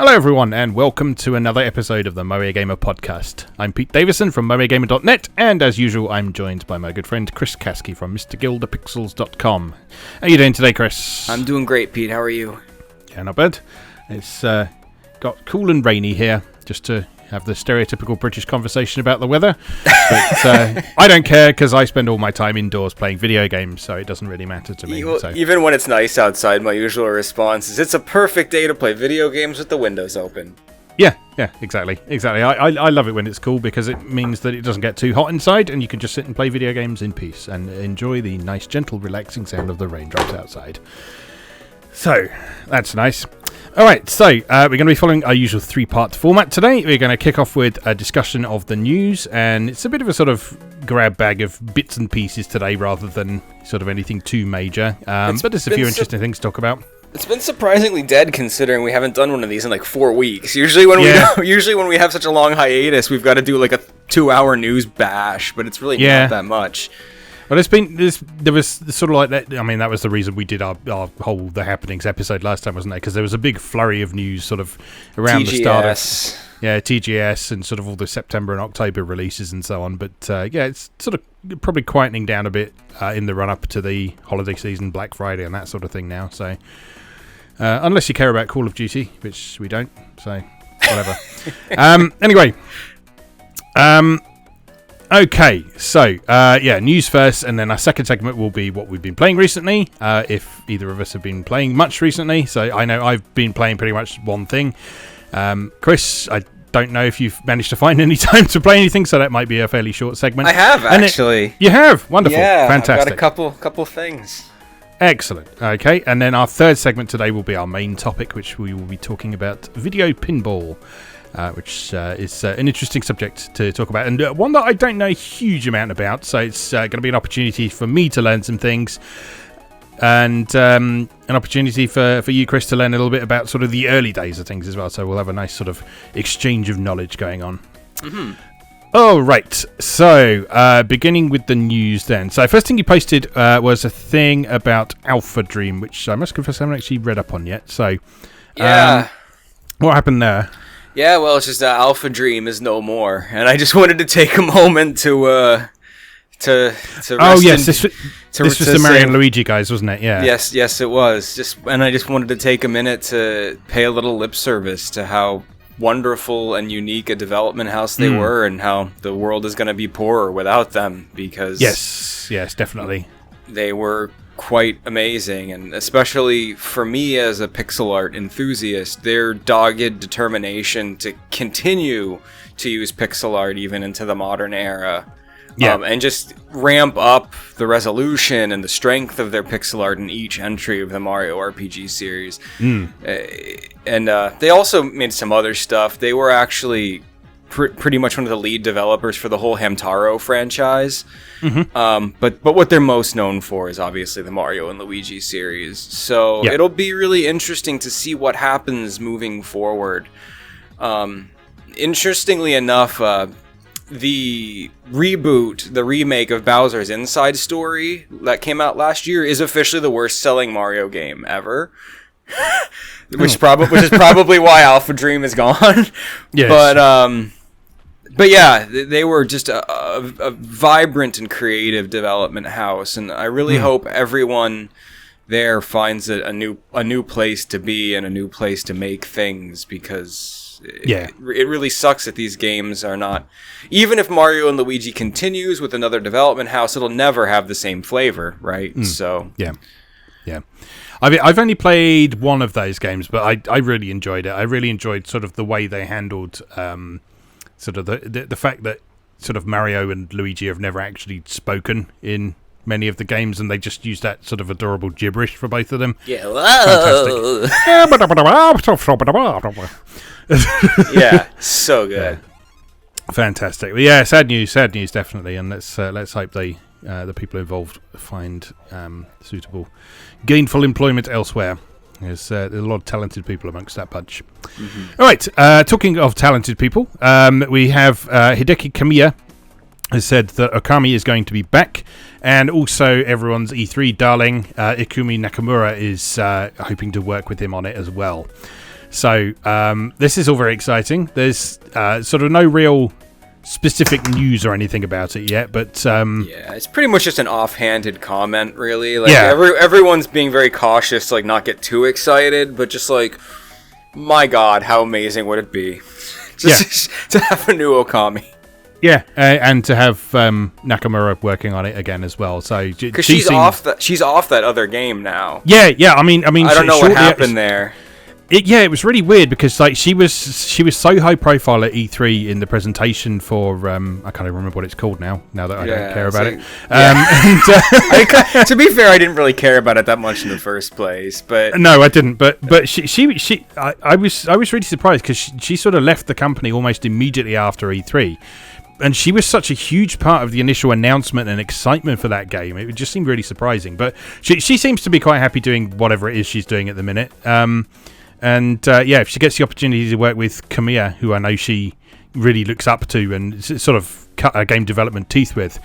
Hello everyone and welcome to another episode of the MoeGamer podcast. I'm Pete Davison from MoeGamer.net and as usual I'm joined by my good friend Chris Kasky from MrGildapixels.com. How are you doing today, Chris? I'm doing great, Pete. How are you? Yeah, not bad. It's got cool and rainy here, just to have the stereotypical British conversation about the weather. But I don't care because I spend all my time indoors playing video games, so it doesn't really matter to me. Even when it's nice outside, my usual response is, it's a perfect day to play video games with the windows open. Yeah, exactly. I love it when it's cool because it means that it doesn't get too hot inside and you can just sit and play video games in peace and enjoy the nice, gentle, relaxing sound of the raindrops outside. So, that's nice. Alright, so we're going to be following our usual three-part format today. We're going to kick off with a discussion of the news, and it's a bit of a sort of grab bag of bits and pieces today rather than sort of anything too major. But there's a few interesting things to talk about. It's been surprisingly dead considering we haven't done one of these in like 4 weeks. Usually when we have such a long hiatus, we've got to do like a 2-hour news bash, but it's really not that much. Well, there was sort of like that. I mean, that was the reason we did our whole The Happenings episode last time, wasn't it? Because there was a big flurry of news sort of around TGS. the start of TGS and sort of all the September and October releases and so on. But it's sort of probably quietening down a bit in the run up to the holiday season, Black Friday and that sort of thing now. So unless you care about Call of Duty, which we don't, so whatever. Anyway. Okay, so, news first, and then our second segment will be what we've been playing recently, if either of us have been playing much recently. So I know I've been playing pretty much one thing. Chris, I don't know if you've managed to find any time to play anything, so that might be a fairly short segment. I have, actually. You have? Wonderful. Yeah, fantastic. I've got a couple things. Excellent. Okay, and then our third segment today will be our main topic, which we will be talking about video pinball. Which is an interesting subject to talk about, and one that I don't know a huge amount about, so it's going to be an opportunity for me to learn some things, and an opportunity for you, Chris, to learn a little bit about sort of the early days of things as well, so we'll have a nice sort of exchange of knowledge going on. Mm-hmm. All right, so beginning with the news then. So first thing you posted was a thing about Alphadream, which I must confess I haven't actually read up on yet, so what happened there? Yeah, well, it's just that Alfred Dream is no more, and I just wanted to take a moment to rest. Oh yes, this was the Mario and Luigi guys, wasn't it? Yeah. Yes, it was. And I just wanted to take a minute to pay a little lip service to how wonderful and unique a development house they were, and how the world is going to be poorer without them, because yes, definitely. They were quite amazing, and especially for me as a pixel art enthusiast, their dogged determination to continue to use pixel art even into the modern era, and just ramp up the resolution and the strength of their pixel art in each entry of the Mario RPG series. And they also made some other stuff. They were actually pretty much one of the lead developers for the whole Hamtaro franchise. Mm-hmm. But what they're most known for is obviously the Mario and Luigi series. So it'll be really interesting to see what happens moving forward. Interestingly enough, the remake of Bowser's Inside Story that came out last year is officially the worst selling Mario game ever. Which is probably why Alfred Dream is gone. Yes. But yeah, they were just a vibrant and creative development house, and I really hope everyone there finds a new place to be and a new place to make things, because it really sucks that these games are not. Even if Mario and Luigi continues with another development house, it'll never have the same flavor, right? So yeah. I've only played one of those games, but I really enjoyed it. I really enjoyed sort of the way they handled sort of the fact that sort of Mario and Luigi have never actually spoken in many of the games, and they just use that sort of adorable gibberish for both of them. Yeah, fantastic. Yeah, so good. Yeah. Fantastic. But yeah, sad news, definitely, and let's hope the people involved find suitable, gainful employment elsewhere. There's a lot of talented people amongst that bunch. Mm-hmm. All right, talking of talented people, we have Hideki Kamiya has said that Okami is going to be back, and also everyone's E3 darling, Ikumi Nakamura, is hoping to work with him on it as well. So this is all very exciting. There's sort of no real specific news or anything about it yet, but yeah, it's pretty much just an offhanded comment, really. Like, everyone's being very cautious to, like, not get too excited, but just like, my God, how amazing would it be just to have a new Okami? Yeah, and to have Nakamura working on it again as well. So because she's off that other game now. Yeah. I mean, I don't know what happened there. It was really weird because like she was so high profile at E3 in the presentation for I can't even remember what it's called now that I don't care about it. And, to be fair, I didn't really care about it that much in the first place, but no, I didn't. But I was really surprised because she sort of left the company almost immediately after E3. And she was such a huge part of the initial announcement and excitement for that game. It just seemed really surprising. But she seems to be quite happy doing whatever it is she's doing at the minute. If she gets the opportunity to work with Kamiya, who I know she really looks up to and sort of cut her game development teeth with,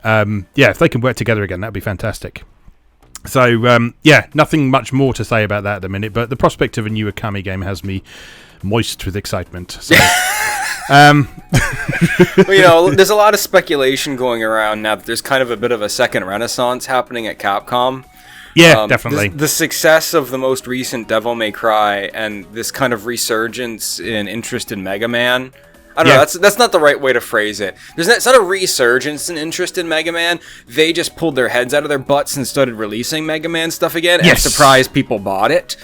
if they can work together again, that'd be fantastic. So, nothing much more to say about that at the minute, but the prospect of a new Okami game has me moist with excitement. So, well, there's a lot of speculation going around now that there's kind of a bit of a second renaissance happening at Capcom. Yeah, definitely. The success of the most recent Devil May Cry and this kind of resurgence in interest in Mega Man. I don't know, that's not the right way to phrase it. It's not a resurgence in interest in Mega Man. They just pulled their heads out of their butts and started releasing Mega Man stuff again. And surprised people bought it.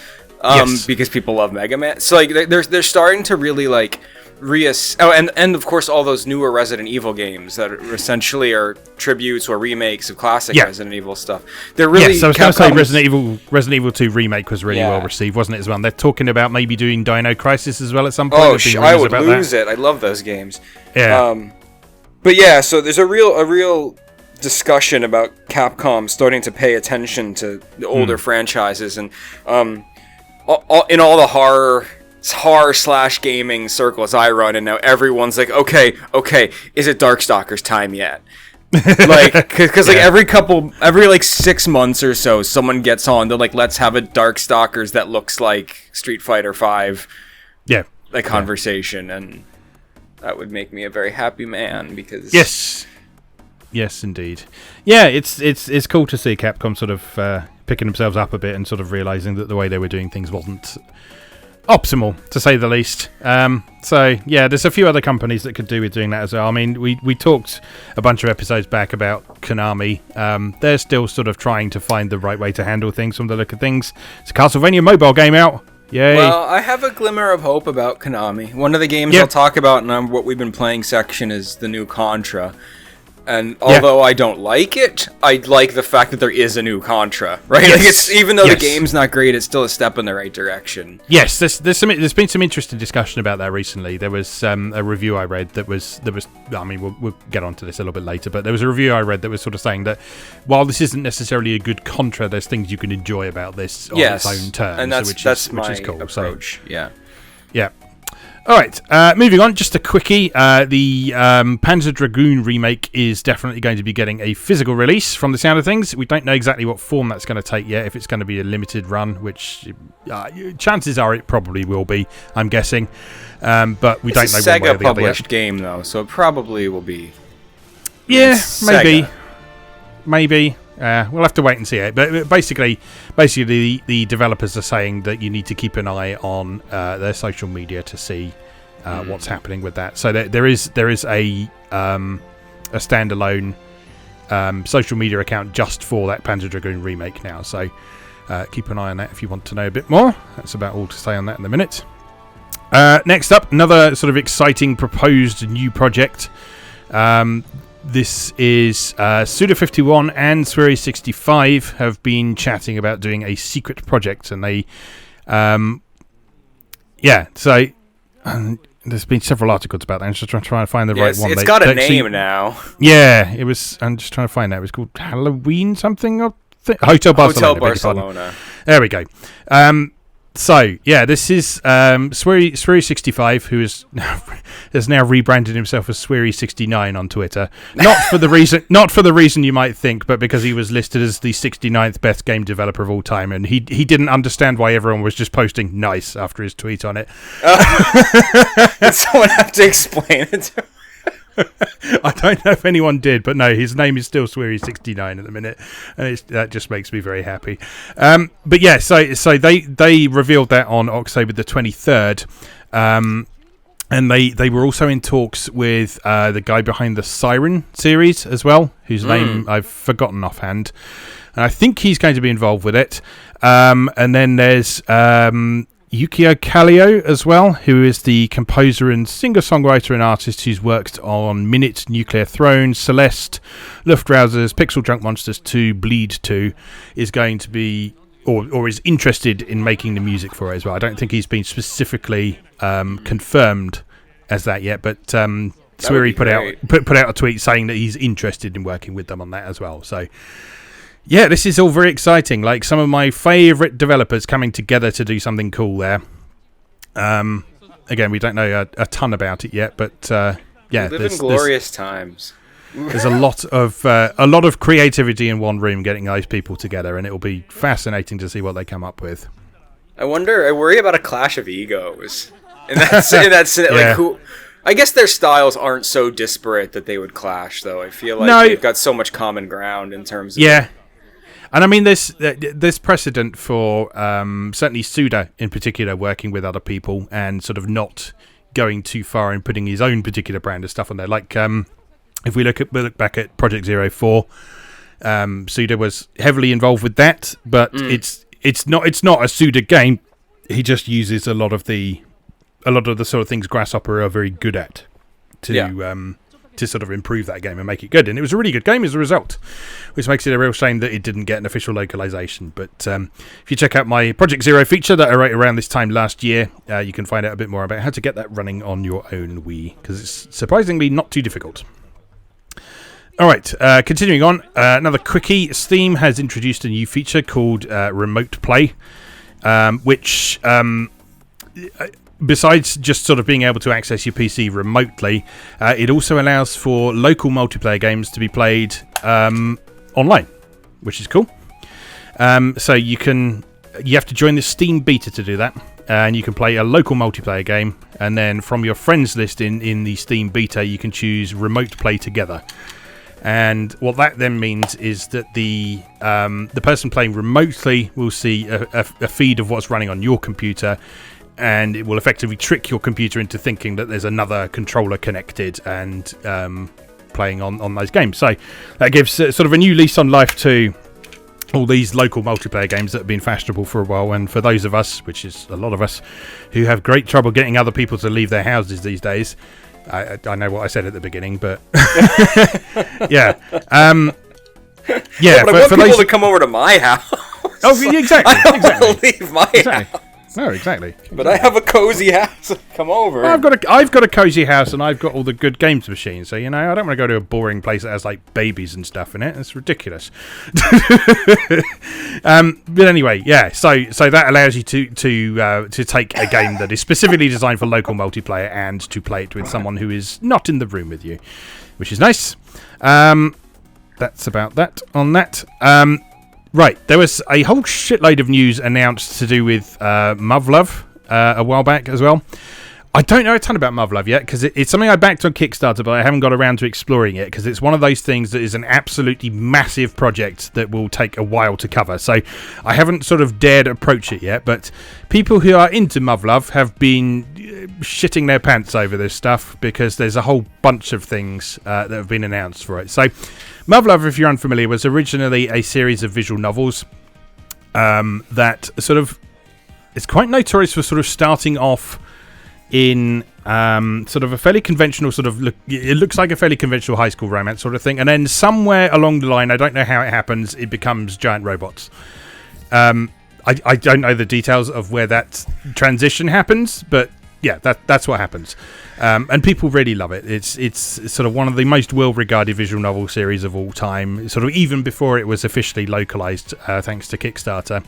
Because people love Mega Man. So like they're starting to really like and of course all those newer Resident Evil games that essentially are tributes or remakes of classic Resident Evil stuff. They're really I was going to say Resident Evil 2 remake was really well received, wasn't it, as well? And they're talking about maybe doing Dino Crisis as well at some point. I would lose it. I love those games. Yeah. So there's a real discussion about Capcom starting to pay attention to the older franchises and in all the horror/gaming circles I run, and now everyone's like, okay, is it Darkstalkers time yet? Like, because every 6 months or so, someone gets on. They're like, let's have a Darkstalkers that looks like Street Fighter V. Yeah, conversation, and that would make me a very happy man because yes, indeed. Yeah, it's cool to see Capcom sort of picking themselves up a bit and sort of realizing that the way they were doing things wasn't optimal, to say the least. There's a few other companies that could do with doing that as well. I mean, we talked a bunch of episodes back about Konami. They're still sort of trying to find the right way to handle things from the look of things. It's a Castlevania mobile game out. Yay. Well, I have a glimmer of hope about Konami. One of the games I'll talk about in what we've been playing section is the new Contra. And although I don't like it, I like the fact that there is a new Contra, right? Yes. Like even though the game's not great, it's still a step in the right direction. Yes, there's been some interesting discussion about that recently. There was a review I read that was I mean, we'll get onto this a little bit later, but there was a review I read that was sort of saying that while this isn't necessarily a good Contra, there's things you can enjoy about this on its own terms, and that's which is cool. Approach. So, yeah. All right, moving on, just a quickie. The Panzer Dragoon remake is definitely going to be getting a physical release from the sound of things. We don't know exactly what form that's going to take yet, if it's going to be a limited run, which chances are it probably will be, I'm guessing. But we don't know one way or the other yet. It's a Sega-published game, though, so it probably will be. Yeah, maybe. We'll have to wait and see it. But basically, the developers are saying that you need to keep an eye on their social media to see what's happening with that. So there is a standalone social media account just for that Panzer Dragoon remake now. So keep an eye on that if you want to know a bit more. That's about all to say on that in a minute. Next up, another sort of exciting proposed new project. This is Suda51 and Swery65 have been chatting about doing a secret project, and they, there's been several articles about that. I'm just trying to find the right one. It's got a name now. Yeah, it was. I'm just trying to find that. It was called Halloween something. Hotel Barcelona. Hotel Barcelona. There we go. So yeah, this is Swery65, who has now rebranded himself as Swery69 on Twitter. Not for the reason you might think, but because he was listed as the 69th best game developer of all time, and he didn't understand why everyone was just posting nice after his tweet on it. Did someone have to explain it to him? I don't know if anyone did, but no, his name is still Swery69 at the minute, and that just makes me very happy. But yeah, so they revealed that on October the 23rd, and they were also in talks with the guy behind the Siren series as well, whose name I've forgotten offhand, and I think he's going to be involved with it. And then there's Yukio Kallio as well, who is the composer and singer-songwriter and artist who's worked on Minute, Nuclear Throne, Celeste, Luftrausers, Pixel Junk Monsters 2, Bleed 2, is going to be, or is interested in making the music for it as well. I don't think he's been specifically confirmed as that yet, but Swery put out a tweet saying that he's interested in working with them on that as well. So yeah, this is all very exciting. Like, some of my favourite developers coming together to do something cool there. Again, we don't know a ton about it yet, but yeah, we live in glorious times. There's a lot of creativity in one room getting those people together, and it will be fascinating to see what they come up with. I worry about a clash of egos. In that yeah. Like, who? I guess their styles aren't so disparate that they would clash, though. I feel like they've got so much common ground in terms of... Yeah. And I mean, there's precedent for certainly Suda in particular working with other people and sort of not going too far and putting his own particular brand of stuff on there. Like, if we look back at Project 04, Suda was heavily involved with that, but it's not a Suda game. He just uses a lot of the sort of things Grasshopper are very good at to sort of improve that game and make it good. And it was a really good game as a result, which makes it a real shame that it didn't get an official localization. But if you check out my Project Zero feature that I wrote around this time last year, you can find out a bit more about how to get that running on your own Wii, because it's surprisingly not too difficult. All right, continuing on, another quickie. Steam has introduced a new feature called Remote Play, which... besides just sort of being able to access your PC remotely, it also allows for local multiplayer games to be played online, which is cool. So you have to join the Steam beta to do that, and you can play a local multiplayer game, and then from your friends list in the Steam beta, you can choose Remote Play Together. And what that then means is that the person playing remotely will see a feed of what's running on your computer, and it will effectively trick your computer into thinking that there's another controller connected and playing on those games. So that gives sort of a new lease on life to all these local multiplayer games that have been fashionable for a while. And for those of us, which is a lot of us, who have great trouble getting other people to leave their houses these days, I know what I said at the beginning, but yeah. But I want people to come over to my house. Oh, exactly. I don't want to leave my house. No, exactly. But I have a cozy house. Come over. I've got a cozy house, and I've got all the good games machines. So I don't want to go to a boring place that has like babies and stuff in it. It's ridiculous. But anyway, yeah. So that allows you to take a game that is specifically designed for local multiplayer and to play it with someone who is not in the room with you, which is nice. That's about that on that. Right, there was a whole shitload of news announced to do with Muv-Luv a while back as well. I don't know a ton about Muv-Luv yet, because it's something I backed on Kickstarter, but I haven't got around to exploring it, because it's one of those things that is an absolutely massive project that will take a while to cover. So I haven't sort of dared approach it yet, but people who are into Muv-Luv have been shitting their pants over this stuff, because there's a whole bunch of things that have been announced for it. So Muv-Luv, if you're unfamiliar, was originally a series of visual novels that sort of... It's quite notorious for sort of starting off in sort of a fairly conventional sort of... It looks like a fairly conventional high school romance sort of thing, and then somewhere along the line, I don't know how it happens, it becomes giant robots. I don't know the details of where that transition happens, but yeah, that's what happens. And people really love it. It's sort of one of the most well-regarded visual novel series of all time, sort of even before it was officially localized, thanks to Kickstarter.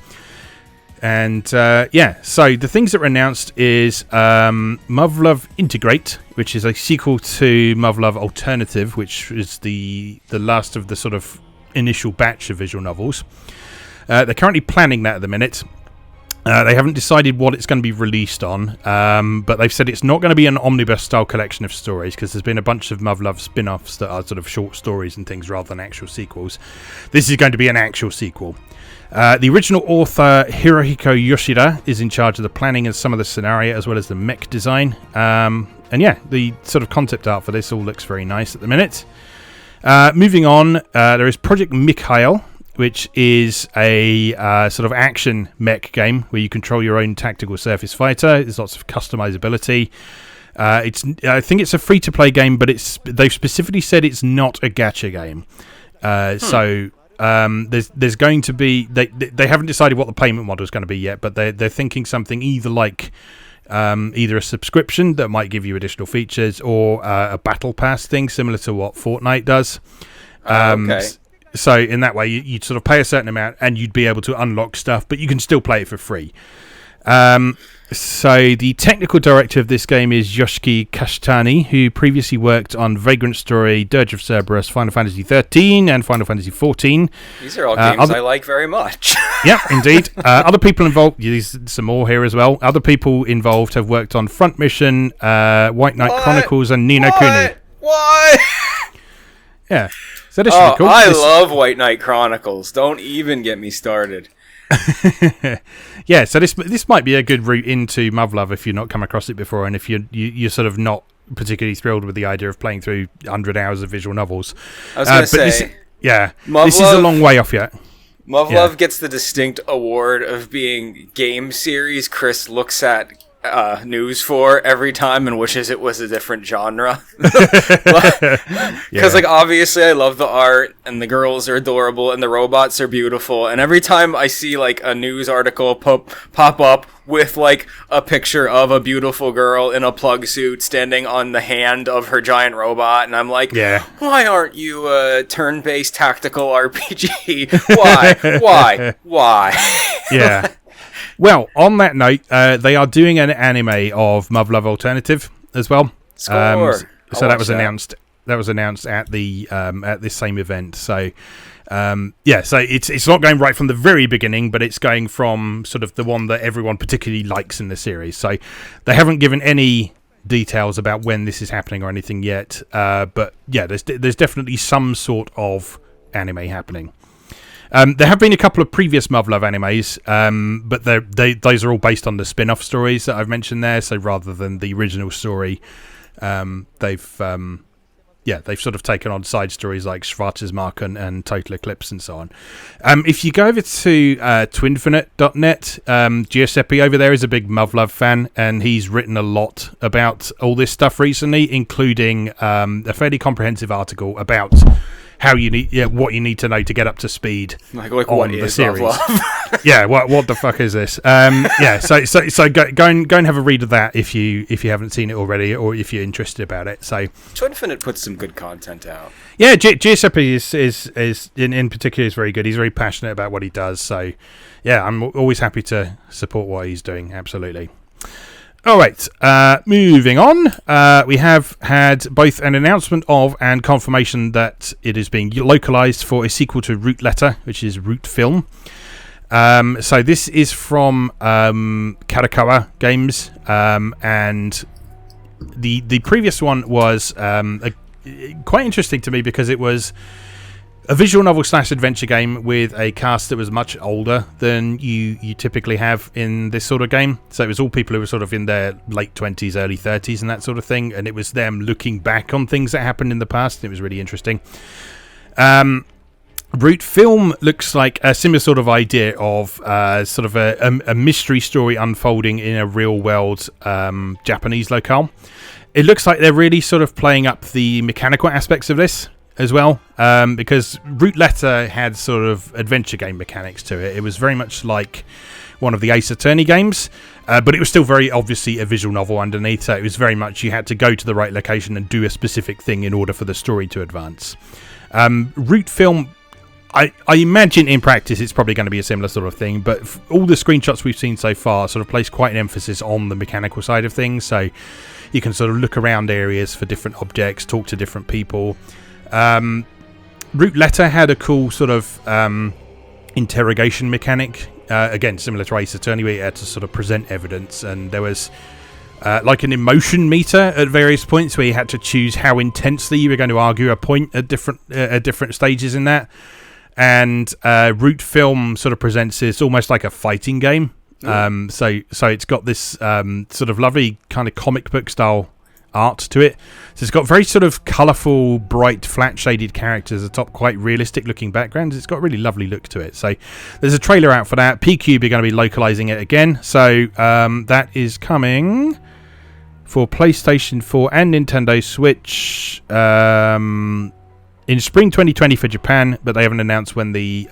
And so the things that were announced is Muv-Luv Integrate, which is a sequel to Muv-Luv Alternative, which is the last of the sort of initial batch of visual novels. They're currently planning that at the minute. They haven't decided what it's going to be released on, but they've said it's not going to be an omnibus-style collection of stories, because there's been a bunch of Muv-Luv spin-offs that are sort of short stories and things rather than actual sequels. This is going to be an actual sequel. The original author, Hirohiko Yoshida, is in charge of the planning and some of the scenario, as well as the mech design. The sort of concept art for this all looks very nice at the minute. Moving on, there is Project Mikhail, which is a sort of action mech game where you control your own tactical surface fighter. There's lots of customizability. I think it's a free-to-play game, but they've specifically said it's not a gacha game. So there's going to be... They haven't decided what the payment model is going to be yet, but they're thinking something either like either a subscription that might give you additional features or a battle pass thing similar to what Fortnite does. Okay. So in that way, you'd sort of pay a certain amount and you'd be able to unlock stuff, but you can still play it for free. So the technical director of this game is Yoshiki Kashtani, who previously worked on Vagrant Story, Dirge of Cerberus, Final Fantasy 13 and Final Fantasy 14. These are all games I like very much. Yeah, indeed. Other people involved, there's some more here as well. Other people involved have worked on Front Mission, White Knight Chronicles and Ni no Kuni. What? Yeah. So this should be cool. I love White Knight Chronicles. Don't even get me started. Yeah, so this might be a good route into Muv-Luv if you've not come across it before, and if you're sort of not particularly thrilled with the idea of playing through 100 hours of visual novels. I was going to say... This is a long way off yet. Muv-Luv gets the distinct award of being game series Chris looks at news for every time and wishes it was a different genre. Because obviously I love the art and the girls are adorable and the robots are beautiful, and every time I see like a news article pop up with like a picture of a beautiful girl in a plug suit standing on the hand of her giant robot, and I'm like, why aren't you a turn-based tactical RPG? Why? Yeah. Well, on that note, they are doing an anime of Muv-Luv Alternative as well. Score. So that was announced. That was announced at the at this same event. So so it's not going right from the very beginning, but it's going from sort of the one that everyone particularly likes in the series. So they haven't given any details about when this is happening or anything yet. But yeah, there's definitely some sort of anime happening. There have been a couple of previous Muv-Luv animes, but those are all based on the spin-off stories that I've mentioned there. So rather than the original story, they've sort of taken on side stories like Schwarz's Mark and Total Eclipse and so on. If you go over to twinfinite.net, Giuseppe over there is a big Muv-Luv fan, and he's written a lot about all this stuff recently, including a fairly comprehensive article about how you need, what you need to know to get up to speed like on what the is series. Muv-Luv? What the fuck is this? So go and have a read of that if you haven't seen it already, or if you're interested about it. So Twinfinite puts some good content out. Yeah, Giuseppe is in particular is very good. He's very passionate about what he does. So yeah, I'm always happy to support what he's doing. Absolutely. All right, moving on. We have had both an announcement of and confirmation that it is being localized for a sequel to Root Letter, which is Root Film. So this is from Karakawa Games, and the previous one was quite interesting to me because it was a visual novel / adventure game with a cast that was much older than you typically have in this sort of game. So it was all people who were sort of in their late 20s, early 30s and that sort of thing. And it was them looking back on things that happened in the past. It was really interesting. Root Film looks like a similar sort of idea of sort of a mystery story unfolding in a real world Japanese locale. It looks like they're really sort of playing up the mechanical aspects of this as well, because Root Letter had sort of adventure game mechanics to it. It was very much like one of the Ace Attorney games, but it was still very obviously a visual novel underneath, so it was very much you had to go to the right location and do a specific thing in order for the story to advance. Root Film, I imagine in practice it's probably going to be a similar sort of thing, but all the screenshots we've seen so far sort of place quite an emphasis on the mechanical side of things, so you can sort of look around areas for different objects, talk to different people. Root Letter had a cool sort of interrogation mechanic, again similar to Ace Attorney, where you had to sort of present evidence, and there was like an emotion meter at various points where you had to choose how intensely you were going to argue a point at different stages in that. And Root Film sort of presents this almost like a fighting game. So it's got this sort of lovely kind of comic book style art to it. So it's got very sort of colourful, bright, flat shaded characters atop quite realistic looking backgrounds. It's got a really lovely look to it. So there's a trailer out for that. P-Cube are going to be localising it again. So that is coming for PlayStation 4 and Nintendo Switch in spring 2020 for Japan, but they haven't announced when the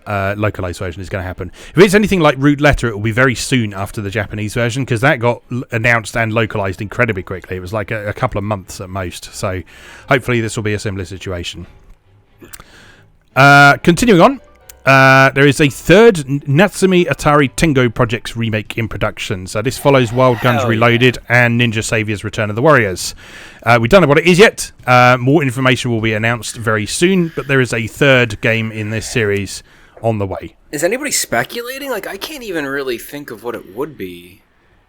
localized version is going to happen. If it's anything like Root Letter, it will be very soon after the Japanese version, because that got announced and localized incredibly quickly. It was like a couple of months at most. So hopefully this will be a similar situation. Continuing on, there is a third Natsume Atari Tengo Projects remake in production. So this follows Wild Guns Reloaded and Ninja Savior's Return of the Warriors. We don't know what it is yet. More information will be announced very soon, but there is a third game in this series on the way. Is anybody speculating? Like, I can't even really think of what it would be.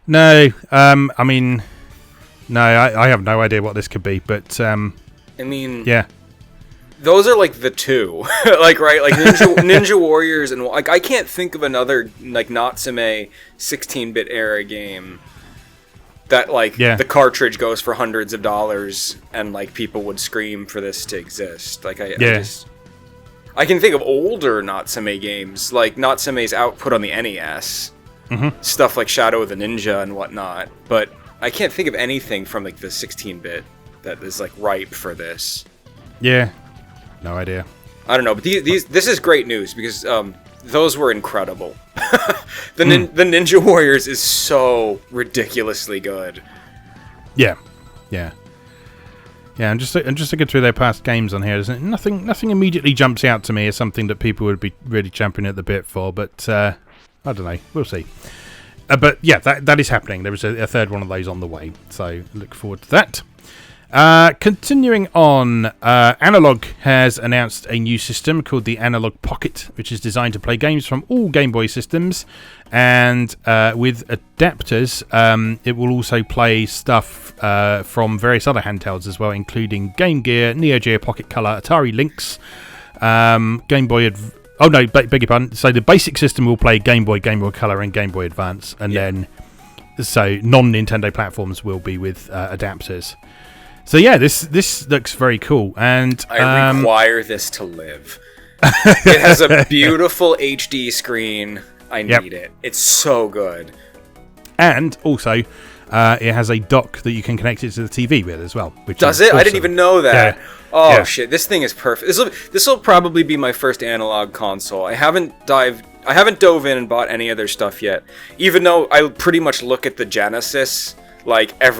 No, I mean, no, I have no idea what this could be, but I mean, yeah. Those are like the two, like, right? Like Ninja Warriors, and like I can't think of another like Natsume 16-bit era game that like the cartridge goes for hundreds of dollars and like people would scream for this to exist. Like I can think of older Natsume games, like Natsume's output on the NES, stuff like Shadow of the Ninja and whatnot. But I can't think of anything from like the 16-bit that is like ripe for this. Yeah. No idea. I don't know, but this is great news because those were incredible. The Ninja Warriors is so ridiculously good. Yeah. I'm just looking through their past games on here. Nothing immediately jumps out to me as something that people would be really champing at the bit for. But I don't know. We'll see. But yeah, that is happening. There is a third one of those on the way. So look forward to that. Continuing on, Analogue has announced a new system called the Analogue Pocket, which is designed to play games from all Game Boy systems, and with adapters, it will also play stuff from various other handhelds as well, including Game Gear, Neo Geo Pocket Color, Atari Lynx, Game Boy beg your pardon. So the basic system will play Game Boy, Game Boy Color, and Game Boy Advance, and then so non-Nintendo platforms will be with adapters. So yeah, this looks very cool, and I require this to live. It has a beautiful HD screen. I need it. It's so good. And also, it has a dock that you can connect it to the TV with as well. Does it? Awesome. I didn't even know that. Yeah. Oh shit! This thing is perfect. This will probably be my first analog console. I haven't dove in and bought any of their stuff yet, even though I pretty much look at the Genesis like at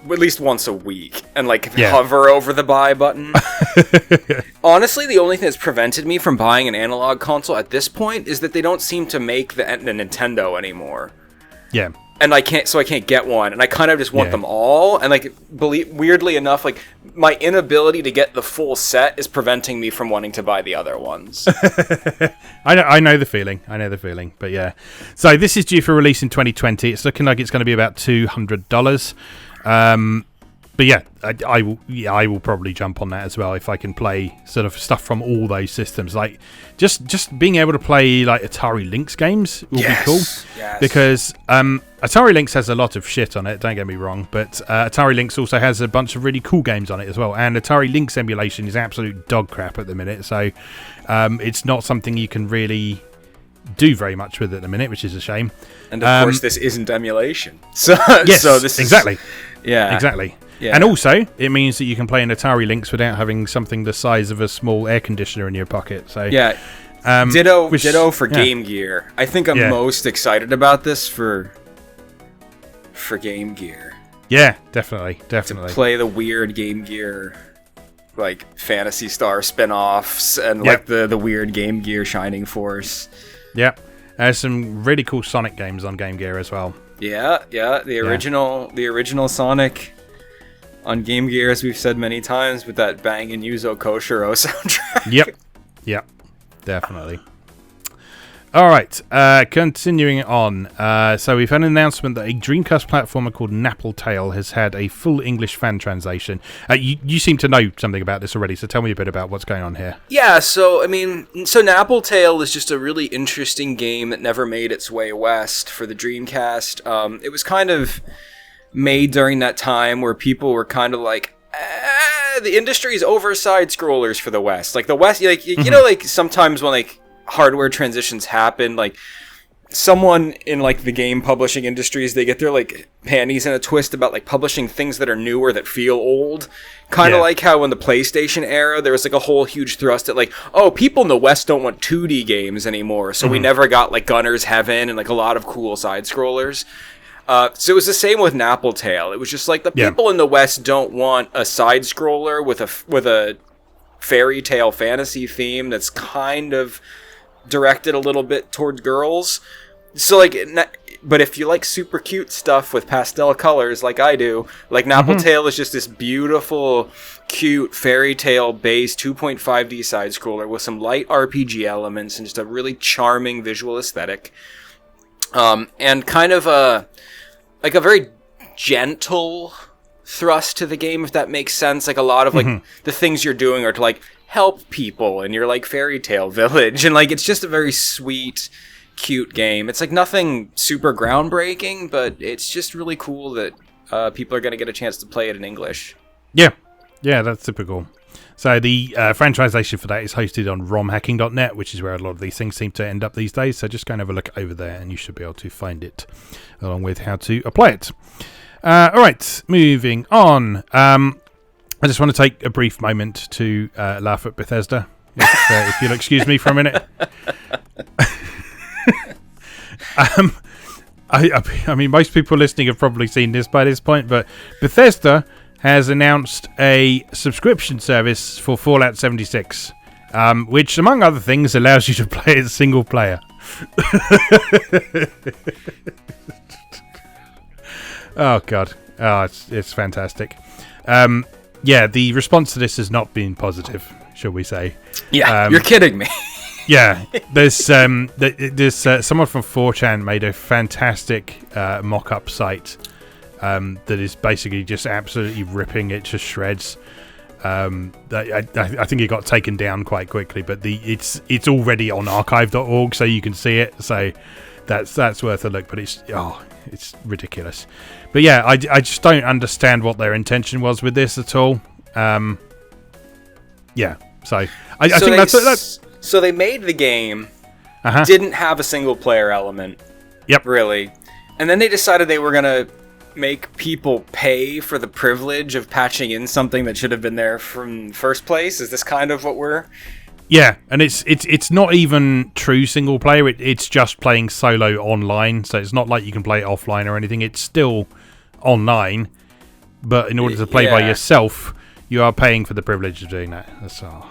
least once a week and like hover over the buy button. Honestly, the only thing that's prevented me from buying an analog console at this point is that they don't seem to make the Nintendo anymore. Yeah. And I can't get one, and I kind of just want them all. And like, weirdly enough, like my inability to get the full set is preventing me from wanting to buy the other ones. I know the feeling. But yeah, so this is due for release in 2020. It's looking like it's going to be about $200. But yeah, I will probably jump on that as well if I can play sort of stuff from all those systems. Like just being able to play like Atari Lynx games will be cool. Yes. Because Atari Lynx has a lot of shit on it, don't get me wrong, but Atari Lynx also has a bunch of really cool games on it as well. And Atari Lynx emulation is absolute dog crap at the minute, so it's not something you can really do very much with at the minute, which is a shame. And of course, this isn't emulation. So yes, so this exactly. Is, yeah, exactly. Yeah. And also, it means that you can play an Atari Lynx without having something the size of a small air conditioner in your pocket. So yeah, ditto for Game Gear. I think I'm most excited about this for Game Gear. Yeah, definitely. To play the weird Game Gear like Phantasy Star spin-offs and like the weird Game Gear Shining Force. Yep. There's some really cool Sonic games on Game Gear as well. Yeah, the original Sonic on Game Gear, as we've said many times, with that Bangin' Yuzo Koshiro soundtrack. Yep, definitely. All right, continuing on. So we've had an announcement that a Dreamcast platformer called Napple has had a full English fan translation. You seem to know something about this already, so tell me a bit about what's going on here. Yeah, so Napple is just a really interesting game that never made its way west for the Dreamcast. It was kind of made during that time where people were kind of like, the industry's over side scrollers for the West. Like the West, like you know, like sometimes when like hardware transitions happen, like someone in like the game publishing industries, they get their like panties in a twist about like publishing things that are newer that feel old. Kind of like how in the PlayStation era, there was like a whole huge thrust at like, oh, people in the West don't want 2D games anymore. So we never got like Gunner's Heaven and like a lot of cool side scrollers. So it was the same with Napple. It was just like the people in the West don't want a side scroller with a fairy tale fantasy theme that's kind of directed a little bit towards girls. So like, but if you like super cute stuff with pastel colors like I do, like Napple is just this beautiful, cute fairy tale based 2.5D side scroller with some light RPG elements and just a really charming visual aesthetic. And kind of a very gentle thrust to the game, if that makes sense. Like a lot of like the things you're doing are to like help people in your like fairy tale village, and like it's just a very sweet, cute game. It's like nothing super groundbreaking, but it's just really cool that people are going to get a chance to play it in English. Yeah, that's super cool. So the fan translation for that is hosted on romhacking.net, which is where a lot of these things seem to end up these days. So just go and have a look over there and you should be able to find it, along with how to apply it. All right, moving on. I just want to take a brief moment to laugh at Bethesda, if you'll excuse me for a minute. I mean, most people listening have probably seen this by this point, but Bethesda has announced a subscription service for Fallout 76, which, among other things, allows you to play as single player. Oh, God. Oh, it's fantastic. The response to this has not been positive, shall we say. Yeah, you're kidding me. Yeah, there's someone from 4chan made a fantastic mock-up site that is basically just absolutely ripping it to shreds. I think it got taken down quite quickly, but it's already on archive.org, so you can see it. So that's worth a look. But it's ridiculous. But yeah, I just don't understand what their intention was with this at all. So I think that's. So they made the game, didn't have a single player element. Yep. Really, and then they decided they were gonna make people pay for the privilege of patching in something that should have been there from first place. Is this kind of what we're? Yeah, and it's not even true single player. It's just playing solo online, so it's not like you can play it offline or anything. It's still online, but in order to play by yourself, you are paying for the privilege of doing that. That's all.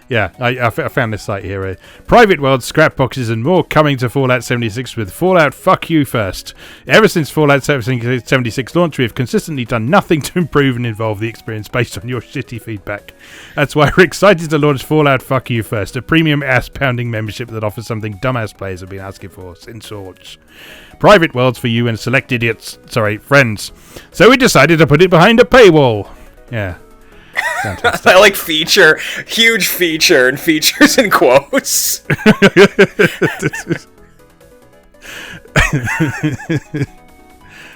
Yeah, I found this site here. Private world, scrap boxes, and more coming to Fallout 76 with Fallout Fuck You First. Ever since Fallout 76 launch, we have consistently done nothing to improve and evolve the experience based on your shitty feedback. That's why we're excited to launch Fallout Fuck You First, a premium ass-pounding membership that offers something dumbass players have been asking for since launch. Private worlds for you and select friends. So we decided to put it behind a paywall. Yeah. Fantastic. I like feature, huge feature, and features in quotes.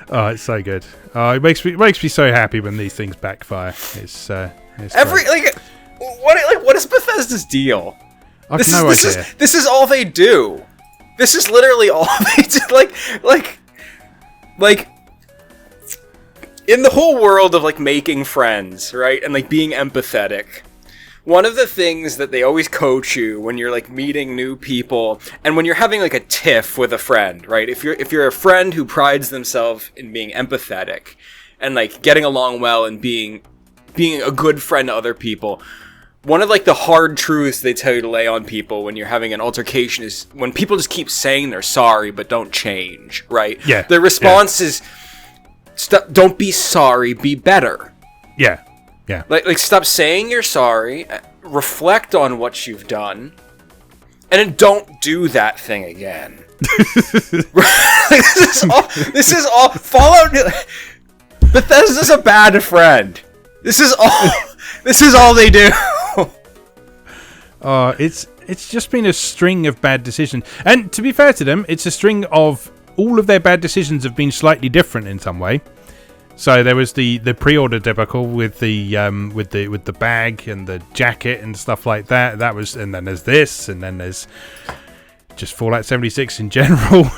Oh, it's so good. Oh, it makes me so happy when these things backfire. It's great. What is Bethesda's deal? I've no idea. This is all they do. This is literally all they do. Like. In the whole world of, like, making friends, right, and, like, being empathetic, one of the things that they always coach you when you're, like, meeting new people, and when you're having, like, a tiff with a friend, right, if you're a friend who prides themselves in being empathetic, and, like, getting along well and being being a good friend to other people. One of like the hard truths they tell you to lay on people when you're having an altercation is when people just keep saying they're sorry but don't change, right? Yeah. Their response is, don't be sorry, be better. Yeah. Yeah. Like stop saying you're sorry, reflect on what you've done, and then don't do that thing again. This is all Fallout. Bethesda's a bad friend. This is all they do. It's just been a string of bad decisions, and to be fair to them, it's a string of all of their bad decisions have been slightly different in some way. So there was the pre-order debacle with the bag and the jacket and stuff like that. That was, and then there's this, and then there's just Fallout 76 in general.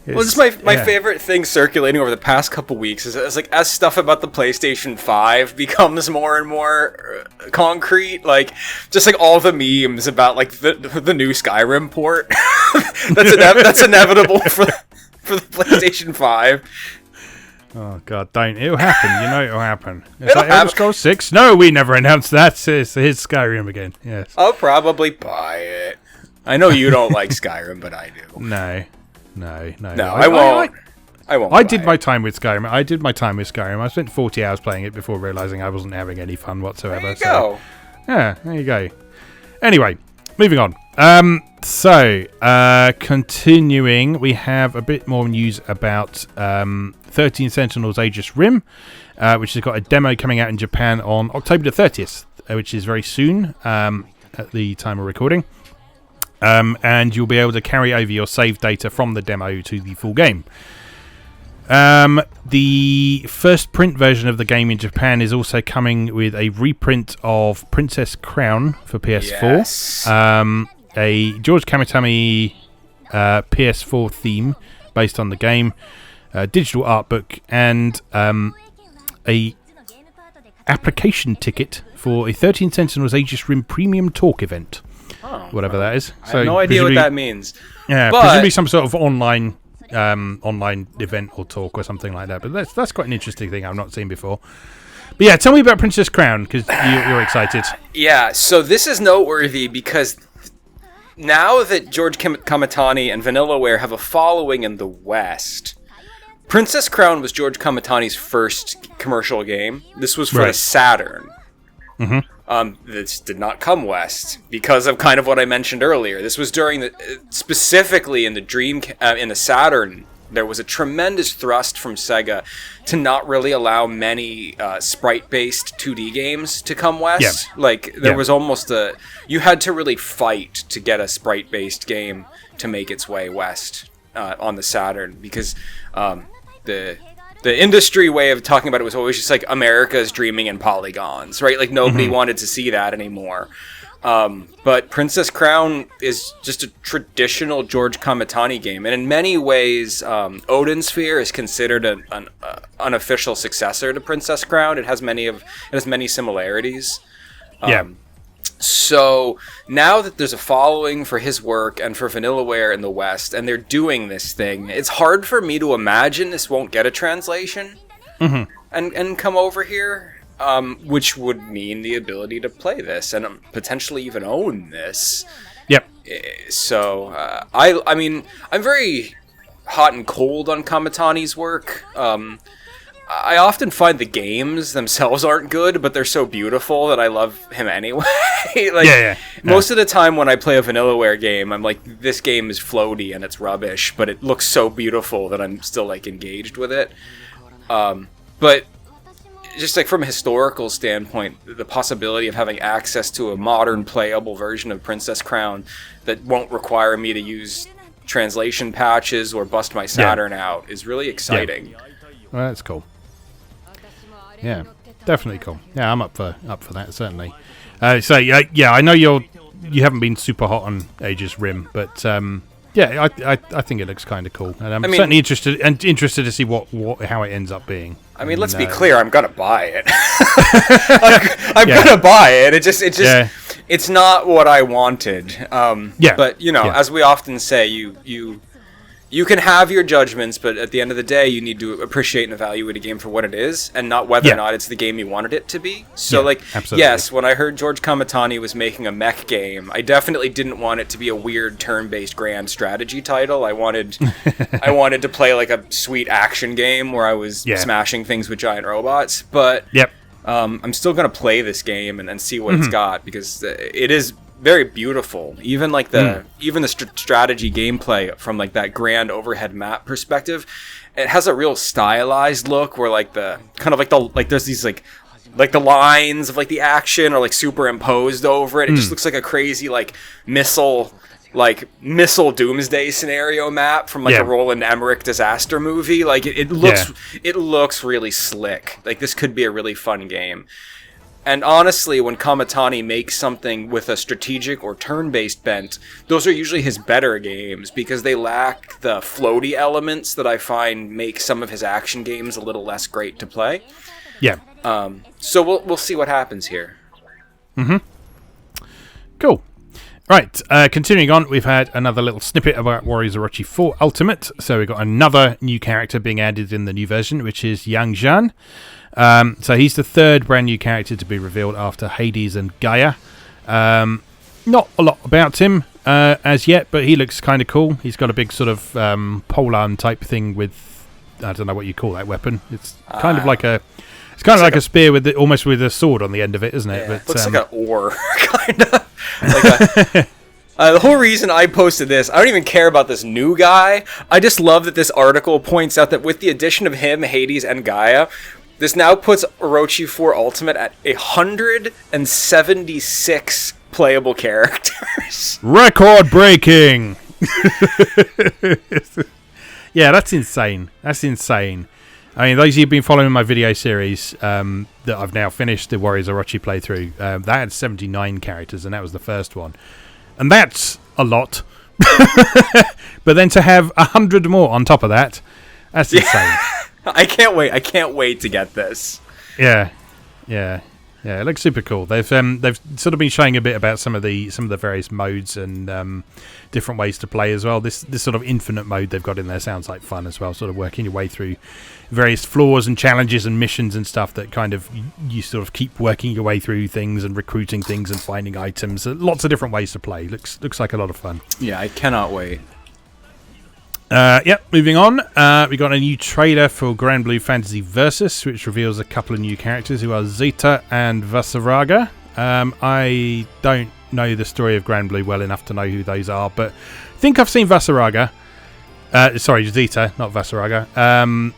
This is my favorite thing circulating over the past couple weeks is like as stuff about the PlayStation 5 becomes more and more concrete, like just like all the memes about like the new Skyrim port that's inevitable for the PlayStation 5. Oh god, don't! It'll happen. You know it'll happen. It's It'll like Elder Scrolls 6. No, we never announced that. Here's Skyrim again. Yes. I'll probably buy it. I know you don't like Skyrim, but I do. No. I won't. I won't. I did my time with Skyrim. I spent 40 hours playing it before realizing I wasn't having any fun whatsoever. There you go. Yeah, there you go. Anyway, moving on. Continuing, we have a bit more news about 13 Sentinels Aegis Rim, which has got a demo coming out in Japan on October the 30th, which is very soon at the time of recording. And you'll be able to carry over your save data from the demo to the full game. The first print version of the game in Japan is also coming with a reprint of Princess Crown for PS4. Yes. A George Kamitami PS4 theme based on the game, digital art book, and a application ticket for a 13 Sentinels Aegis Rim Premium Talk event. Whatever that is. I have no idea what that means. Yeah, presumably some sort of online event or talk or something like that. But that's quite an interesting thing I've not seen before. But yeah, tell me about Princess Crown, because you're excited. Yeah, so this is noteworthy because now that George Kamitani and Vanillaware have a following in the West, Princess Crown was George Kamitani's first commercial game. This was for the Saturn. Mm-hmm. This did not come west because of kind of what I mentioned earlier. This was during specifically in the Dream, in the Saturn, there was a tremendous thrust from Sega to not really allow many sprite-based 2D games to come west. Yeah. Like there was almost you had to really fight to get a sprite-based game to make its way west on the Saturn because the industry way of talking about it was always just like America's dreaming in polygons, right? Like nobody wanted to see that anymore. But Princess Crown is just a traditional George Kamitani game, and in many ways, Odin Sphere is considered an unofficial successor to Princess Crown. It has many similarities. So now that there's a following for his work and for Vanillaware in the West, and they're doing this thing, it's hard for me to imagine this won't get a translation and come over here, which would mean the ability to play this and potentially even own this. Yep. So I mean, I'm very hot and cold on Kamitani's work. I often find the games themselves aren't good, but they're so beautiful that I love him anyway. Most of the time when I play a Vanillaware game, I'm like, this game is floaty and it's rubbish, but it looks so beautiful that I'm still like engaged with it. But just like from a historical standpoint, the possibility of having access to a modern playable version of Princess Crown that won't require me to use translation patches or bust my Saturn out is really exciting. Well, that's cool. Yeah, definitely cool. Yeah, I'm up for that, certainly. I know you haven't been super hot on Aegis Rim, but I think it looks kind of cool, and I'm certainly interested to see how it ends up being. I mean, let's be clear, I'm gonna buy it. I'm gonna buy it. It's not what I wanted. But as we often say, you you can have your judgments, but at the end of the day, you need to appreciate and evaluate a game for what it is, and not whether or not it's the game you wanted it to be. So, yes, when I heard George Kamatani was making a mech game, I definitely didn't want it to be a weird turn-based grand strategy title. I wanted to play like a sweet action game where I was smashing things with giant robots. But I'm still going to play this game and see what it's got, because it is very beautiful. Even like the strategy gameplay from like that grand overhead map perspective, it has a real stylized look where like the kind of like there's these like the lines of like the action are like superimposed over it. It just looks like a crazy like missile doomsday scenario map from like a Roland Emmerich disaster movie. Like it looks really slick. Like this could be a really fun game. And honestly, when Kamatani makes something with a strategic or turn-based bent, those are usually his better games, because they lack the floaty elements that I find make some of his action games a little less great to play. Yeah. So we'll see what happens here. Cool. Right, continuing on, we've had another little snippet about Warriors Orochi 4 Ultimate. So we've got another new character being added in the new version, which is Yang Zhan. So he's the third brand new character to be revealed after Hades and Gaia. Not a lot about him as yet, but he looks kind of cool. He's got a big sort of polearm type thing with, I don't know what you call that weapon. It's kind of like a... It's kind of like a spear with almost with a sword on the end of it, isn't it? Yeah, but, looks like an oar, kind of. The whole reason I posted this, I don't even care about this new guy. I just love that this article points out that with the addition of him, Hades, and Gaia, this now puts Orochi 4 Ultimate at 176 playable characters. Record breaking! Yeah, that's insane. That's insane. I mean, those of you who've been following my video series that I've now finished, the Warriors Orochi playthrough, that had 79 characters, and that was the first one. And that's a lot. But then to have 100 more on top of that, that's insane. I can't wait. I can't wait to get this. Yeah. It looks super cool. They've sort of been showing a bit about some of the various modes and different ways to play as well. This sort of infinite mode they've got in there sounds like fun as well. Sort of working your way through various floors and challenges and missions and stuff that kind of you sort of keep working your way through things and recruiting things and finding items. Lots of different ways to play. Looks like a lot of fun. Yeah, I cannot wait. Moving on, we got a new trailer for Granblue Fantasy Versus, which reveals a couple of new characters who are Zeta and Vasaraga. I don't know the story of Granblue well enough to know who those are, but I think I've seen Vasaraga. Zeta, not Vasaraga.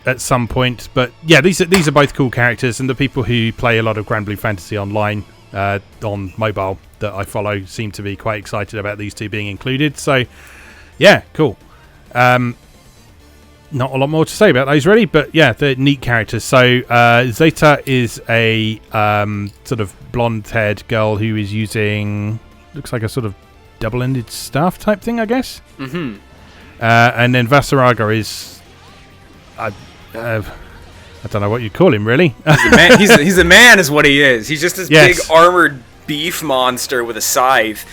At some point, but yeah, these are both cool characters, and the people who play a lot of Granblue Fantasy online on mobile that I follow seem to be quite excited about these two being included. So, yeah, cool. Not a lot more to say about those really, but yeah, they're neat characters. So Zeta is a sort of blonde-haired girl who is using, looks like a sort of double-ended staff type thing, I guess. Mm-hmm. And then Vasaraga is, I don't know what you call him really. He's a man is what he is. He's just this big armored beef monster with a scythe,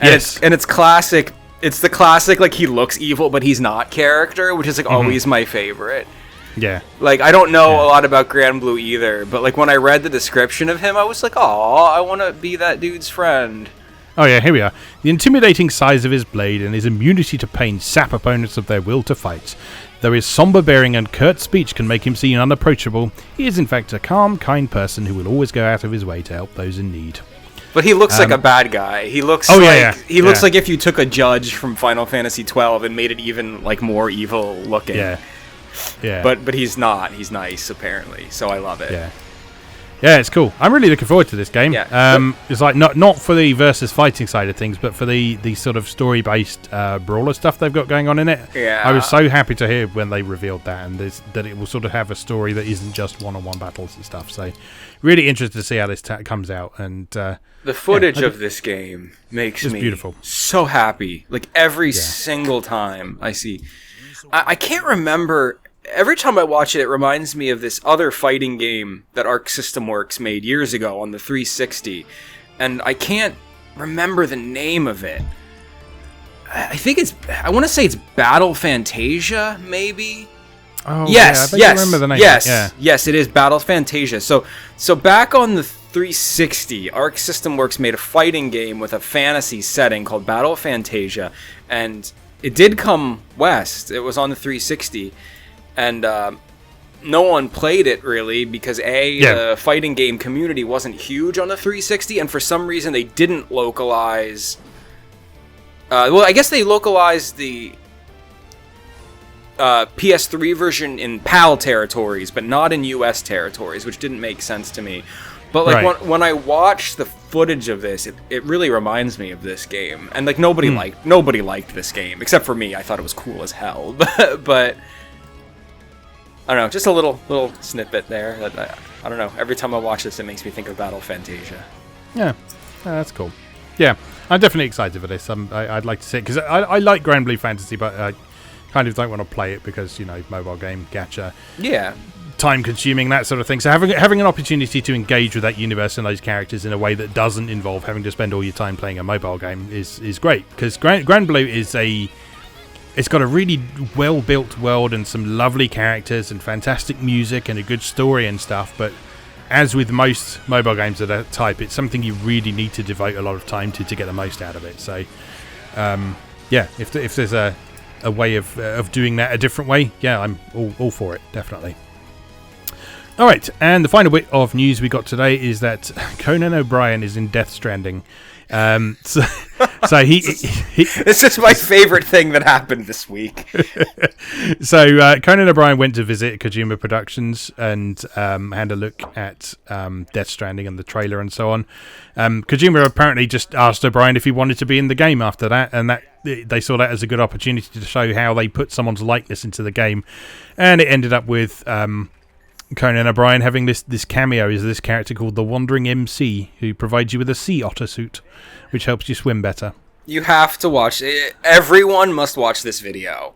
and it's classic. It's the classic, like, he looks evil, but he's not character, which is, like, always my favorite. Yeah. Like, I don't know a lot about Granblue either, but, like, when I read the description of him, I was like, aw, I want to be that dude's friend. Oh, yeah, here we are. The intimidating size of his blade and his immunity to pain sap opponents of their will to fight. Though his somber bearing and curt speech can make him seem unapproachable, he is, in fact, a calm, kind person who will always go out of his way to help those in need. But he looks like a bad guy. He looks he looks like if you took a judge from Final Fantasy 12 and made it even like more evil looking. Yeah. But he's not. He's nice apparently. So I love it. Yeah, it's cool. I'm really looking forward to this game. Yeah. It's like not for the versus fighting side of things, but for the sort of story-based brawler stuff they've got going on in it. Yeah. I was so happy to hear when they revealed that, and that it will sort of have a story that isn't just one-on-one battles and stuff. So, really interested to see how this comes out. And the footage of this game makes me beautiful. So happy. Like every single time I see, I can't remember. Every time I watch it, it reminds me of this other fighting game that Arc System Works made years ago on the 360, and I can't remember the name of it. I think I want to say it's Battle Fantasia, maybe. Oh, yes, yeah, I remember the name. Yes, it is Battle Fantasia. So back on the 360, Arc System Works made a fighting game with a fantasy setting called Battle Fantasia, and it did come west. It was on the 360, and no one played it really because the fighting game community wasn't huge on the 360, and for some reason they didn't localize. I guess they localized the PS3 version in PAL territories, but not in US territories, which didn't make sense to me. But like when I watched the footage of this, it really reminds me of this game. And like nobody liked this game except for me. I thought it was cool as hell. But I don't know, just a little snippet there. That I don't know. Every time I watch this, it makes me think of Battle Fantasia. Yeah, that's cool. Yeah, I'm definitely excited for this. I'd like to see it because I like Granblue Fantasy, but I kind of don't want to play it because mobile game, gacha. Yeah. Time consuming, that sort of thing. So having an opportunity to engage with that universe and those characters in a way that doesn't involve having to spend all your time playing a mobile game is great, because Granblue it's got a really well built world and some lovely characters and fantastic music and a good story and stuff, but as with most mobile games of that type, it's something you really need to devote a lot of time to get the most out of it. So if there's a way of doing that a different way, I'm all for it, definitely. All right, and the final bit of news we got today is that Conan O'Brien is in Death Stranding. So he this is my favorite thing that happened this week. So Conan O'Brien went to visit Kojima Productions and had a look at Death Stranding and the trailer and so on. Kojima apparently just asked O'Brien if he wanted to be in the game after that, and that they saw that as a good opportunity to show how they put someone's likeness into the game, and it ended up with Conan O'Brien having this cameo is this character called the Wandering MC, who provides you with a sea otter suit, which helps you swim better. You have to watch it. Everyone must watch this video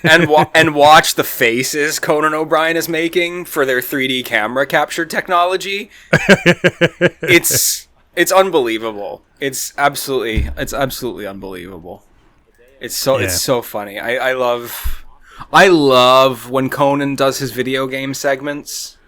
and watch the faces Conan O'Brien is making for their 3D camera capture technology. It's unbelievable. It's absolutely unbelievable. It's so funny. I love when Conan does his video game segments.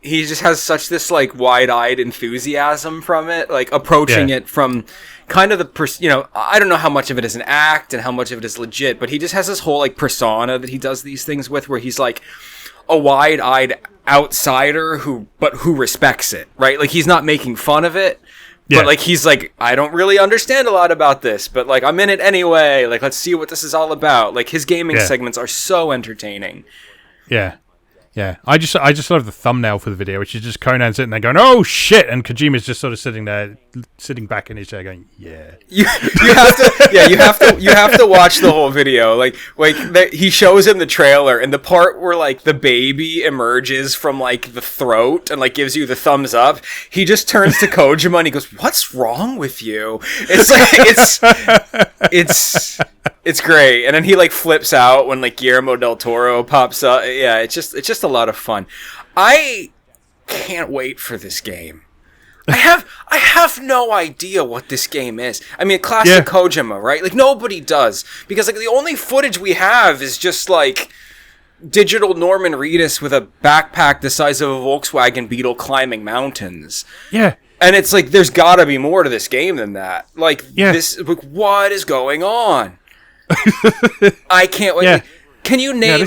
He just has such this like wide-eyed enthusiasm from it, like approaching it from kind of the I don't know how much of it is an act and how much of it is legit, but he just has this whole like persona that he does these things with, where he's like a wide-eyed outsider who respects it, right? Like he's not making fun of it. Yeah. But, like, he's like, I don't really understand a lot about this, but, like, I'm in it anyway. Like, let's see what this is all about. Like, his gaming segments are so entertaining. Yeah. Yeah. I just love the thumbnail for the video, which is just Conan sitting there going, oh, shit! And Kojima's just sort of sitting back in his chair going, yeah. You have to watch the whole video. Like he shows him the trailer, and the part where, like, the baby emerges from, like, the throat and, like, gives you the thumbs up, he just turns to Kojima and he goes, what's wrong with you? It's like, it's great. And then he, like, flips out when, like, Guillermo del Toro pops up. Yeah, it's just a lot of fun. I can't wait for this game. I have no idea what this game is. I mean, classic Kojima, right? Like, nobody does. Because, like, the only footage we have is just, like, digital Norman Reedus with a backpack the size of a Volkswagen Beetle climbing mountains. Yeah. And it's like, there's gotta be more to this game than that. Like, this, like, what is going on? I can't wait. Yeah. Can you name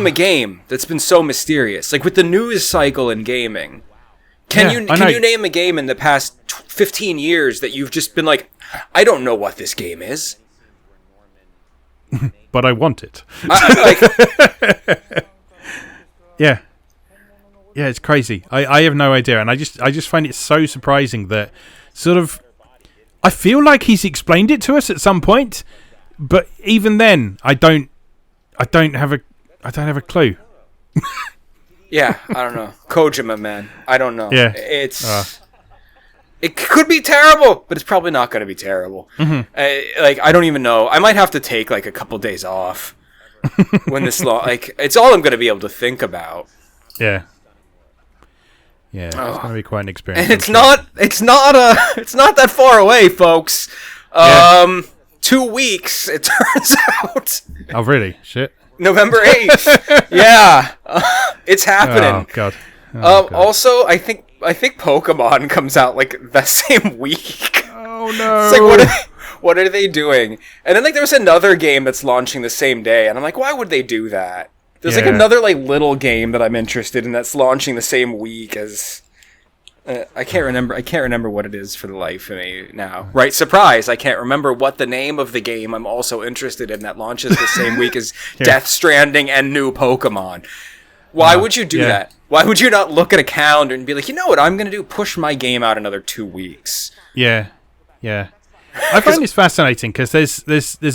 a game that's been so mysterious? Like, with the news cycle in gaming, can you name a game in the past 15 years that you've just been like, I don't know what this game is, but I want it. Yeah, it's crazy. I have no idea, and I just find it so surprising that sort of I feel like he's explained it to us at some point, but even then, I don't have a clue. Yeah, I don't know. Kojima, man. I don't know. Yeah. It could be terrible, but it's probably not going to be terrible. Mm-hmm. I don't even know. I might have to take, like, a couple days off when this it's all I'm going to be able to think about. Yeah. Yeah, it's going to be quite an experience. And it's not that far away, folks. 2 weeks, it turns out. Oh, really? Shit. November 8th. Yeah. It's happening. Oh, God. God. Also, I think Pokemon comes out, like, the same week. Oh, no. It's like, what are they doing? And then, like, there was another game that's launching the same day, and I'm like, why would they do that? There's, like, another, like, little game that I'm interested in that's launching the same week as... I can't remember what it is for the life of me now. Right, surprise! I can't remember what the name of the game I'm also interested in that launches the same week as Death Stranding and new Pokemon. Why would you do that? Why would you not look at a calendar and be like, you know what I'm going to do? Push my game out another 2 weeks. Yeah. I find this fascinating because there's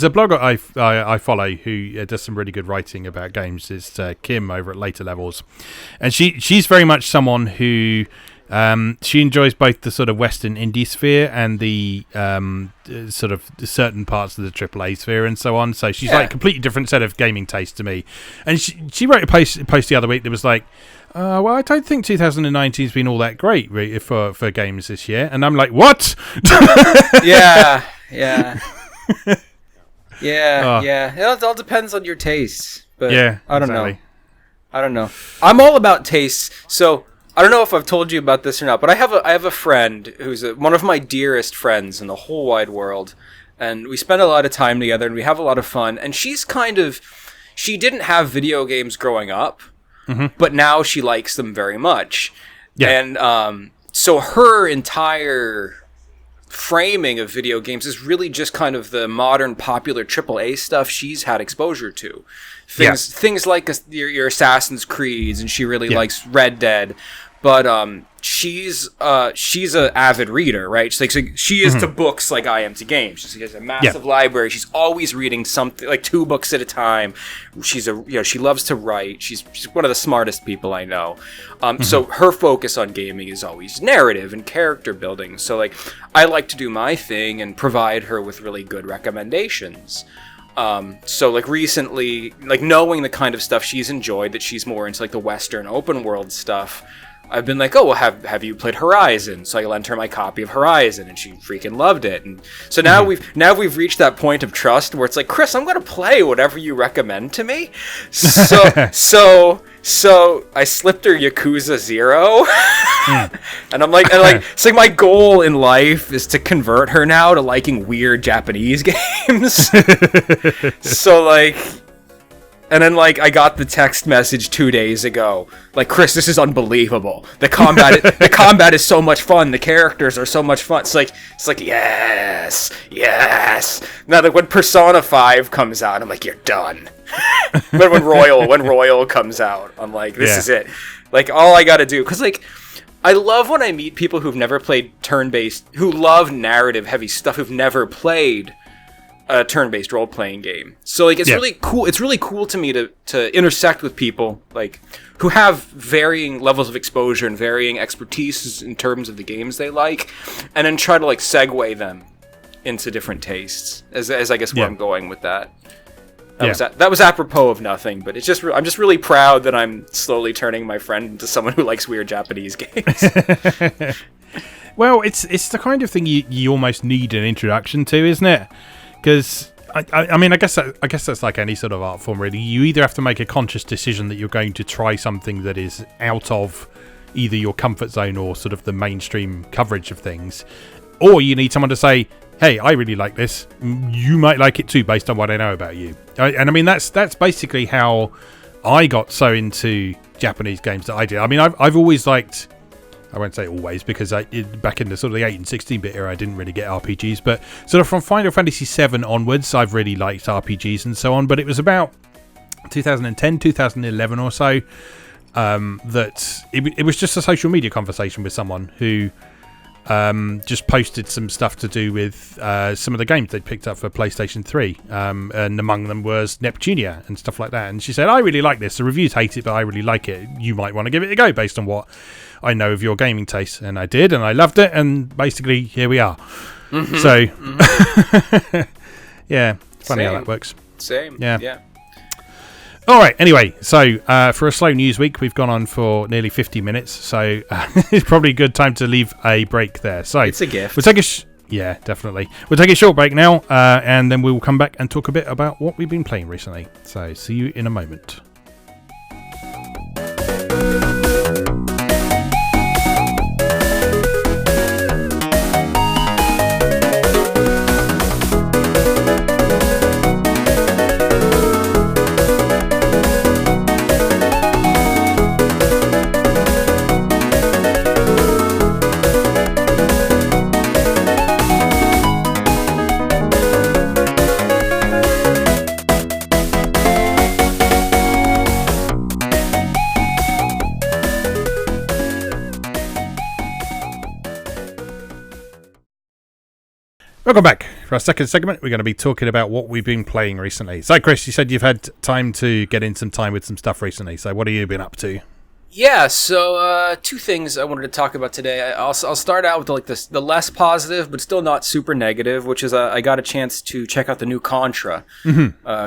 a blogger I follow who does some really good writing about games. It's Kim over at Later Levels, and she's very much someone who she enjoys both the sort of Western indie sphere and the sort of certain parts of the AAA sphere and so on. So she's like a completely different set of gaming taste to me. And she wrote a post the other week that was like, well, I don't think 2019 has been all that great for games this year. And I'm like, what? Yeah. It all depends on your tastes. But I don't know. I'm all about tastes. So I don't know if I've told you about this or not, but I have a friend who's one of my dearest friends in the whole wide world. And we spend a lot of time together and we have a lot of fun. And she didn't have video games growing up. Mm-hmm. But now she likes them very much. Yeah. And so her entire framing of video games is really just kind of the modern popular AAA stuff she's had exposure to. Things like your Assassin's Creeds, and she really likes Red Dead. But she's a avid reader, right? She is to books like I am to games. She has a massive library. She's always reading something, like 2 books at a time. She loves to write. She's one of the smartest people I know. So her focus on gaming is always narrative and character building. So like I like to do my thing and provide her with really good recommendations. So like recently, like knowing the kind of stuff she's enjoyed, that she's more into like the Western open world stuff, I've been like, oh, well, have you played Horizon? So I lent her my copy of Horizon, and she freaking loved it. And so now we've reached that point of trust where it's like, Chris, I'm gonna play whatever you recommend to me. So I slipped her Yakuza 0, and I'm like, it's like my goal in life is to convert her now to liking weird Japanese games. So like. And then, like, I got the text message 2 days ago. Like, Chris, this is unbelievable. The combat is so much fun. The characters are so much fun. It's like, yes. Now that when Persona 5 comes out, I'm like, you're done. But when Royal comes out, I'm like, this is it. Like, all I gotta do, because, like, I love when I meet people who've never played turn-based, who love narrative-heavy stuff, who've never played a turn-based role-playing game. So like it's really cool. It's really cool to me to intersect with people like who have varying levels of exposure and varying expertise in terms of the games they like, and then try to like segue them into different tastes. As I guess where I'm going with that. That was apropos of nothing, but it's just I'm just really proud that I'm slowly turning my friend into someone who likes weird Japanese games. Well, it's the kind of thing you almost need an introduction to, isn't it? Because I mean, I guess that's like any sort of art form, really. You either have to make a conscious decision that you're going to try something that is out of either your comfort zone or sort of the mainstream coverage of things, or you need someone to say, "Hey, I really like this. You might like it too, based on what I know about you." And I mean, that's basically how I got so into Japanese games that I did. I mean, I've always liked. I won't say always, because back in the sort of the 8 and 16-bit era, I didn't really get RPGs. But sort of from Final Fantasy VII onwards, I've really liked RPGs and so on. But it was about 2010, 2011 or so that it was just a social media conversation with someone who just posted some stuff to do with some of the games they'd picked up for PlayStation 3. And among them was Neptunia and stuff like that. And she said, I really like this. The reviews hate it, but I really like it. You might want to give it a go based on what I know of your gaming taste. And I did, and I loved it. And basically, here we are. Mm-hmm. So, yeah, funny how that works. Same. Yeah. All right. Anyway, so for a slow news week, we've gone on for nearly 50 minutes. So it's probably a good time to leave a break there. So it's a gift. Yeah, definitely. We'll take a short break now, and then we will come back and talk a bit about what we've been playing recently. So, see you in a moment. Welcome back. For our second segment, we're going to be talking about what we've been playing recently. So, Chris, you said you've had time to get in some time with some stuff recently. So, what have you been up to? Yeah, so two things I wanted to talk about today. I'll start out with like the less positive, but still not super negative, which is I got a chance to check out the new Contra,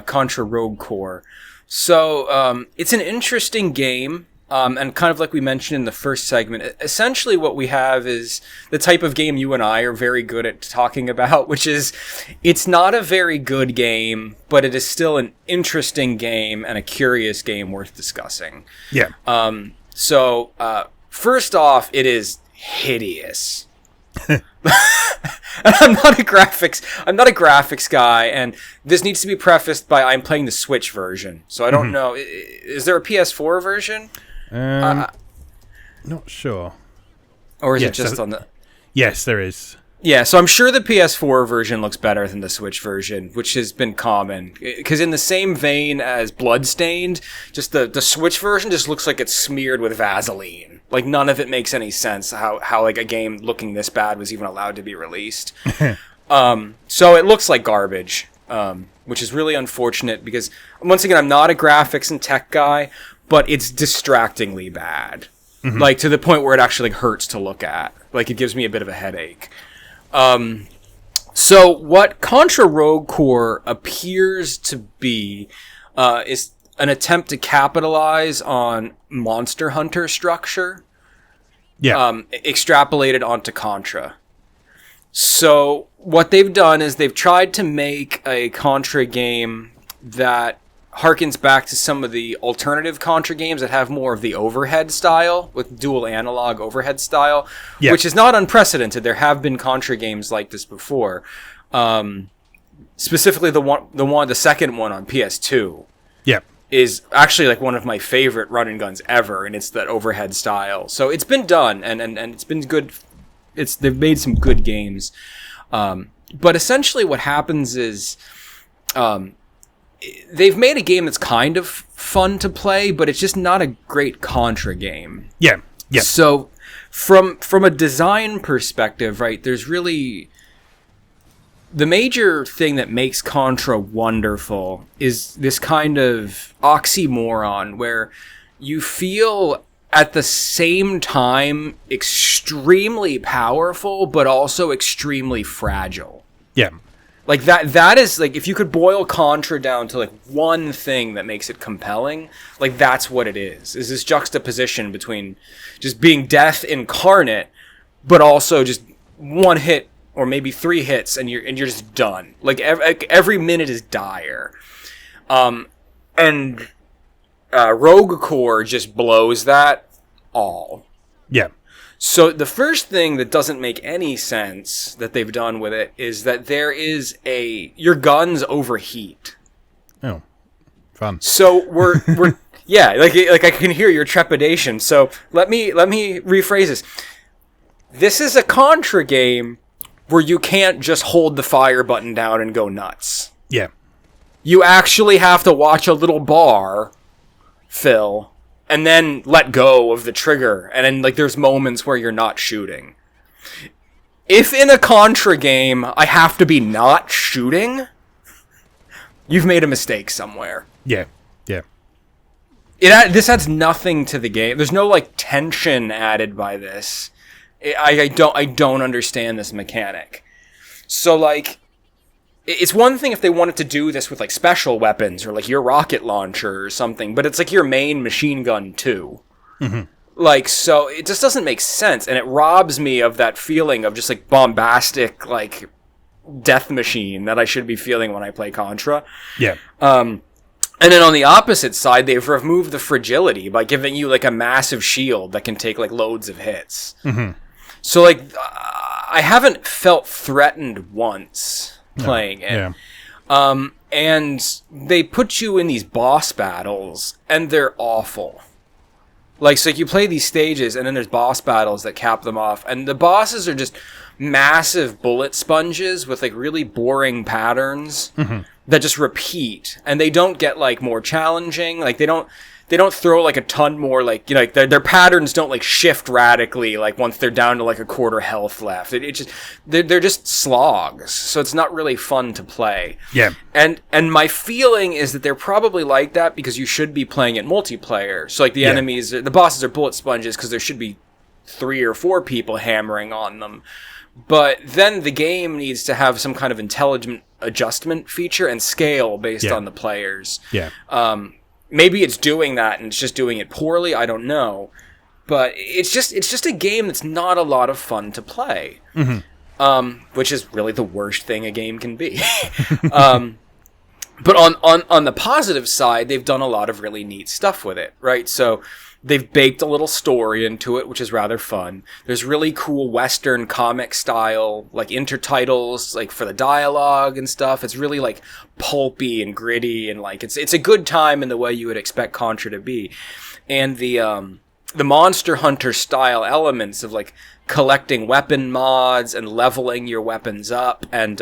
Contra Rogue Core. So it's an interesting game. And kind of like we mentioned in the first segment, essentially what we have is the type of game you and I are very good at talking about, which is it's not a very good game, but it is still an interesting game and a curious game worth discussing. Yeah. So first off, it is hideous. I'm not a graphics guy, and this needs to be prefaced by I'm playing the Switch version, so I don't know. Is there a PS4 version? Not sure. Or is it just on the... Yes, there is. Yeah, so I'm sure the PS4 version looks better than the Switch version, which has been common. Because in the same vein as Bloodstained, just the Switch version just looks like it's smeared with Vaseline. Like, none of it makes any sense how like, a game looking this bad was even allowed to be released. So it looks like garbage, which is really unfortunate because, once again, I'm not a graphics and tech guy, but it's distractingly bad. Like, to the point where it actually hurts to look at. Like, it gives me a bit of a headache. So what Contra Rogue Core appears to be is an attempt to capitalize on Monster Hunter structure. Yeah. Extrapolated onto Contra. So what they've done is they've tried to make a Contra game that harkens back to some of the alternative Contra games that have more of the overhead style, with dual analog overhead style, which is not unprecedented. There have been Contra games like this before. Specifically the second one on PS2. Is actually like one of my favorite run and guns ever, and it's that overhead style. So it's been done, and it's been good. They've made some good games. But essentially what happens is they've made a game that's kind of fun to play, but it's just not a great Contra game. Yeah. So from a design perspective, right, there's really... The major thing that makes Contra wonderful is this kind of oxymoron where you feel at the same time extremely powerful, but also extremely fragile. Yeah. Like that is like, if you could boil Contra down to like one thing that makes it compelling, like that's what it is this juxtaposition between just being death incarnate, but also just one hit or maybe 3 hits and you're just done. Like every minute is dire. And Rogue Core just blows that all. Yeah. So the first thing that doesn't make any sense that they've done with it is that your guns overheat. Oh, fun. So we're yeah, like I can hear your trepidation. So let me rephrase this. This is a Contra game where you can't just hold the fire button down and go nuts. Yeah. You actually have to watch a little bar fill and then let go of the trigger. And then, like, there's moments where you're not shooting. If in a Contra game I have to be not shooting, you've made a mistake somewhere. Yeah. This adds nothing to the game. There's no, like, tension added by this. I don't understand this mechanic. So, like, it's one thing if they wanted to do this with, like, special weapons or, like, your rocket launcher or something, but it's, like, your main machine gun, too. Mm-hmm. Like, so it just doesn't make sense, and it robs me of that feeling of just like bombastic, like death machine that I should be feeling when I play Contra. Yeah. And then on the opposite side, they've removed the fragility by giving you like a massive shield that can take like loads of hits. Mm-hmm. So like, I haven't felt threatened once playing it. Yeah. And they put you in these boss battles, and they're awful. Like, so you play these stages, and then there's boss battles that cap them off, and the bosses are just massive bullet sponges with like really boring patterns that just repeat, and they don't get like more challenging. Like they don't throw like a ton more, like, you know, like their patterns don't like shift radically like once they're down to like a quarter health left. It just they're just slogs, so it's not really fun to play. Yeah. And my feeling is that they're probably like that because you should be playing it multiplayer. So like the enemies, the bosses are bullet sponges because there should be 3 or 4 people hammering on them. But then the game needs to have some kind of intelligent adjustment feature and scale based on the players. Yeah. Maybe it's doing that and it's just doing it poorly. I don't know. But it's just a game that's not a lot of fun to play. Which is really the worst thing a game can be. But on the positive side, they've done a lot of really neat stuff with it, right? So they've baked a little story into it, which is rather fun. There's really cool Western comic style, like intertitles, like for the dialogue and stuff. It's really like pulpy and gritty, and like it's a good time in the way you would expect Contra to be. And the Monster Hunter style elements of like collecting weapon mods and leveling your weapons up, and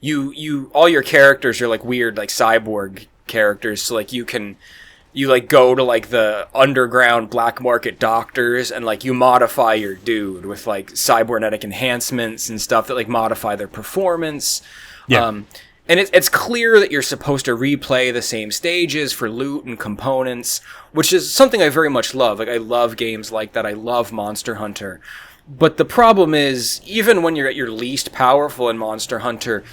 you all your characters are like weird like cyborg characters, so like you like go to like the underground black market doctors and like you modify your dude with like cybernetic enhancements and stuff that like modify their performance. And it's clear that you're supposed to replay the same stages for loot and components, which is something I very much love. Like, I love games like that. I love Monster Hunter. But the problem is, even when you're at your least powerful in Monster Hunter,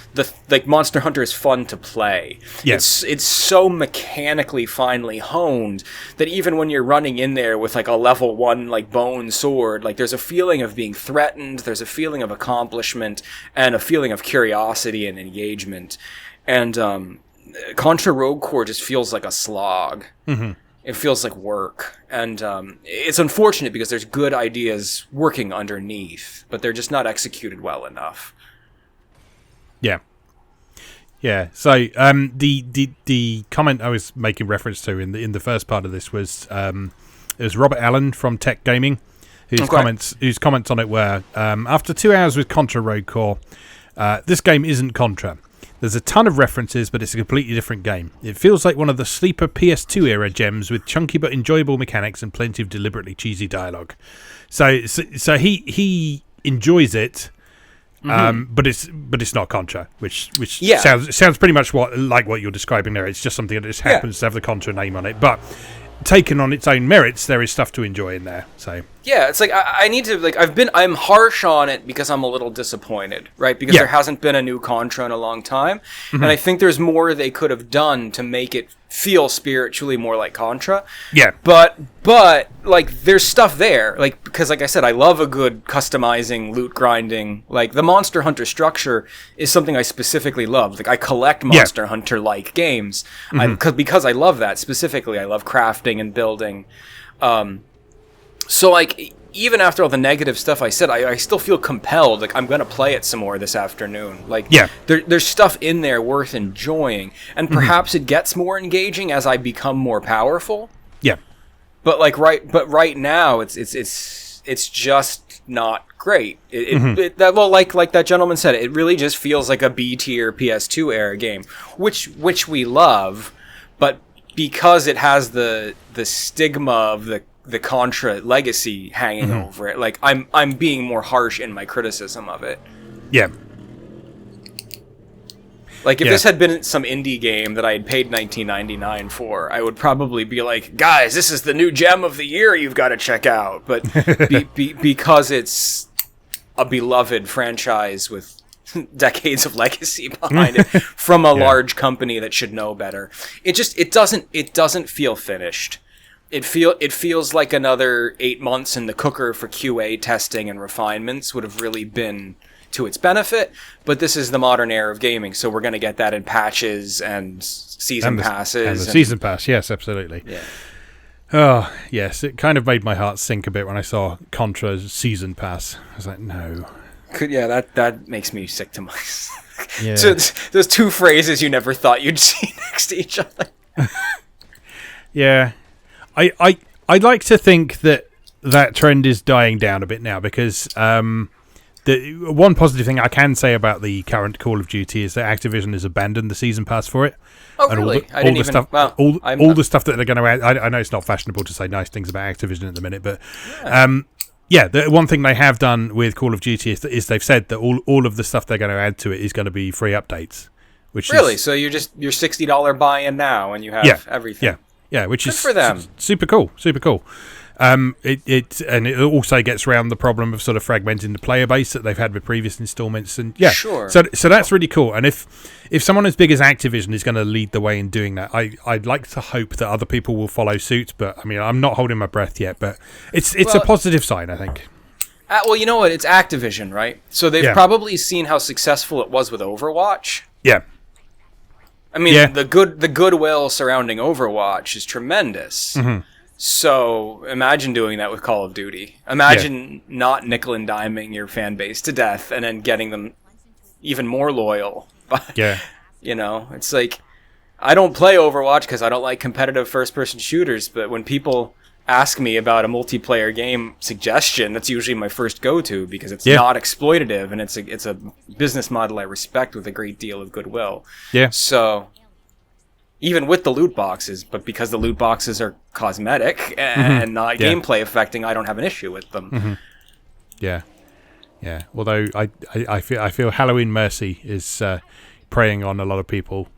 Monster Hunter is fun to play. Yes. It's so mechanically finely honed that even when you're running in there with like a level 1 like bone sword, like there's a feeling of being threatened, there's a feeling of accomplishment, and a feeling of curiosity and engagement. And Contra Rogue Core just feels like a slog. It feels like work, and it's unfortunate because there's good ideas working underneath, but they're just not executed well enough. Yeah. So the comment I was making reference to in the first part of this was it was Robert Allen from Tech Gaming, whose comments on it were after 2 hours with Contra Rogue Core, this game isn't Contra. There's a ton of references, but it's a completely different game. It feels like one of the sleeper PS2 era gems with chunky but enjoyable mechanics and plenty of deliberately cheesy dialogue. So he enjoys it, but it's not Contra, which sounds pretty much like what you're describing there. It's just something that just happens to have the Contra name on it, but taken on its own merits, there is stuff to enjoy in there. So yeah, it's like I need to like I'm harsh on it because I'm a little disappointed, right? Because there hasn't been a new Contra in a long time, and I think there's more they could have done to make it feel spiritually more like Contra. Yeah, but like there's stuff there, like because like I said, I love a good customizing, loot grinding. Like the Monster Hunter structure is something I specifically love. Like I collect Monster Hunter like games because I love that specifically. I love crafting and building. So like even after all the negative stuff I said, I still feel compelled. Like I'm gonna play it some more this afternoon. Like there's stuff in there worth enjoying, and perhaps it gets more engaging as I become more powerful. Yeah, but right now it's just not great. Like that gentleman said, it really just feels like a B tier PS2 era game, which we love, but because it has the stigma of the Contra legacy hanging over it, like I'm being more harsh in my criticism of it. Yeah. Like if this had been some indie game that I had paid $19.99 for, I would probably be like, guys, this is the new gem of the year you've got to check out. But because it's a beloved franchise with decades of legacy behind it from a large company that should know better, it doesn't feel finished. it feels like another 8 months in the cooker for QA testing and refinements would have really been to its benefit, but this is the modern era of gaming, so we're going to get that in patches and season passes. And the season pass, yes, absolutely. Yeah. Oh, yes, it kind of made my heart sink a bit when I saw Contra's season pass. I was like, no. That makes me sick to my stomach. Yeah. So those two phrases you never thought you'd see next to each other. Yeah. I'd like to think that trend is dying down a bit now, because the one positive thing I can say about the current Call of Duty is that Activision has abandoned the season pass for it. Oh, and really? All the stuff that they're going to add. I know it's not fashionable to say nice things about Activision at the minute, but the one thing they have done with Call of Duty is they've said that all of the stuff they're going to add to it is going to be free updates. Which so you're $60 buy-in now, and you have everything. Yeah, which Good is for them. Super cool. It also gets around the problem of sort of fragmenting the player base that they've had with previous installments, and sure. So that's really cool. And if someone as big as Activision is going to lead the way in doing that, I'd like to hope that other people will follow suit. But I mean, I'm not holding my breath yet. But it's a positive sign, I think. Well, you know what? It's Activision, right? So they've probably seen how successful it was with Overwatch. Yeah. I mean, the goodwill surrounding Overwatch is tremendous. Mm-hmm. So imagine doing that with Call of Duty. Imagine not nickel and diming your fan base to death and then getting them even more loyal. You know, it's like, I don't play Overwatch because I don't like competitive first-person shooters, but when people ask me about a multiplayer game suggestion, that's usually my first go-to, because it's not exploitative, and it's a business model I respect with a great deal of goodwill. Yeah. So even with the loot boxes, but because the loot boxes are cosmetic and not gameplay affecting, I don't have an issue with them. Mm-hmm. Yeah. Although I feel Halloween Mercy is preying on a lot of people.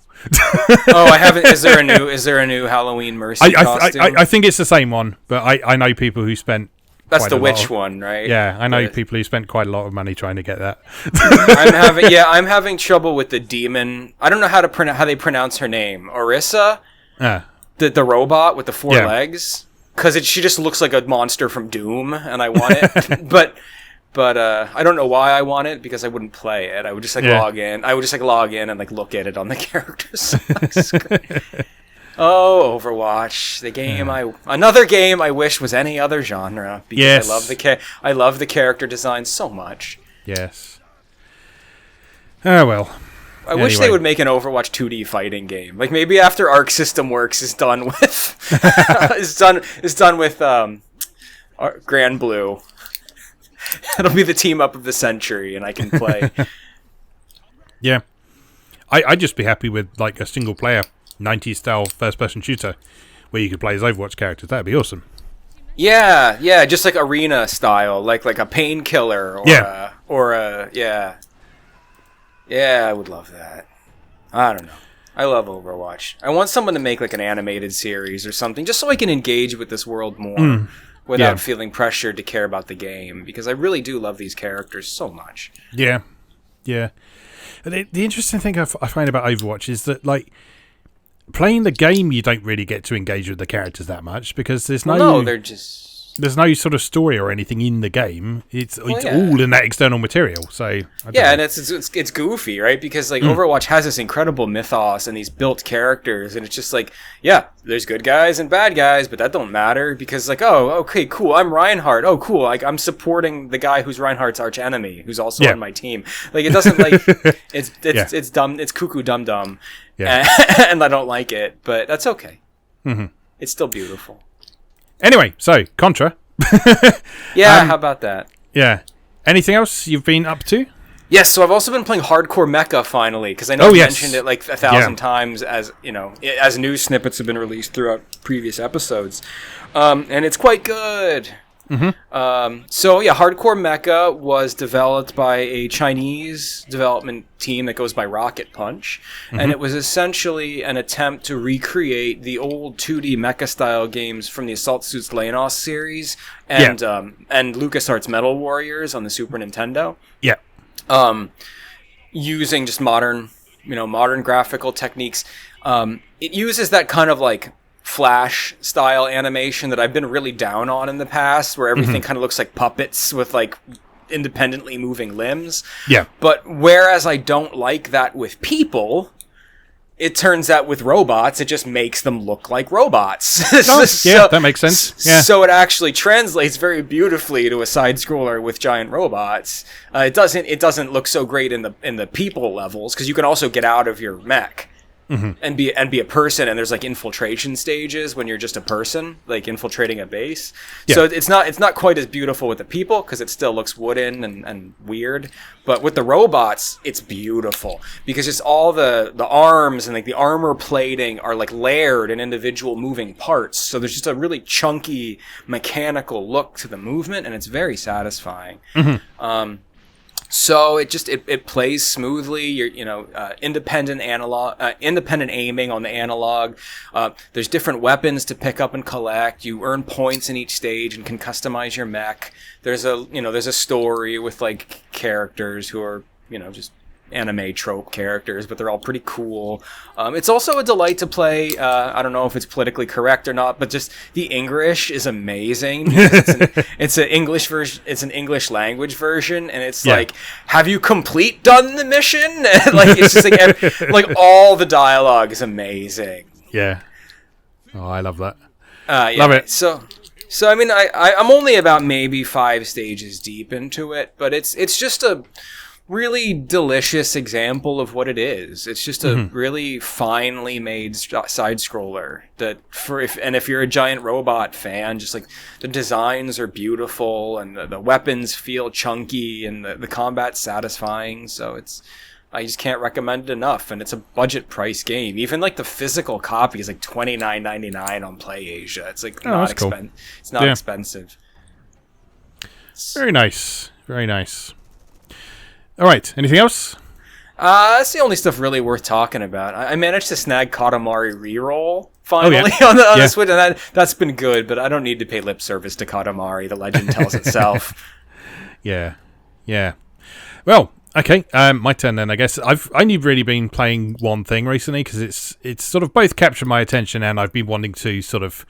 I haven't. Is there a new Halloween Mercy costume? I think it's the same one, but I know people who spent. That's the witch one, right? Yeah, I know people who spent quite a lot of money trying to get that. I'm having trouble with the demon. I don't know how they pronounce her name. Orisa, the robot with the 4 legs, because she just looks like a monster from Doom, and I want it. But I don't know why I want it, because I wouldn't play it. I would just log in. I would just log in and look at it on the characters. Oh, Overwatch, the game another game I wish was any other genre, because I love the character design so much. Yes. Oh well. I wish they would make an Overwatch 2D fighting game. Like, maybe after Arc System Works is done with is done with Granblue. It'll be the team up of the century, and I can play. Yeah. I'd just be happy with like a single player 90s style first person shooter where you could play as Overwatch characters. That'd be awesome. Yeah, just like arena style, like a painkiller I would love that. I don't know. I love Overwatch. I want someone to make like an animated series or something, just so I can engage with this world more without feeling pressured to care about the game, because I really do love these characters so much. Yeah. The interesting thing I find about Overwatch is that, like, playing the game, you don't really get to engage with the characters that much, because there's there's no sort of story or anything in the game. It's all in that external material. So and it's goofy, right? Because like Overwatch has this incredible mythos and these built characters, and it's just like, there's good guys and bad guys, but that don't matter, because like, oh, okay, cool, I'm Reinhardt. Oh, cool, like I'm supporting the guy who's Reinhardt's arch enemy, who's also on my team. Like, it doesn't like it's dumb, it's cuckoo dum dum, and I don't like it, but that's okay. Mm-hmm. It's still beautiful. Anyway, so Contra. How about that? Yeah. Anything else you've been up to? Yes, so I've also been playing Hardcore Mecha finally, because I know you mentioned it like 1,000 times, as you know, as news snippets have been released throughout previous episodes, and it's quite good. Mm-hmm. Hardcore Mecha was developed by a Chinese development team that goes by Rocket Punch, and it was essentially an attempt to recreate the old 2D mecha style games from the Assault Suits Leonos series and LucasArts Metal Warriors on the Super Nintendo. Yeah. Using just modern graphical techniques. It uses that kind of like Flash style animation that I've been really down on in the past, where everything kind of looks like puppets with like independently moving limbs. Yeah. But whereas I don't like that with people, it turns out with robots, it just makes them look like robots. Yeah, that makes sense. Yeah. So it actually translates very beautifully to a side scroller with giant robots. It doesn't look so great in the people levels, because you can also get out of your mech. And be a person, and there's like infiltration stages when you're just a person, like infiltrating a base. Yeah. So it's not quite as beautiful with the people, because it still looks wooden and weird. But with the robots, it's beautiful, because it's all the arms and like the armor plating are like layered in individual moving parts. So there's just a really chunky mechanical look to the movement, and it's very satisfying. So it plays smoothly. You're independent aiming on the analog. There's different weapons to pick up and collect. You earn points in each stage and can customize your mech. There's a story with like characters who are just anime trope characters, but they're all pretty cool. It's also a delight to play. I don't know if it's politically correct or not, but just the English is amazing. It's an English version. It's an English language version, and it's like, have you done the mission? Like it's just like all the dialogue is amazing. Yeah. Oh, I love that. Love it. So I mean, I'm only about maybe 5 stages deep into it, but it's just a really delicious example of what it is. It's just a really finely made side scroller that if you're a giant robot fan, just like the designs are beautiful and the weapons feel chunky and the combat's satisfying. So I just can't recommend it enough, and it's a budget price game. Even like the physical copy is like $29.99 on PlayAsia. It's like cool. It's not expensive. Very nice. Very nice. All right. Anything else? That's the only stuff really worth talking about. I managed to snag Katamari Reroll finally on the Switch, and that's been good, but I don't need to pay lip service to Katamari. The legend tells itself. Yeah. Well, okay. My turn then, I guess. I've only really been playing one thing recently, because it's sort of both captured my attention, and I've been wanting to sort of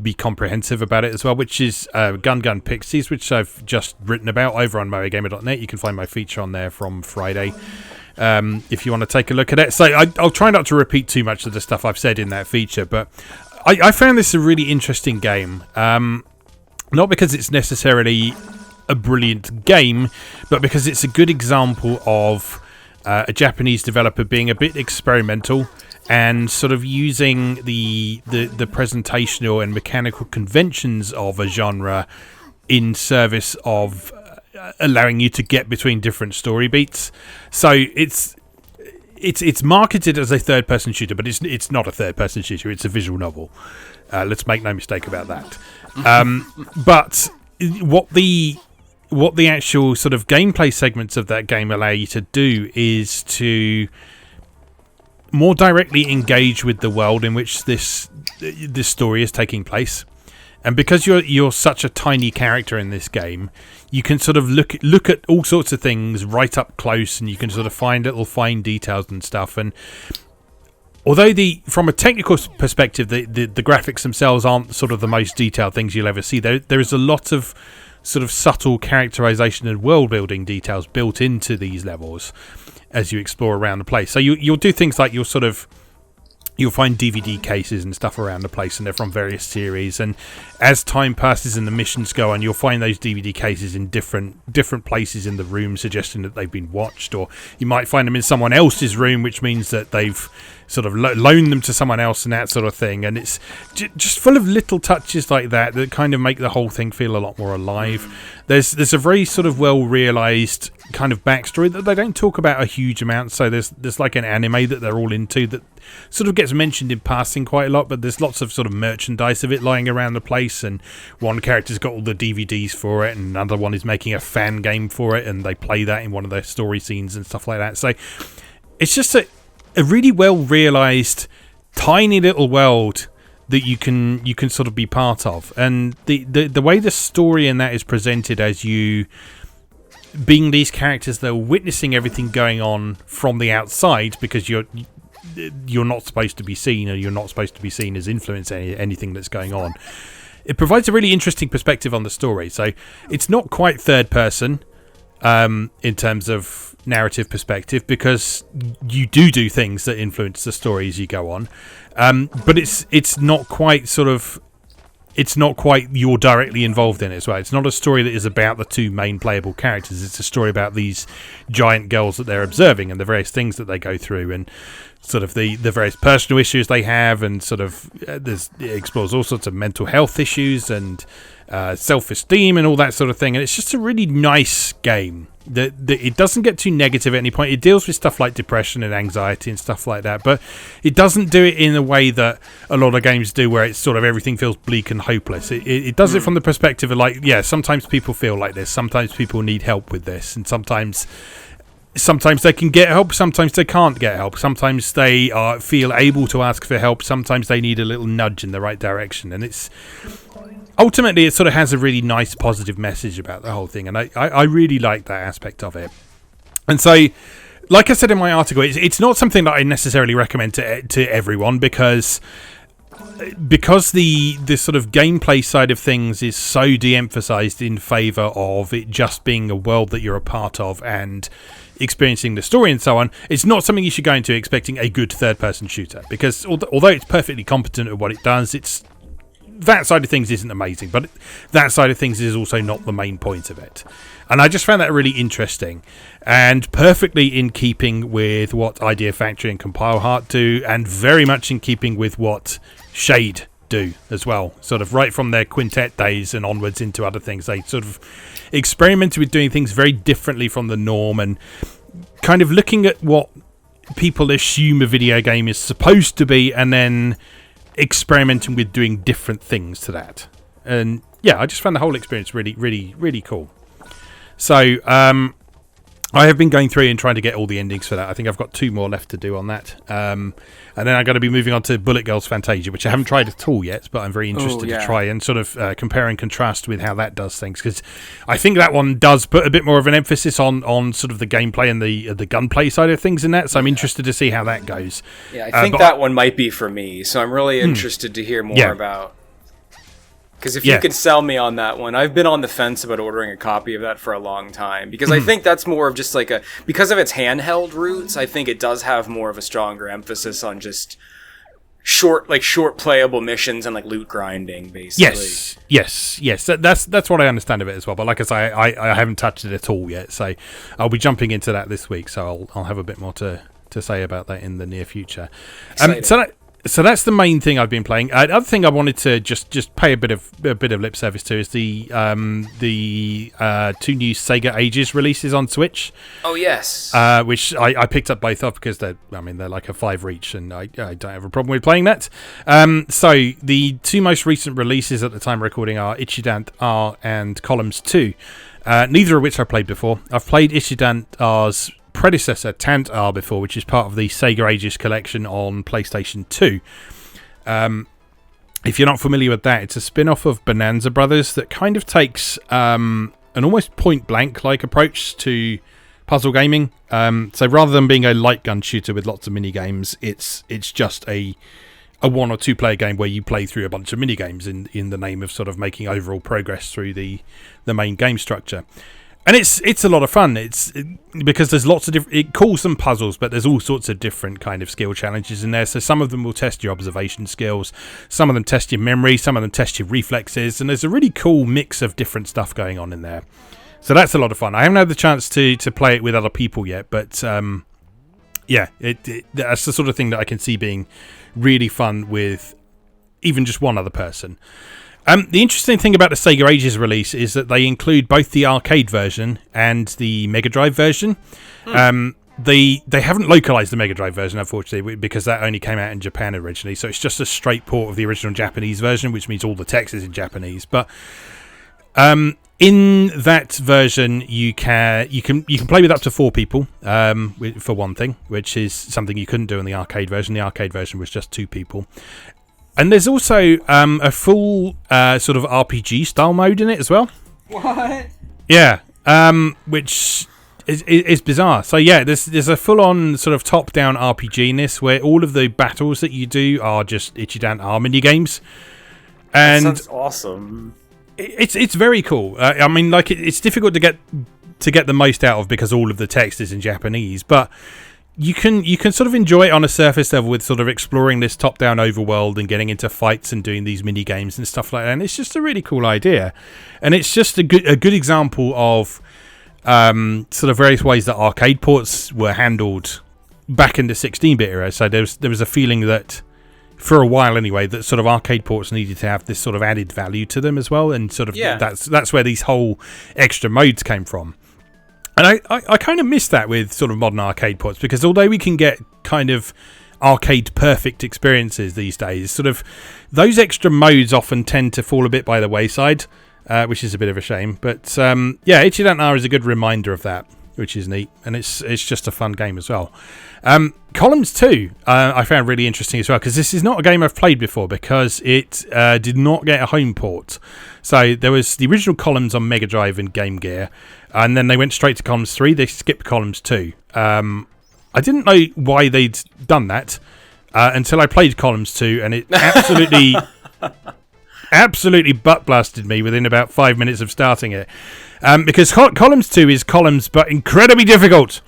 be comprehensive about it as well, which is Gun Pixies, which I've just written about over on MoeGamer.net. You can find my feature on there from Friday if you want to take a look at it. So I'll try not to repeat too much of the stuff I've said in that feature, but I found this a really interesting game. Not because it's necessarily a brilliant game, but because it's a good example of a Japanese developer being a bit experimental and sort of using the presentational and mechanical conventions of a genre in service of allowing you to get between different story beats. So it's marketed as a third-person shooter, but it's not a third-person shooter. It's a visual novel. Let's make no mistake about that. But what the actual sort of gameplay segments of that game allow you to do is to more directly engage with the world in which this story is taking place. And because you're such a tiny character in this game, you can sort of look at all sorts of things right up close, and you can sort of find little fine details and stuff. And although from a technical perspective, the graphics themselves aren't sort of the most detailed things you'll ever see, there is a lot of sort of subtle characterization and world building details built into these levels as you explore around the place. So you'll do things like you'll find DVD cases and stuff around the place, and they're from various series. And as time passes and the missions go on, you'll find those DVD cases in different places in the room, suggesting that they've been watched. Or you might find them in someone else's room, which means that they've sort of loaned them to someone else and that sort of thing. And it's just full of little touches like that kind of make the whole thing feel a lot more alive. There's a very sort of well realized kind of backstory that they don't talk about a huge amount. So there's like an anime that they're all into that sort of gets mentioned in passing quite a lot, but there's lots of sort of merchandise of it lying around the place, and one character's got all the DVDs for it, and another one is making a fan game for it, and they play that in one of their story scenes and stuff like that. So it's just a really well realized tiny little world that you can sort of be part of. And the way the story in that is presented, as you being these characters that are witnessing everything going on from the outside, because you're not supposed to be seen, or you're not supposed to be seen as influencing anything that's going on. It provides a really interesting perspective on the story. So it's not quite third person in terms of narrative perspective, because you do things that influence the story as you go on. But it's not quite you're directly involved in it as well. It's not a story that is about the two main playable characters. It's a story about these giant girls that they're observing and the various things that they go through, and sort of the various personal issues they have, and sort of it explores all sorts of mental health issues and self-esteem and all that sort of thing. And it's just a really nice game. It doesn't get too negative at any point. It deals with stuff like depression and anxiety and stuff like that, but it doesn't do it in a way that a lot of games do, where it's sort of everything feels bleak and hopeless. It does it from the perspective of, like, yeah, sometimes people feel like this, sometimes people need help with this, and sometimes they can get help, sometimes they can't get help, sometimes they feel able to ask for help, sometimes they need a little nudge in the right direction. And it's ultimately, it sort of has a really nice positive message about the whole thing, and I really like that aspect of it. And so, like I said in my article, it's not something that I necessarily recommend to everyone, because the sort of gameplay side of things is so de-emphasized in favor of it just being a world that you're a part of and experiencing the story and so on. It's not something you should go into expecting a good third-person shooter, because although it's perfectly competent at what it does, that side of things isn't amazing, but that side of things is also not the main point of it. And I just found that really interesting and perfectly in keeping with what Idea Factory and Compile Heart do, and very much in keeping with what Shade do as well. Sort of right from their Quintet days and onwards into other things, they sort of experimented with doing things very differently from the norm, and kind of looking at what people assume a video game is supposed to be, and then experimenting with doing different things to that. And yeah, I just found the whole experience really, really, really cool. So I have been going through and trying to get all the endings for that. I think I've got 2 more left to do on that. And then I'm going to be moving on to Bullet Girls Fantasia, which I haven't tried at all yet, but I'm very interested to try and sort of compare and contrast with how that does things, because I think that one does put a bit more of an emphasis on sort of the gameplay and the gunplay side of things in that, so I'm interested to see how that goes. Yeah, I think that one might be for me, so I'm really interested to hear more about... Because if you can sell me on that one, I've been on the fence about ordering a copy of that for a long time. Because I think that's more of just like because of its handheld roots, I think it does have more of a stronger emphasis on just short playable missions and like loot grinding, basically. Yes. That's what I understand of it as well. But like I say, I haven't touched it at all yet, so I'll be jumping into that this week. So I'll have a bit more to say about that in the near future. So that's the main thing I've been playing. The other thing I wanted to just pay a bit of lip service to is the 2 new Sega Aegis releases on Switch. Oh yes, which I picked up both of, because they're like a 5 each, and I don't have a problem with playing that. So the 2 most recent releases at the time of recording are Ichidant-R and Columns 2. Neither of which I've played before. I've played Ichidant-R's predecessor Tant-R before, which is part of the Sega Aegis collection on PlayStation 2. If you're not familiar with that, it's a spin-off of Bonanza Brothers that kind of takes an almost point-blank like approach to puzzle gaming. So rather than being a light gun shooter with lots of mini games, it's just a 1 or 2 player game where you play through a bunch of mini games in the name of sort of making overall progress through the main game structure. And it's a lot of fun. Because there's lots of different... It calls them puzzles, but there's all sorts of different kind of skill challenges in there. So some of them will test your observation skills, some of them test your memory, some of them test your reflexes, and there's a really cool mix of different stuff going on in there. So that's a lot of fun. I haven't had the chance to play it with other people yet, but that's the sort of thing that I can see being really fun with even just one other person. The interesting thing about the Sega Aegis release is that they include both the arcade version and the Mega Drive version. They haven't localized the Mega Drive version, unfortunately, because that only came out in Japan originally. So it's just a straight port of the original Japanese version, which means all the text is in Japanese. But in that version, you can play with up to 4 people, for one thing, which is something you couldn't do in the arcade version. The arcade version was just 2 people. And there's also a full sort of RPG style mode in it as well. What? Yeah, which It's bizarre. So yeah, there's a full-on sort of top-down RPG in this, where all of the battles that you do are just Ichidant-R mini games, and that sounds awesome. It's very cool. I mean, like it's difficult to get the most out of because all of the text is in Japanese, but you can sort of enjoy it on a surface level with sort of exploring this top-down overworld and getting into fights and doing these mini games and stuff like that. And it's just a really cool idea, and it's just a good example of sort of various ways that arcade ports were handled back in the 16-bit era. So there was a feeling that, for a while anyway, that sort of arcade ports needed to have this sort of added value to them as well, and sort of that's where these whole extra modes came from. And I kind of miss that with sort of modern arcade ports, because although we can get kind of arcade perfect experiences these days, sort of those extra modes often tend to fall a bit by the wayside, which is a bit of a shame. But yeah, Ichidant-R is a good reminder of that, which is neat, and it's just a fun game as well. Columns 2 I found really interesting as well, because this is not a game I've played before, because it did not get a home port. So there was the original Columns on Mega Drive and Game Gear, and then they went straight to Columns 3. They skipped Columns 2. I didn't know why they'd done that until I played Columns 2, and it absolutely butt blasted me within about 5 minutes of starting it, because Columns 2 is Columns but incredibly difficult.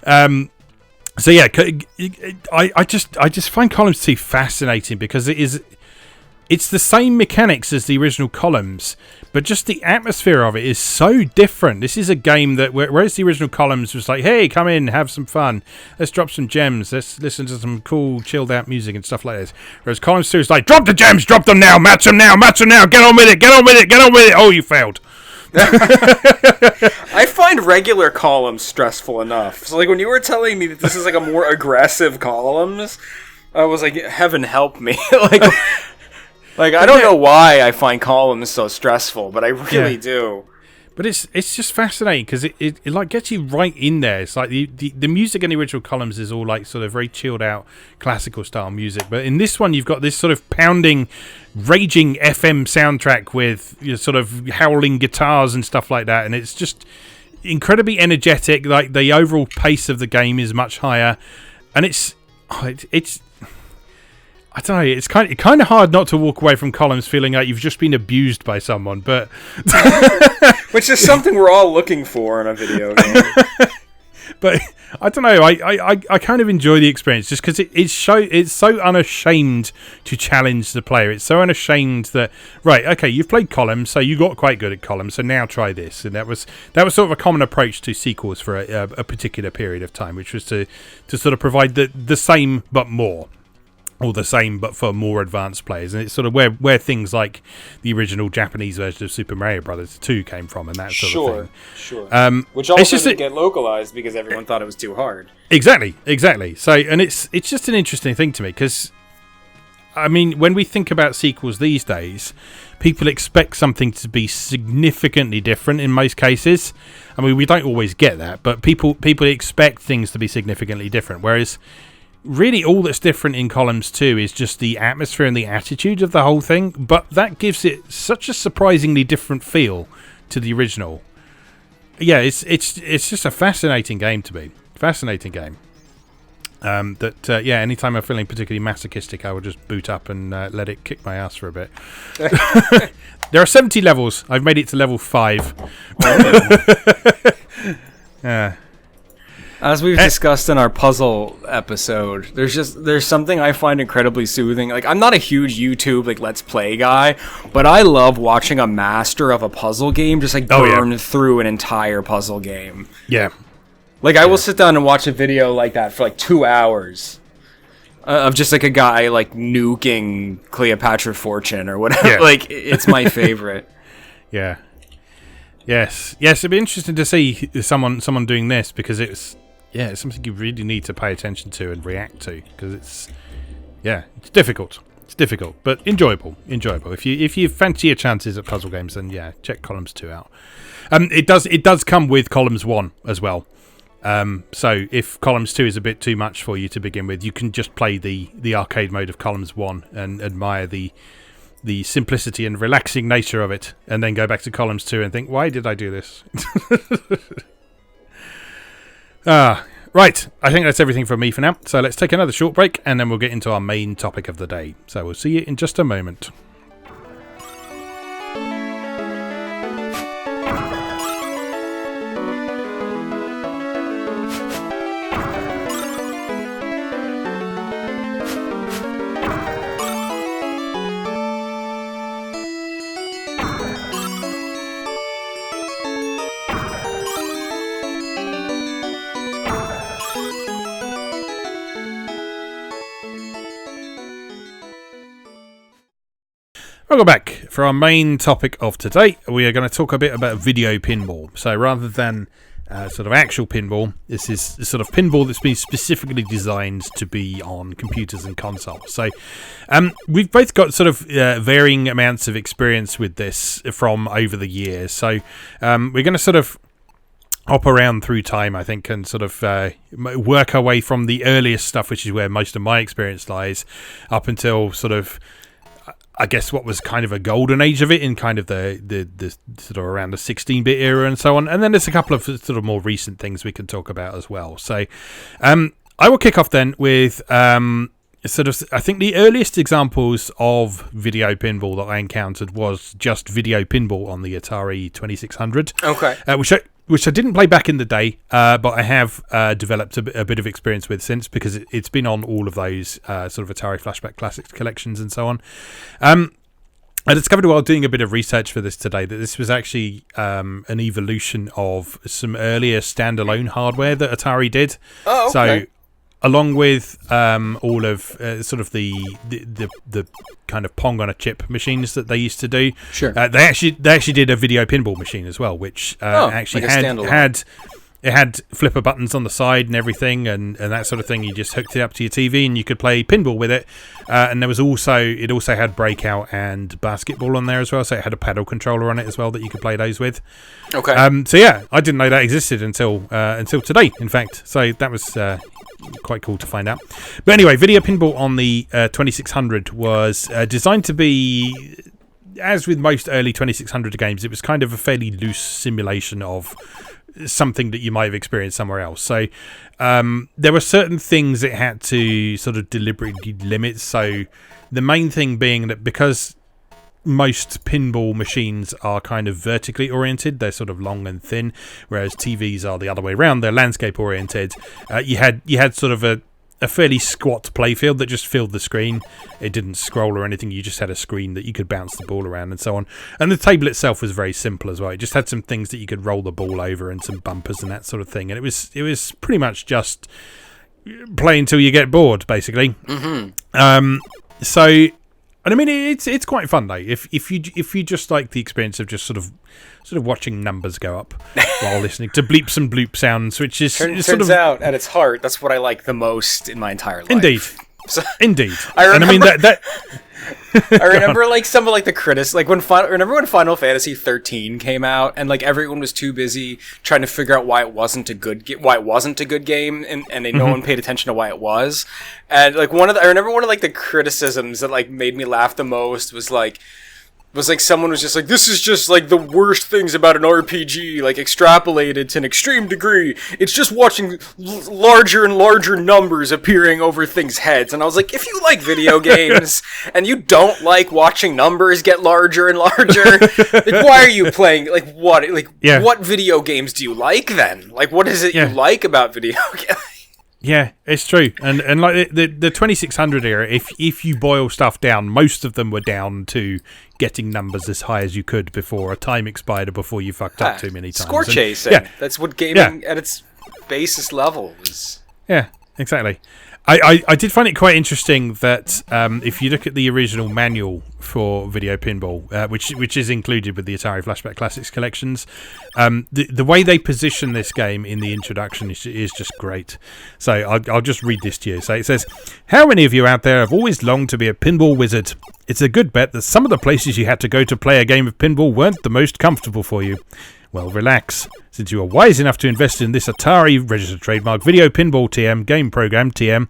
So yeah, I just find Columns 2 fascinating, because it's the same mechanics as the original Columns, but just the atmosphere of it is so different. This is a game that, whereas the original Columns was like, hey, come in, have some fun, let's drop some gems, let's listen to some cool chilled out music and stuff like this, whereas Columns 2 is like, drop the gems, drop them now, match them now, get on with it, oh, you failed. I find regular Columns stressful enough. So like when you were telling me that this is like a more aggressive Columns, I was like, heaven help me. like I don't know why I find Columns so stressful, but I really do. But it's just fascinating, because it like gets you right in there. It's like the music in the original Columns is all like sort of very chilled out classical style music, but in this one you've got this sort of pounding, raging FM soundtrack with sort of howling guitars and stuff like that, and it's just incredibly energetic. Like the overall pace of the game is much higher, and it's I don't know. It's kind of hard not to walk away from Columns feeling like you've just been abused by someone, but which is something we're all looking for in a video game. But I don't know. I kind of enjoy the experience just because it's so unashamed to challenge the player. It's so unashamed that, right, okay, you've played Columns, so you got quite good at Columns, so now try this. And that was sort of a common approach to sequels for a particular period of time, which was to sort of provide the same but more. Or the same, but for more advanced players, and it's sort of where things like the original Japanese version of Super Mario Brothers 2 came from, and that sort of thing. Sure. Which also didn't get localized because everyone thought it was too hard. Exactly. So, and it's just an interesting thing to me, because, I mean, when we think about sequels these days, people expect something to be significantly different in most cases. I mean, we don't always get that, but people expect things to be significantly different, whereas really all that's different in Columns 2 is just the atmosphere and the attitude of the whole thing, but that gives it such a surprisingly different feel to the original. Yeah, it's just a fascinating game to me. Fascinating game. Anytime I'm feeling particularly masochistic, I will just boot up and let it kick my ass for a bit. There are 70 levels. I've made it to level 5. As we've discussed in our puzzle episode, there's something I find incredibly soothing. Like, I'm not a huge YouTube Let's Play guy, but I love watching a master of a puzzle game just burn through an entire puzzle game. Yeah. I will sit down and watch a video like that for 2 hours of just a guy nuking Cleopatra Fortune or whatever. Yeah. It's my favorite. Yeah. Yes, it'd be interesting to see someone doing this, because it's something you really need to pay attention to and react to, because it's difficult. It's difficult, but enjoyable. If you fancy your chances at puzzle games, then check Columns 2 out. It does come with Columns 1 as well. So if Columns 2 is a bit too much for you to begin with, you can just play the arcade mode of Columns 1 and admire the the simplicity and relaxing nature of it, and then go back to columns 2 and think, why did I do this? Right, I think that's everything from me for now. So let's take another short break, and then we'll get into our main topic of the day. So we'll see you in just a moment. Welcome back. For our main topic of today, we are going to talk a bit about video pinball. So rather than sort of actual pinball, this is sort of pinball that's been specifically designed to be on computers and consoles. So we've both got sort of varying amounts of experience with this from over the years. So we're going to sort of hop around through time, I think, and sort of work our way from the earliest stuff, which is where most of my experience lies, up until sort of, I guess, what was kind of a golden age of it in kind of the sort of around the 16-bit era and so on. And then there's a couple of sort of more recent things we can talk about as well. So I will kick off then with sort of, I think the earliest examples of video pinball that I encountered was just video pinball on the Atari 2600. Okay. Which I didn't play back in the day, but I have developed a bit of experience with since, because it's been on all of those sort of Atari Flashback Classics collections and so on. I discovered while doing a bit of research for this today that this was actually an evolution of some earlier standalone hardware that Atari did. Oh, okay. So, along with all of sort of the kind of Pong on a chip machines that they used to do, sure. They actually did a video pinball machine as well, which actually like had flipper buttons on the side and everything, and that sort of thing. You just hooked it up to your TV and you could play pinball with it. And it also had breakout and basketball on there as well. So it had a paddle controller on it as well that you could play those with. Okay. So yeah, I didn't know that existed until today, in fact. So that was quite cool to find out. But anyway, video pinball on the 2600 was designed to be, as with most early 2600 games, it was kind of a fairly loose simulation of something that you might have experienced somewhere else. So there were certain things it had to sort of deliberately limit. So the main thing being that because most pinball machines are kind of vertically oriented, they're sort of long and thin, whereas TVs are the other way around, they're landscape oriented. You had sort of a fairly squat playfield that just filled the screen. It didn't scroll or anything, you just had a screen that you could bounce the ball around and so on. And the table itself was very simple as well. It just had some things that you could roll the ball over and some bumpers and that sort of thing. And it was pretty much just play until you get bored, basically. Mm-hmm. And I mean, it's quite fun though. If you just like the experience of just sort of watching numbers go up while listening to bleeps and bloop sounds, which is turns out at its heart, that's what I like the most in my entire life. Indeed, indeed. I remember like some of like the critics, like remember when Final Fantasy 13 came out and like everyone was too busy trying to figure out why it wasn't a good game, and no one paid attention to why it was. And like I remember one of like the criticisms that like made me laugh the most was like someone was just like, this is just like the worst things about an RPG, like extrapolated to an extreme degree. It's just watching larger and larger numbers appearing over things' heads. And I was like, if you like video games and you don't like watching numbers get larger and larger, like why are you playing? Like what? Like what video games do you like then? Like what is it you like about video games? Yeah, it's true. And like the 2600 era, if you boil stuff down, most of them were down to getting numbers as high as you could before a time expired or before you fucked up too many times. Score chasing. That's what gaming at its basis level is. Yeah, exactly. I did find it quite interesting that if you look at the original manual for video pinball, which is included with the Atari Flashback Classics collections, the way they position this game in the introduction is just great. So I'll just read this to you. So it says, "How many of you out there have always longed to be a pinball wizard? It's a good bet that some of the places you had to go to play a game of pinball weren't the most comfortable for you. Well, relax. Since you are wise enough to invest in this Atari registered trademark Video Pinball TM game program TM,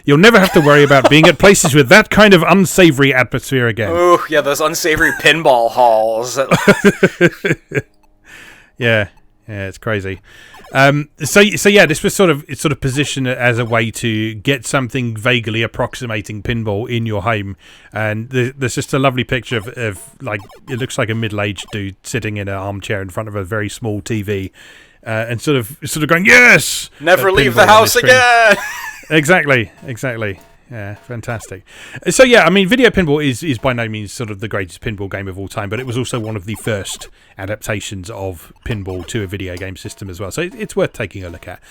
you'll never have to worry about being at places with that kind of unsavory atmosphere again. Oh, yeah, those unsavory pinball halls. Yeah, it's crazy. So yeah, this was sort of positioned as a way to get something vaguely approximating pinball in your home, and there's just a lovely picture of like, it looks like a middle-aged dude sitting in an armchair in front of a very small TV, and sort of going, yes, never leave the house again. Exactly. Yeah, fantastic. So yeah, I mean, Video Pinball is by no means sort of the greatest pinball game of all time, but it was also one of the first adaptations of pinball to a video game system as well. So it's worth taking a look at.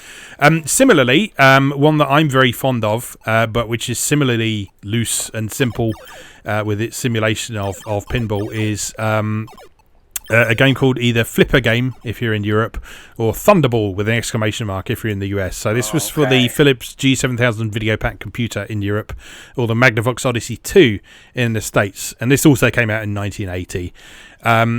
Similarly, one that I'm very fond of, but which is similarly loose and simple with its simulation of pinball, is a game called either Flipper Game if you're in Europe, or Thunderball with an exclamation mark if you're in the US. So this was for the Philips G7000 Video Pack computer in Europe, or the Magnavox Odyssey 2 in the States, and this also came out in 1980.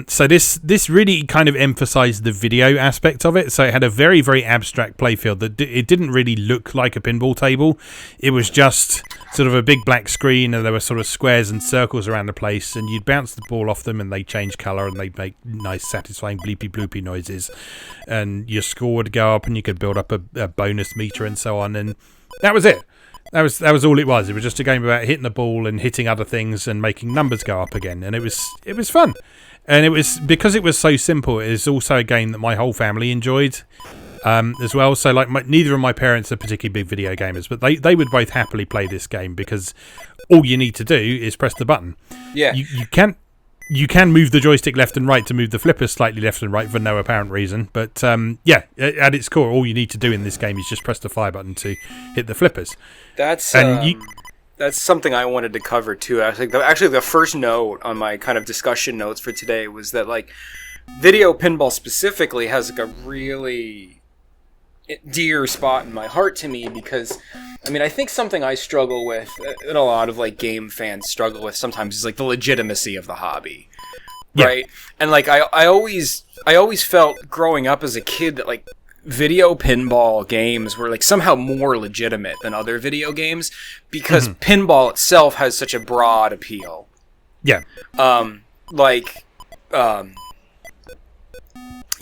So this really kind of emphasized the video aspect of it. So it had a very, very abstract playfield that it didn't really look like a pinball table. It was just sort of a big black screen, and there were sort of squares and circles around the place, and you'd bounce the ball off them and they change color and they'd make nice satisfying bleepy bloopy noises, and your score would go up and you could build up a bonus meter and so on, and that was it. That was all it was. It was just a game about hitting the ball and hitting other things and making numbers go up again, and it was fun. And it was, because it was so simple, it is also a game that my whole family enjoyed as well. So like, neither of my parents are particularly big video gamers, but they would both happily play this game because all you need to do is press the button. Yeah. You can move the joystick left and right to move the flippers slightly left and right for no apparent reason. But yeah, at its core, all you need to do in this game is just press the fire button to hit the flippers. That's something I wanted to cover too. Actually, the first note on my kind of discussion notes for today was that like Video Pinball specifically has like a really dear spot in my heart to me, because I mean, I think something I struggle with, and a lot of like game fans struggle with sometimes, is like the legitimacy of the hobby, right? Yeah. And like I always felt growing up as a kid that like video pinball games were like somehow more legitimate than other video games, because pinball itself has such a broad appeal. Yeah.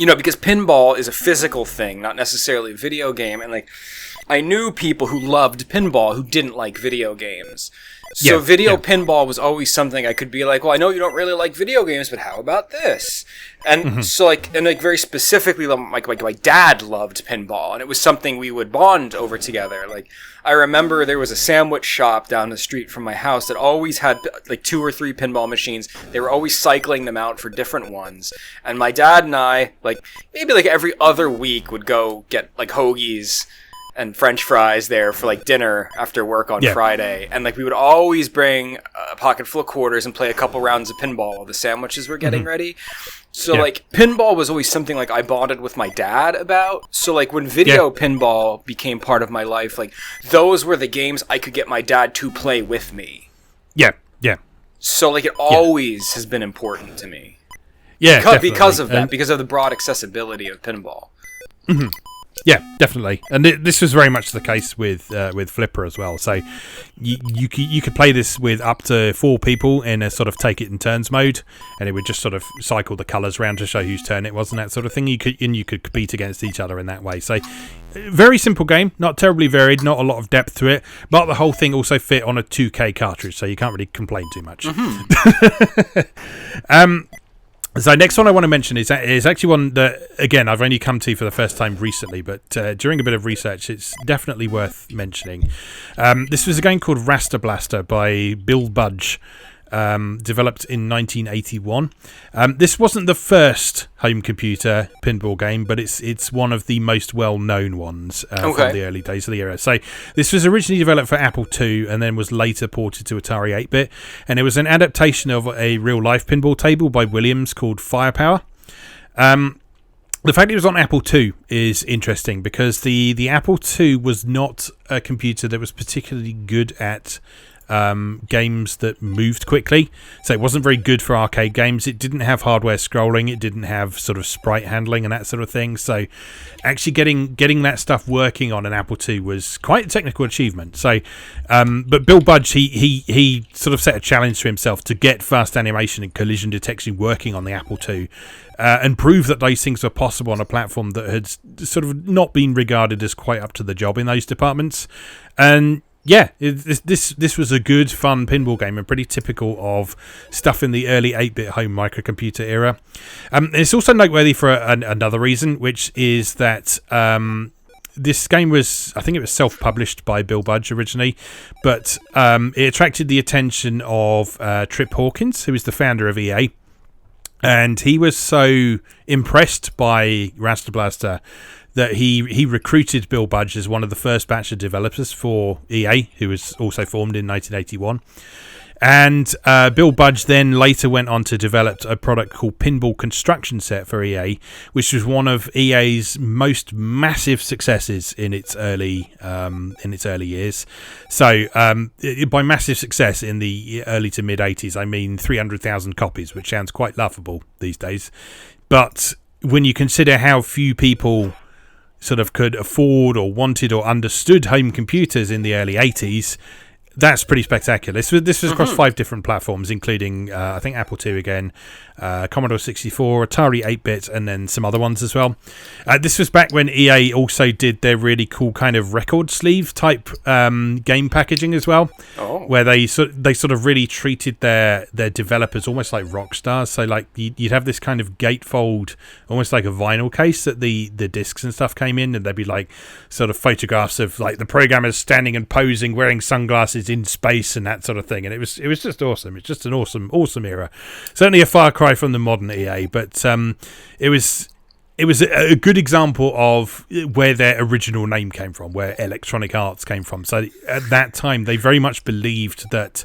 Because pinball is a physical thing, not necessarily a video game, and like I knew people who loved pinball who didn't like video games. So pinball was always something I could be like, well, I know you don't really like video games, but how about this? And so like, and like very specifically, like my dad loved pinball, and it was something we would bond over together. Like I remember there was a sandwich shop down the street from my house that always had like 2 or 3 pinball machines. They were always cycling them out for different ones. And my dad and I, like maybe like every other week, would go get like hoagies and French fries there for like dinner after work on Friday, and like we would always bring a pocket full of quarters and play a couple rounds of pinball while the sandwiches were getting ready. So like pinball was always something like I bonded with my dad about. So like when video pinball became part of my life, like those were the games I could get my dad to play with me. So like it always has been important to me. Because of that, because of the broad accessibility of pinball. Yeah, definitely, and this was very much the case with Flipper as well. So you could play this with up to 4 people in a sort of take it in turns mode, and it would just sort of cycle the colours around to show whose turn it was and that sort of thing. You could compete against each other in that way. So very simple game, not terribly varied, not a lot of depth to it, but the whole thing also fit on a 2K cartridge, so you can't really complain too much. So next one I want to mention is actually one that, again, I've only come to for the first time recently, but during a bit of research, it's definitely worth mentioning. This was a game called Raster Blaster by Bill Budge, developed in 1981. This wasn't the first home computer pinball game, but it's one of the most well-known ones from the early days of the era. So this was originally developed for Apple II and then was later ported to Atari 8-bit, and it was an adaptation of a real-life pinball table by Williams called Firepower. The fact it was on Apple II is interesting because the Apple II was not a computer that was particularly good at games that moved quickly. So it wasn't very good for arcade games. It didn't have hardware scrolling. It didn't have sort of sprite handling and that sort of thing. So actually getting that stuff working on an Apple II was quite a technical achievement. So, but Bill Budge, he sort of set a challenge to himself to get fast animation and collision detection working on the Apple II. And prove that those things were possible on a platform that had sort of not been regarded as quite up to the job in those departments. And yeah, this was a good, fun pinball game and pretty typical of stuff in the early 8-bit home microcomputer era. It's also noteworthy for another reason, which is that this game was, I think it was self-published by Bill Budge originally, but it attracted the attention of Trip Hawkins, who is the founder of EA. And he was so impressed by Raster Blaster that he recruited Bill Budge as one of the first batch of developers for EA, who was also formed in 1981. And Bill Budge then later went on to develop a product called Pinball Construction Set for EA, which was one of EA's most massive successes in its early years. So by massive success in the early to mid 80s, I mean 300,000 copies, which sounds quite laughable these days. But when you consider how few people sort of could afford or wanted or understood home computers in the early 80s, that's pretty spectacular. This was across 5 different platforms, including, I think, Apple II again, Commodore 64, Atari 8-bit, and then some other ones as well. This was back when EA also did their really cool kind of record sleeve type game packaging as well, where they sort of really treated their developers almost like rock stars. So like you'd have this kind of gatefold, almost like a vinyl case that the discs and stuff came in, and there'd be like sort of photographs of like the programmers standing and posing, wearing sunglasses in space and that sort of thing. And it was just awesome. It's just an awesome era. Certainly a far cry from the modern EA, but it was a good example of where their original name came from, where Electronic Arts came from. So at that time, they very much believed that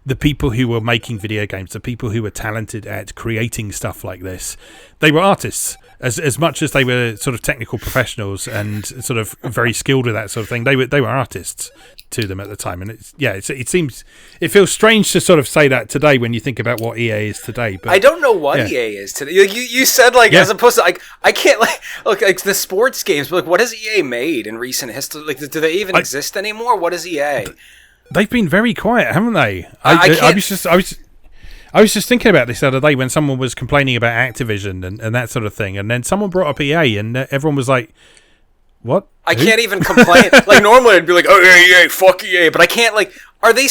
the people who were making video games, the people who were talented at creating stuff like this, they were artists. As much as they were sort of technical professionals and sort of very skilled with that sort of thing, they were artists to them at the time. And it feels strange to sort of say that today when you think about what EA is today. But I don't know what EA is today. You said as opposed to I can't like the sports games, but what has EA made in recent history? Like, do they even exist anymore? What is EA? They've been very quiet, haven't they? I was just thinking about this the other day when someone was complaining about Activision and that sort of thing, and then someone brought up EA, and everyone was like, "What?" I can't even complain. Like normally, I'd be like, "Oh yeah, EA, fuck EA," but I can't. Like, do they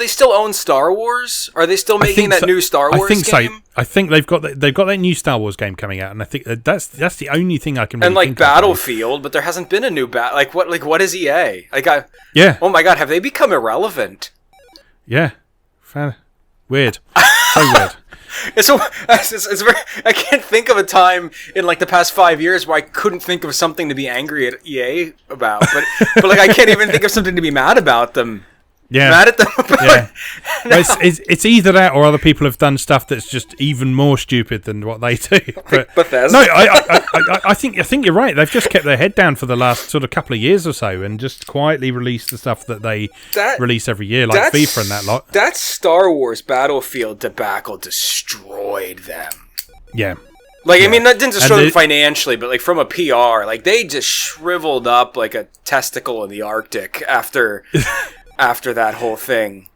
still own Star Wars? Are they still making that new Star Wars game? So. I think they've got that new Star Wars game coming out, and I think that's the only thing I can. Really think Battlefield, but there hasn't been a new what is EA? Oh my god, have they become irrelevant? Yeah, weird. So weird. It's very, I can't think of a time in the past 5 years where I couldn't think of something to be angry at EA about, but I can't even think of something to be mad about them. Yeah, mad at them. Yeah, well, it's either that or other people have done stuff that's just even more stupid than what they do. But Bethesda. No, I think you're right. They've just kept their head down for the last sort of couple of years or so, and just quietly released the stuff that they release every year, like FIFA and that lot. That Star Wars Battlefield debacle destroyed them. Yeah. I mean, that didn't destroy them financially, but from a PR, they just shriveled up like a testicle in the Arctic after that whole thing.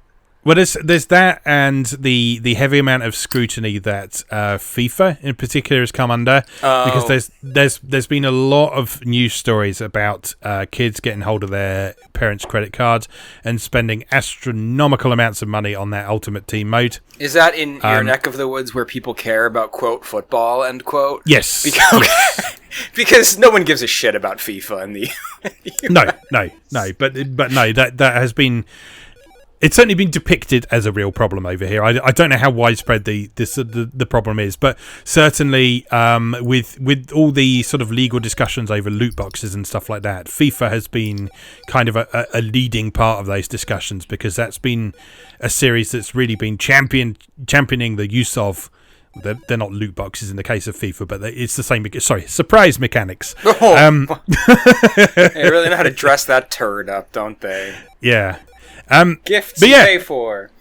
Well, there's that, and the heavy amount of scrutiny that FIFA in particular has come under, because there's been a lot of news stories about kids getting hold of their parents' credit cards and spending astronomical amounts of money on that Ultimate Team mode. Is that in your neck of the woods where people care about quote football end quote? Yes. Because no one gives a shit about FIFA and the No, but no, that has been. It's certainly been depicted as a real problem over here. I don't know how widespread the problem is, but certainly with all the sort of legal discussions over loot boxes and stuff like that, FIFA has been kind of a leading part of those discussions, because that's been a series that's really been championing the use of. They're not loot boxes in the case of FIFA, but it's the same. Surprise mechanics. They really know how to dress that turd up, don't they? Yeah. Gifts you pay for.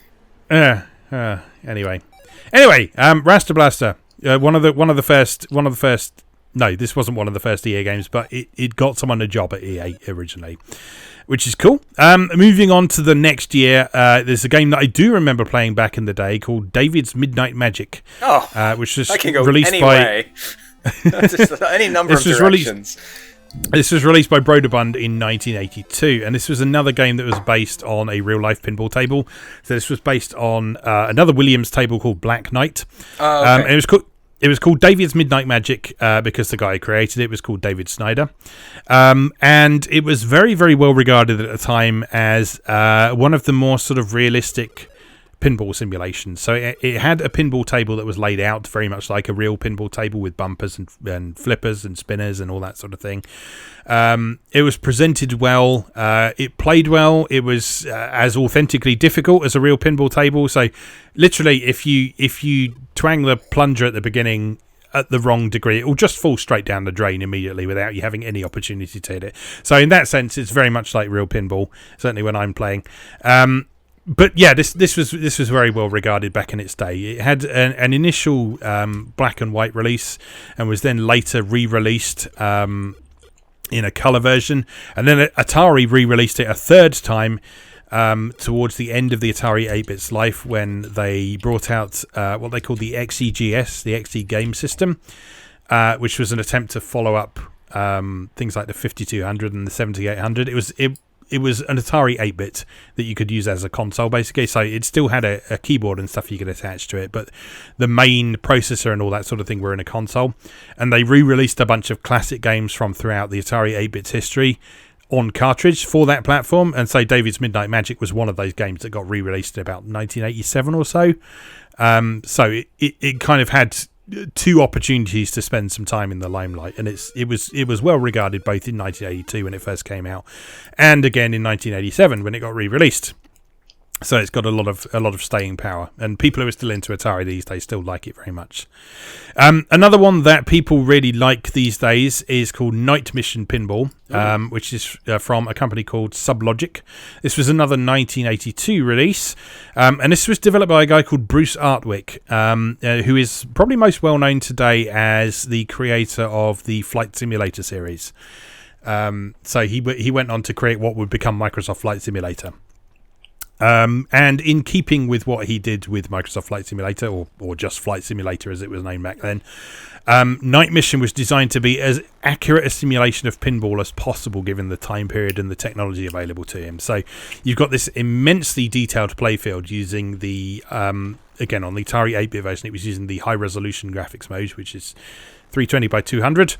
Anyway, Raster Blaster. One of the first. No, this wasn't one of the first EA games, but it got someone a job at EA originally, which is cool. Moving on to the next year, there's a game that I do remember playing back in the day called David's Midnight Magic. Which was released by any number of directions. This was released by Broderbund in 1982, and this was another game that was based on a real-life pinball table. So this was based on another Williams table called Black Knight. And it was called David's Midnight Magic because the guy who created it was called David Snyder. And it was very, very well regarded at the time as one of the more sort of realistic pinball simulations. So it had a pinball table that was laid out very much like a real pinball table with bumpers and flippers and spinners and all that sort of thing. It was presented well. It played well. It was as authentically difficult as a real pinball table. So literally, if you twang the plunger at the beginning at the wrong degree, it will just fall straight down the drain immediately without you having any opportunity to hit it. So in that sense, it's very much like real pinball, certainly when I'm playing. But yeah, this was very well regarded back in its day. It had an initial black and white release and was then later re-released in a colour version. And then Atari re-released it a third time towards the end of the Atari 8-bit's life when they brought out what they called the XEGS, the XE game system, which was an attempt to follow up things like the 5200 and the 7800. It was an Atari 8-bit that you could use as a console, basically. So it still had a keyboard and stuff you could attach to it, but the main processor and all that sort of thing were in a console. And they re-released a bunch of classic games from throughout the Atari 8-bit's history on cartridge for that platform. And so David's Midnight Magic was one of those games that got re-released in about 1987 or so. So it kind of had two opportunities to spend some time in the limelight, and it was well regarded both in 1982 when it first came out and again in 1987 when it got re-released. So it's got a lot of staying power, and people who are still into Atari these days still like it very much. Another one that people really like these days is called Night Mission Pinball, which is from a company called Sublogic. This was another 1982 release, and this was developed by a guy called Bruce Artwick, who is probably most well known today as the creator of the Flight Simulator series. So he went on to create what would become Microsoft Flight Simulator. And in keeping with what he did with Microsoft Flight Simulator, or just Flight Simulator as it was named back then, Night Mission was designed to be as accurate a simulation of pinball as possible given the time period and the technology available to him. So you've got this immensely detailed playfield using the, again, on the Atari 8-bit version, it was using the high-resolution graphics mode, which is 320 by 200,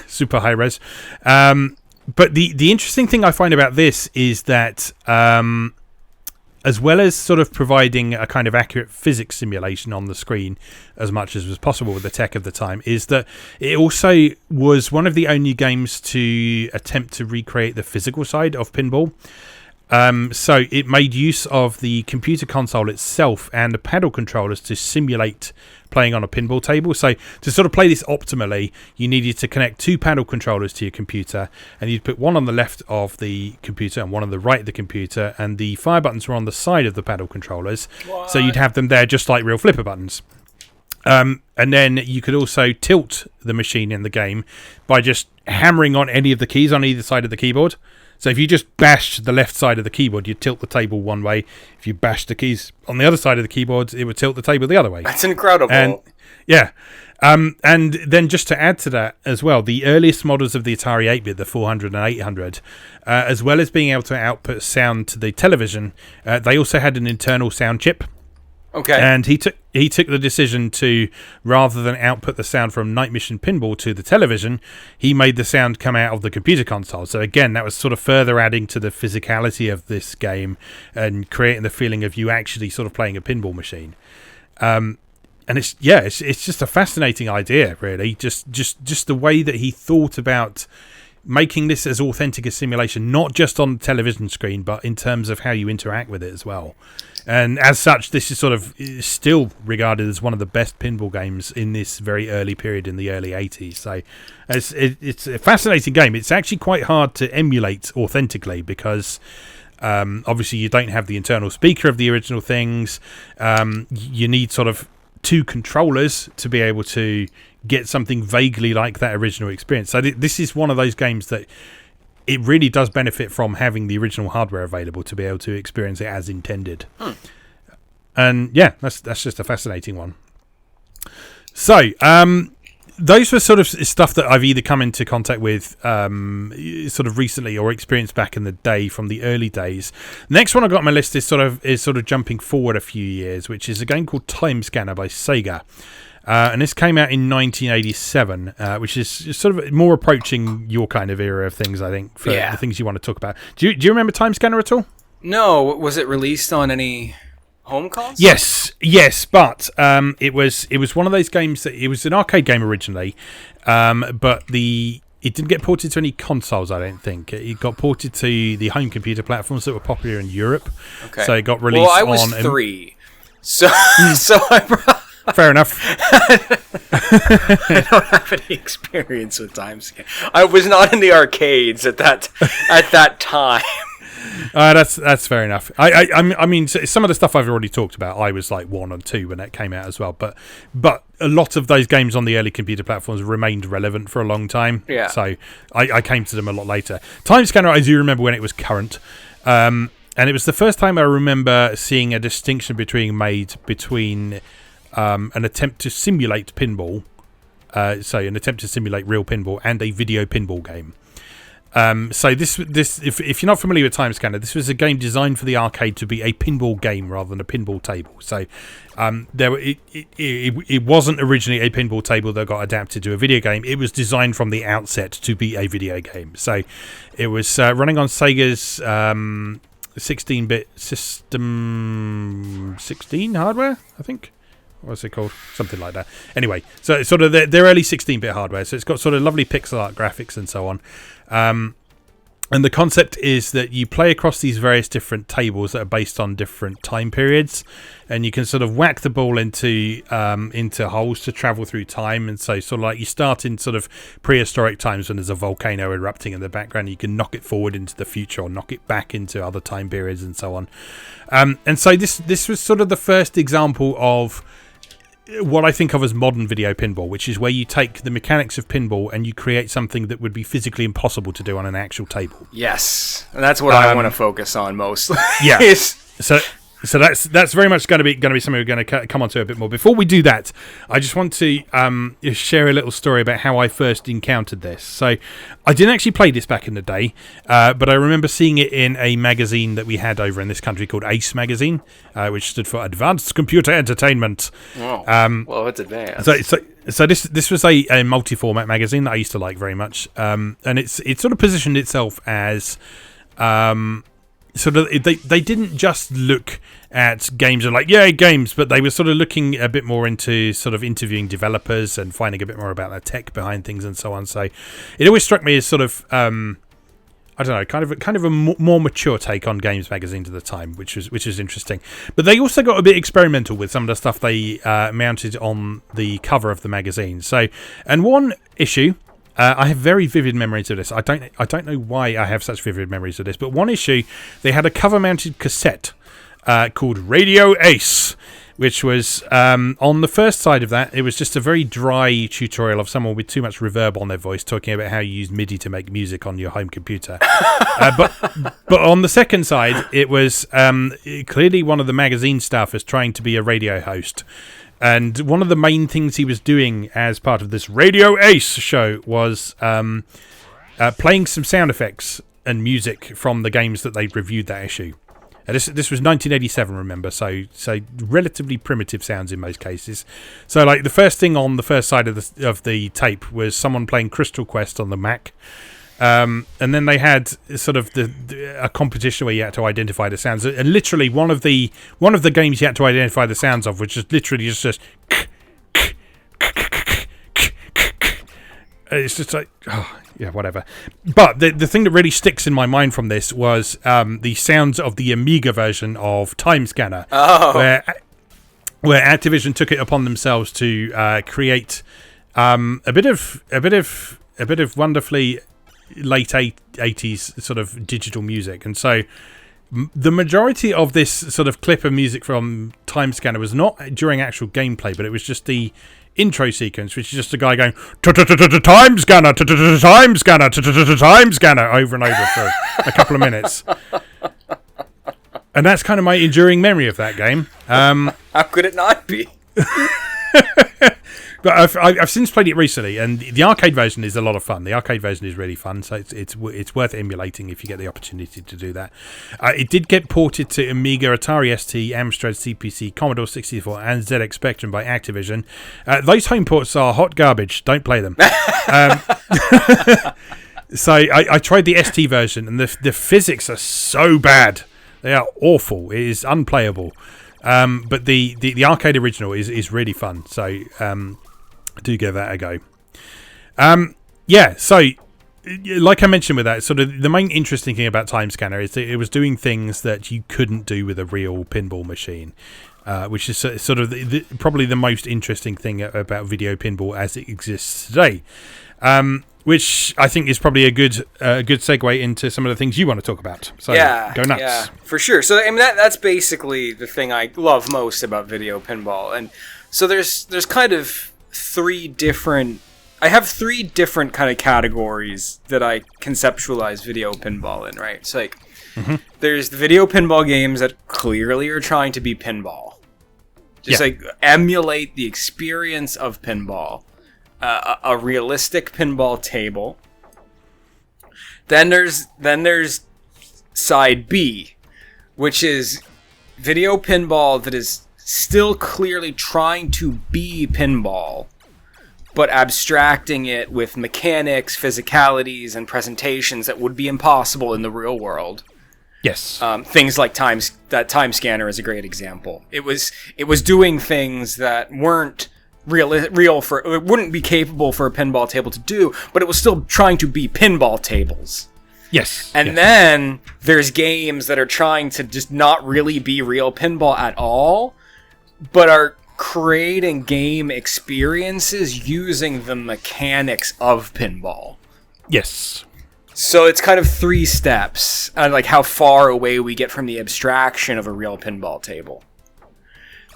super high-res. But the interesting thing I find about this is that as well as sort of providing a kind of accurate physics simulation on the screen as much as was possible with the tech of the time, is that it also was one of the only games to attempt to recreate the physical side of pinball. So it made use of the computer console itself and the paddle controllers to simulate playing on a pinball table. So to sort of play this optimally, you needed to connect two paddle controllers to your computer, and you'd put one on the left of the computer and one on the right of the computer, and the fire buttons were on the side of the paddle controllers. What? So you'd have them there just like real flipper buttons. And then you could also tilt the machine in the game by just hammering on any of the keys on either side of the keyboard. So if you just bashed the left side of the keyboard, you'd tilt the table one way. If you bashed the keys on the other side of the keyboard, it would tilt the table the other way. That's incredible. And, yeah. And then just to add to that as well, the earliest models of the Atari 8-bit, the 400 and 800, as well as being able to output sound to the television, they also had an internal sound chip. Okay. And he took the decision to, rather than output the sound from Night Mission Pinball to the television, he made the sound come out of the computer console. So again, that was sort of further adding to the physicality of this game and creating the feeling of you actually sort of playing a pinball machine. And it's just a fascinating idea, really. Just the way that he thought about making this as authentic a simulation, not just on the television screen, but in terms of how you interact with it as well. And as such, this is sort of still regarded as one of the best pinball games in this very early period in the early 80s. So it's a fascinating game. It's actually quite hard to emulate authentically because Obviously, you don't have the internal speaker of the original things. You need sort of 2 controllers to be able to get something vaguely like that original experience. So this is one of those games that it really does benefit from having the original hardware available to be able to experience it as intended. And yeah, that's just a fascinating one. So those were sort of stuff that I've either come into contact with sort of recently or experienced back in the day from the early days. Next one I got on my list is sort of jumping forward a few years, which is a game called Time Scanner by Saga. And this came out in 1987, which is sort of more approaching your kind of era of things, I think, for the things you want to talk about. Do you remember Time Scanner at all? No. Was it released on any home console? Yes, but it was one of those games that it was an arcade game originally, but it didn't get ported to any consoles, I don't think. It got ported to the home computer platforms that were popular in Europe. Okay. So it got released on... Well, I was 3, so I... Fair enough. I don't have any experience with Time Scanner. I was not in the arcades at that time. That's fair enough. I mean, some of the stuff I've already talked about, I was like 1 or 2 when that came out as well. But a lot of those games on the early computer platforms remained relevant for a long time. Yeah. So I came to them a lot later. Time Scanner, I do remember when it was current. And it was the first time I remember seeing a distinction being made between an attempt to simulate pinball, so an attempt to simulate real pinball, and a video pinball game. So this if you're not familiar with Time Scanner, this was a game designed for the arcade to be a pinball game rather than a pinball table. So it wasn't originally a pinball table that got adapted to a video game. It was designed from the outset to be a video game. So it was running on Sega's 16-bit System 16 hardware, I think. What's it called? Something like that. Anyway, so it's sort of their early 16-bit hardware. So it's got sort of lovely pixel art graphics and so on. And the concept is that you play across these various different tables that are based on different time periods, and you can sort of whack the ball into holes to travel through time. And so sort of like you start in sort of prehistoric times when there's a volcano erupting in the background. You can knock it forward into the future or knock it back into other time periods and so on. And so this was sort of the first example of what I think of as modern video pinball, which is where you take the mechanics of pinball and you create something that would be physically impossible to do on an actual table. Yes, and that's what I want to focus on mostly. Yeah. So that's very much going to be something we're going to come on to a bit more. Before we do that, I just want to share a little story about how I first encountered this. So I didn't actually play this back in the day, but I remember seeing it in a magazine that we had over in this country called ACE magazine, which stood for Advanced Computer Entertainment. Oh, well, it's advanced. So this was a multi-format magazine that I used to like very much, and it sort of positioned itself as sort of they didn't just look at games and like games, but they were sort of looking a bit more into sort of interviewing developers and finding a bit more about the tech behind things and so on. So it always struck me as sort of I don't know, kind of a more mature take on games magazines at the time, which is interesting. But they also got a bit experimental with some of the stuff they mounted on the cover of the magazine. So, and one issue. I have very vivid memories of this. I don't know why I have such vivid memories of this, but one issue, they had a cover-mounted cassette called Radio Ace, which was on the first side of that. It was just a very dry tutorial of someone with too much reverb on their voice talking about how you use MIDI to make music on your home computer. But on the second side, it was clearly one of the magazine staffers trying to be a radio host. And one of the main things he was doing as part of this Radio Ace show was playing some sound effects and music from the games that they reviewed that issue. This was 1987, remember, so relatively primitive sounds in most cases. So like the first thing on the first side of the tape was someone playing Crystal Quest on the Mac. And then they had sort of a competition where you had to identify the sounds, and literally one of the games you had to identify the sounds of, which is literally just it's just like whatever. But the thing that really sticks in my mind from this was the sounds of the Amiga version of Time Scanner, where Activision took it upon themselves to create a bit of wonderfully late 80s sort of digital music. And so the majority of this sort of clip of music from Time Scanner was not during actual gameplay, but it was just the intro sequence, which is just a guy going time scanner, time scanner, time scanner over and over for a couple of minutes. And that's kind of my enduring memory of that game. How could it not be? But I've since played it recently, and the arcade version is a lot of fun. The arcade version is really fun, so it's worth emulating if you get the opportunity to do that. It did get ported to Amiga, Atari ST, Amstrad CPC, Commodore 64, and ZX Spectrum by Activision. Those home ports are hot garbage. Don't play them. So I tried the ST version, and the physics are so bad. They are awful. It is unplayable. But the arcade original is really fun. So do give that a go. So like I mentioned with that, sort of the main interesting thing about Time Scanner is that it was doing things that you couldn't do with a real pinball machine, which is sort of probably the most interesting thing about video pinball as it exists today. Which I think is probably a good segue into some of the things you want to talk about. So go nuts. Yeah, for sure. So I mean that's basically the thing I love most about video pinball. And so there's kind of I have three different kind of categories that I conceptualize video pinball in, right? It's like there's the video pinball games that clearly are trying to be pinball. Just like emulate the experience of pinball. A realistic pinball table. Then there's side B, which is video pinball that is still clearly trying to be pinball, but abstracting it with mechanics, physicalities, and presentations that would be impossible in the real world. Yes. Things like Time Scanner is a great example. It was doing things that weren't real for it wouldn't be capable for a pinball table to do, but it was still trying to be pinball tables. Yes. And then there's games that are trying to just not really be real pinball at all, but are creating game experiences using the mechanics of pinball. Yes. So it's kind of 3 steps, and like how far away we get from the abstraction of a real pinball table.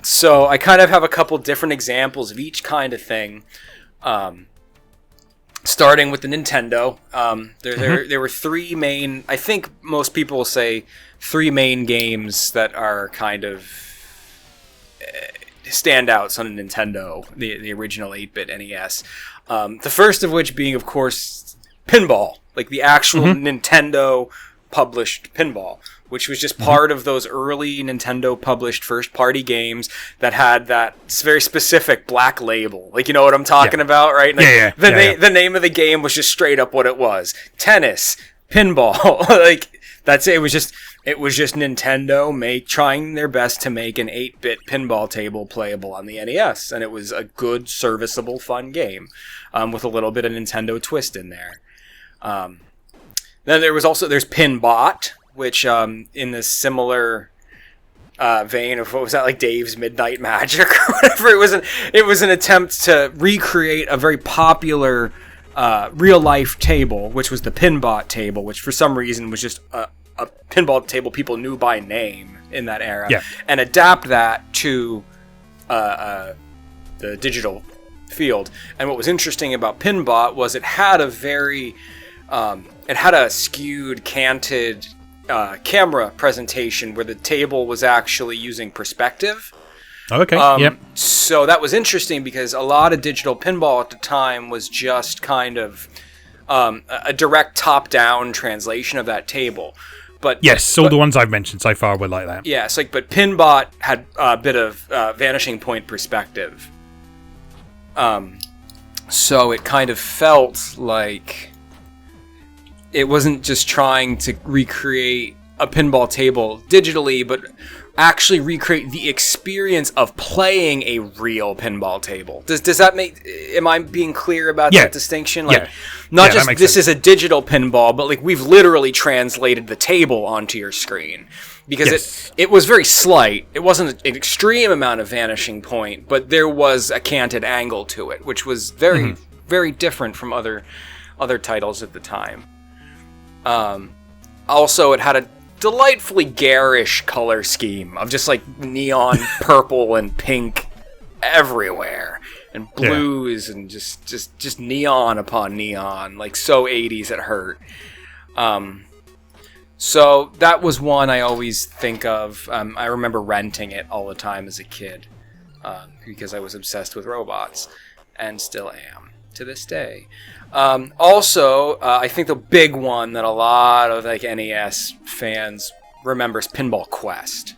So I kind of have a couple different examples of each kind of thing, starting with the Nintendo. There were 3 main, I think most people will say 3 main games that are kind of standouts on a Nintendo, the original 8-bit NES. The first of which being, of course, Pinball, like the actual Nintendo published Pinball, which was just part of those early Nintendo published first party games that had that very specific black label. Like, you know what I'm talking about, right? Like, the name of the game was just straight up what it was. Tennis, pinball. Like, that's it. It was just Nintendo trying their best to make an 8-bit pinball table playable on the NES. And it was a good, serviceable, fun game, with a little bit of Nintendo twist in there. Then there's Pinbot, which in this similar vein of, what was that, like Dave's Midnight Magic or whatever, it was an attempt to recreate a very popular real life table, which was the Pinbot table, which for some reason was just a pinball table people knew by name in that era, and adapt that to the digital field. And what was interesting about Pinbot was it had a skewed, canted camera presentation where the table was actually using perspective. Okay. So that was interesting because a lot of digital pinball at the time was just kind of a direct top-down translation of that table. But all the ones I've mentioned so far were like that. Yes, but Pinbot had a bit of vanishing point perspective. So it kind of felt like it wasn't just trying to recreate a pinball table digitally, but actually recreate the experience of playing a real pinball table. Does that am I being clear about that distinction? Like, not just this is a digital pinball, but like we've literally translated the table onto your screen. Because it was very slight. It wasn't an extreme amount of vanishing point, but there was a canted angle to it, which was very, very different from other titles at the time. Also, it had delightfully garish color scheme of just like neon purple and pink everywhere, and blues and just neon upon neon, like so 80s it hurt. So that was one I always think of. I remember renting it all the time as a kid because I was obsessed with robots, and still am to this day. Also, I think the big one that a lot of like NES fans remembers Pinball Quest.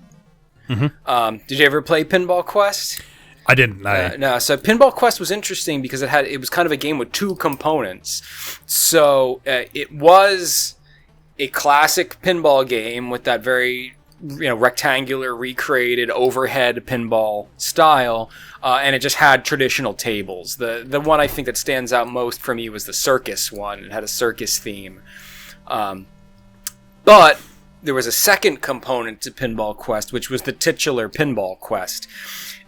Mm-hmm. Did you ever play Pinball Quest? I didn't know. No, so Pinball Quest was interesting because it was kind of a game with two components. So it was a classic pinball game with that very rectangular, recreated overhead pinball style, and it just had traditional tables. The one I think that stands out most for me was the circus one. It had a circus theme. But there was a second component to Pinball Quest, which was the titular Pinball Quest.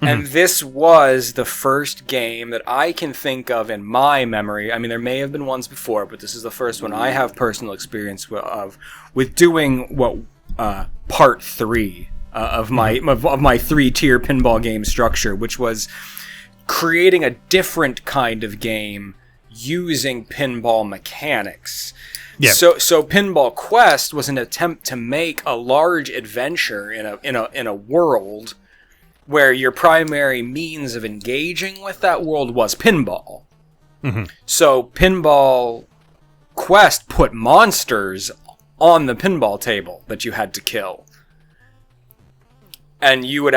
And this was the first game that I can think of in my memory. I mean, there may have been ones before, but this is the first one I have personal experience with doing what part 3 of my 3-tier pinball game structure, which was creating a different kind of game using pinball mechanics. Yeah. So Pinball Quest was an attempt to make a large adventure in a world where your primary means of engaging with that world was pinball. Mm-hmm. So Pinball Quest put monsters on the pinball table that you had to kill. And you would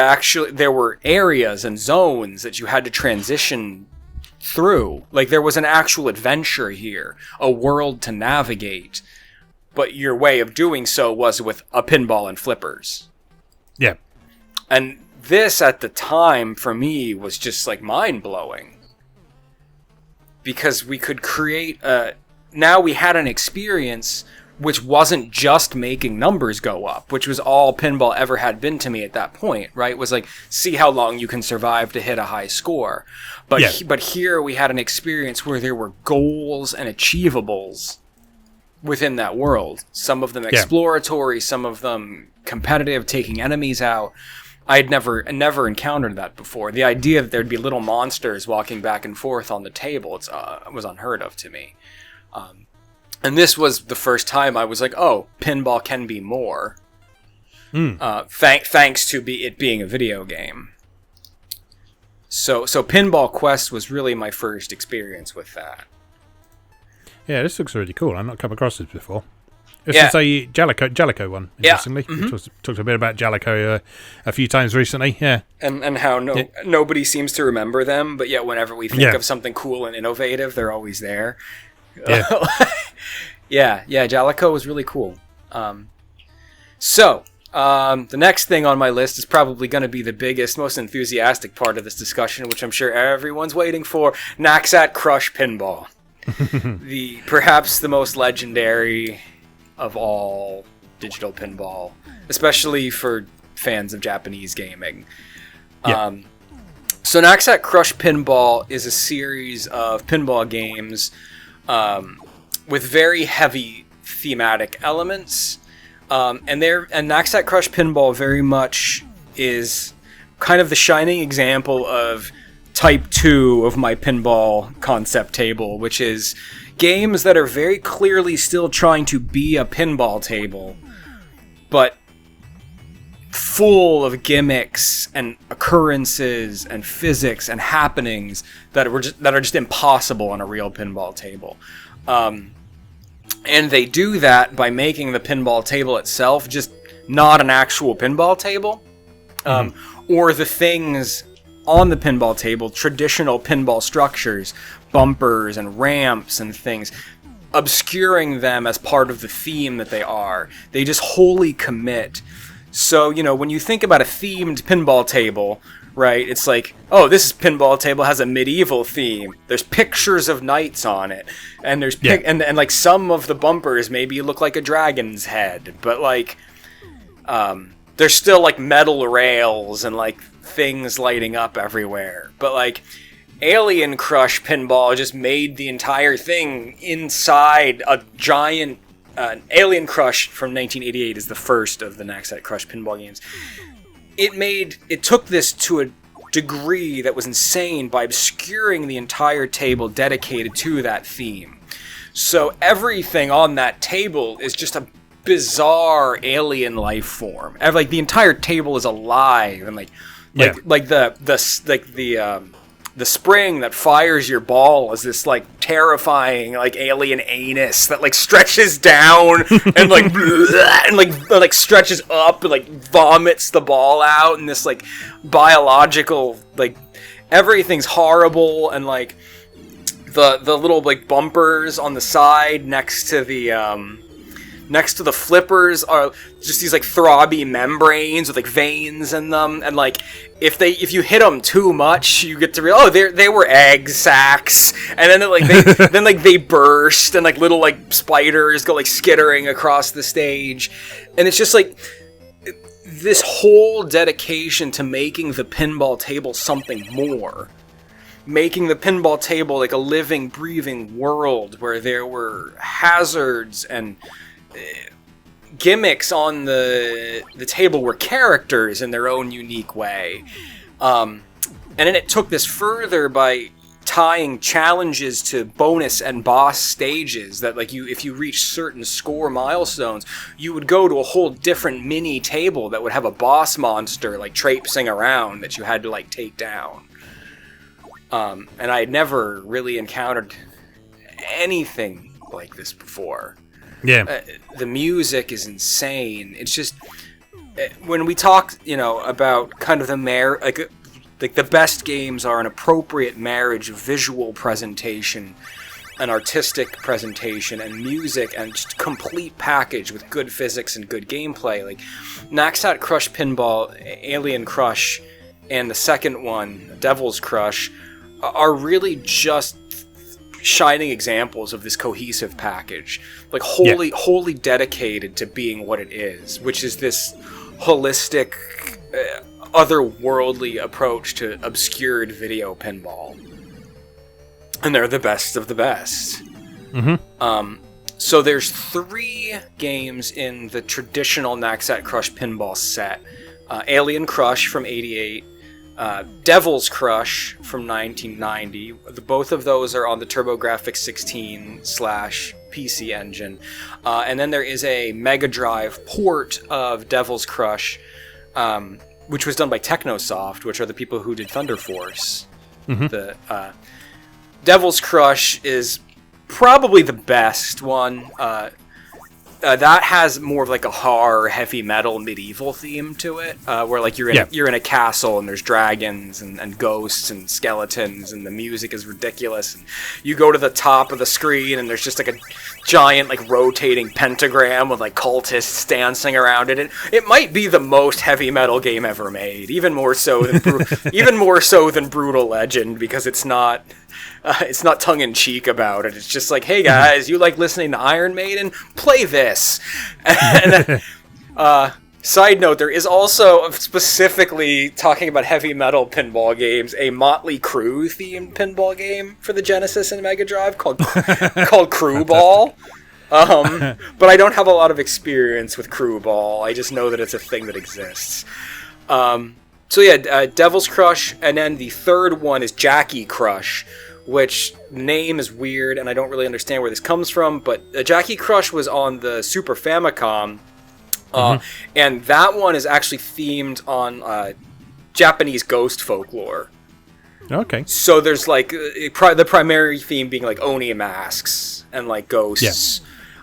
there were areas and zones that you had to transition through. Like, there was an actual adventure here, a world to navigate. But your way of doing so was with a pinball and flippers. Yeah. And this, at the time, for me, was just, like, mind-blowing. Because we could create now we had an experience which wasn't just making numbers go up, which was all pinball ever had been to me at that point, right? It was like, see how long you can survive to hit a high score. But but here we had an experience where there were goals and achievables within that world. Some of them exploratory, some of them competitive, taking enemies out. I'd never encountered that before. The idea that there'd be little monsters walking back and forth on the table was unheard of to me. And this was the first time I was like, oh, pinball can be more. Thanks to it being a video game. So Pinball Quest was really my first experience with that. Yeah, this looks really cool. I've not come across this before. This is a Jalico one, interestingly. Mm-hmm. Talked a bit about Jalico a few times recently, yeah. And how nobody seems to remember them, but yet whenever we think of something cool and innovative, they're always there. Yeah. Jalico was really cool. The next thing on my list is probably going to be the biggest, most enthusiastic part of this discussion, which I'm sure everyone's waiting for, Naxat Crush Pinball. Perhaps the most legendary of all digital pinball, especially for fans of Japanese gaming. So Naxat Crush Pinball is a series of pinball games with very heavy thematic elements. And Naxat Crush Pinball very much is kind of the shining example of type 2 of my pinball concept table, which is games that are very clearly still trying to be a pinball table, but full of gimmicks and occurrences and physics and happenings that are just impossible on a real pinball table. And they do that by making the pinball table itself just not an actual pinball table, or the things on the pinball table, traditional pinball structures, bumpers and ramps and things, obscuring them as part of the theme that they are. They just wholly commit. So, when you think about a themed pinball table, right, it's like, oh, this pinball table has a medieval theme. There's pictures of knights on it. And there's and like some of the bumpers maybe look like a dragon's head, but like there's still like metal rails and like things lighting up everywhere. But like Alien Crush Pinball just made the entire thing inside a giant Alien Crush from 1988 is the first of the Naxat Crush pinball games. It took this to a degree that was insane by obscuring the entire table dedicated to that theme. So everything on that table is just a bizarre alien life form. Like the entire table is alive, and the spring that fires your ball is this like terrifying like alien anus that like stretches down and like and like stretches up and like vomits the ball out, and this like biological like everything's horrible, and like the little like bumpers on the side next to the flippers are just these like throbby membranes with like veins in them, and like if you hit them too much, you get to realize they were egg sacs, and then they burst, and like little like spiders go like skittering across the stage, and it's just like this whole dedication to making the pinball table something more. Making the pinball table like a living, breathing world where there were hazards and gimmicks on the table were characters in their own unique way. And then it took this further by tying challenges to bonus and boss stages that like if you reach certain score milestones, you would go to a whole different mini table that would have a boss monster like traipsing around that you had to like take down. And I had never really encountered anything like this before. Yeah. The music is insane. It's just when we talk, about kind of the the best games are an appropriate marriage of visual presentation, an artistic presentation, and music, and just complete package with good physics and good gameplay. Like Naxat Crush Pinball, Alien Crush, and the second one, Devil's Crush, are really just shining examples of this cohesive package, like wholly dedicated to being what it is, which is this holistic, otherworldly approach to obscured video pinball. And they're the best of the best. Mm-hmm. So there's 3 games in the traditional Naxat Crush pinball set. Alien Crush from 88, Devil's Crush from 1990. Both of those are on the TurboGrafx 16/PC engine. And then there is a Mega Drive port of Devil's Crush, which was done by Technosoft, which are the people who did Thunder Force. Mm-hmm. The Devil's Crush is probably the best one. That has more of like a horror, heavy metal, medieval theme to it, where like you're in a castle and there's dragons and ghosts and skeletons, and the music is ridiculous. And you go to the top of the screen and there's just like a giant like rotating pentagram with like cultists dancing around it. It might be the most heavy metal game ever made, even more so than Brutal Legend, because it's not tongue-in-cheek about it. It's just like, hey guys, you like listening to Iron Maiden? Play this. And side note, there is also, specifically talking about heavy metal pinball games, a Motley Crue themed pinball game for the Genesis and Mega Drive called Crue Ball. But I don't have a lot of experience with Crue Ball. I just know that it's a thing that exists. Devil's Crush, and then the third one is Jaki Crush, which name is weird, and I don't really understand where this comes from, but Jaki Crush was on the Super Famicom, and that one is actually themed on Japanese ghost folklore. Okay. So there's like the primary theme being like Oni masks and like ghosts.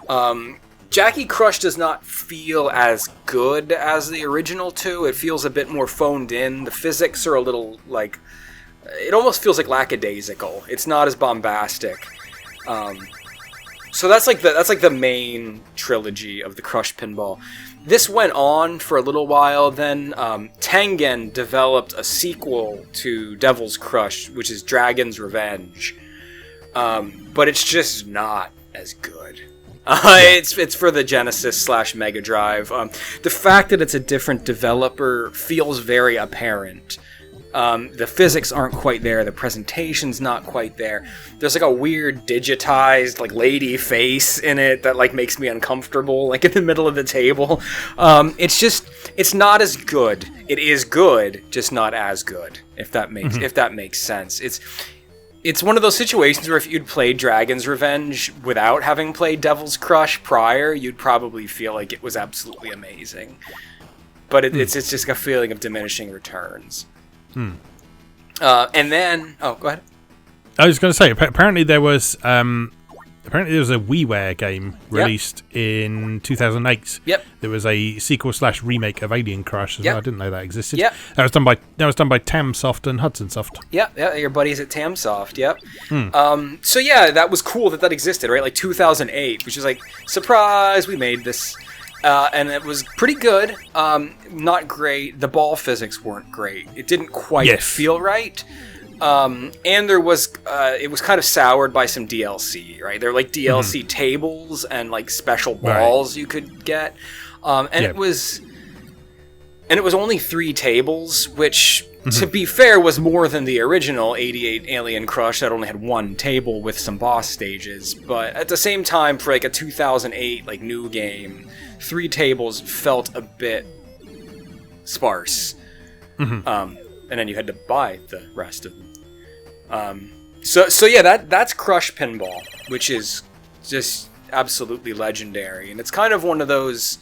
Yeah. Jaki Crush does not feel as good as the original two. It feels a bit more phoned in. The physics are a little like... It almost feels like lackadaisical. It's not as bombastic. So that's like the main trilogy of the Crush Pinball. This went on for a little while. Then Tengen developed a sequel to Devil's Crush, which is Dragon's Revenge. But it's just not as good. It's for the Genesis / Mega Drive. The fact that it's a different developer feels very apparent. The physics aren't quite there. The presentation's not quite there. There's like a weird digitized like lady face in it that like makes me uncomfortable, like in the middle of the table. It's not as good. It is good, just not as good. If that makes sense. It's one of those situations where if you'd played Dragon's Revenge without having played Devil's Crush prior, you'd probably feel like it was absolutely amazing. But it's just a feeling of diminishing returns. And then, go ahead. I was going to say, apparently there was a WiiWare game released in 2008. Yep. There was a sequel / remake of Alien Crush as well. I didn't know that existed. Yep. That was done by Tamsoft and Hudson Soft. Yeah, your buddies at Tamsoft. Yep. So yeah, that was cool that existed, right? Like 2008, which is like, surprise, we made this. And it was pretty good. Not great. The ball physics weren't great. It didn't quite feel right. And there was, it was kind of soured by some DLC, right? There were like DLC tables and like special balls you could get. It was only 3 tables, which, to be fair, was more than the original 88 Alien Crush that only had 1 table with some boss stages. But at the same time, for like a 2008 like new game, 3 tables felt a bit sparse. And then you had to buy the rest of them. So yeah, that's Crush Pinball, which is just absolutely legendary. And it's kind of one of those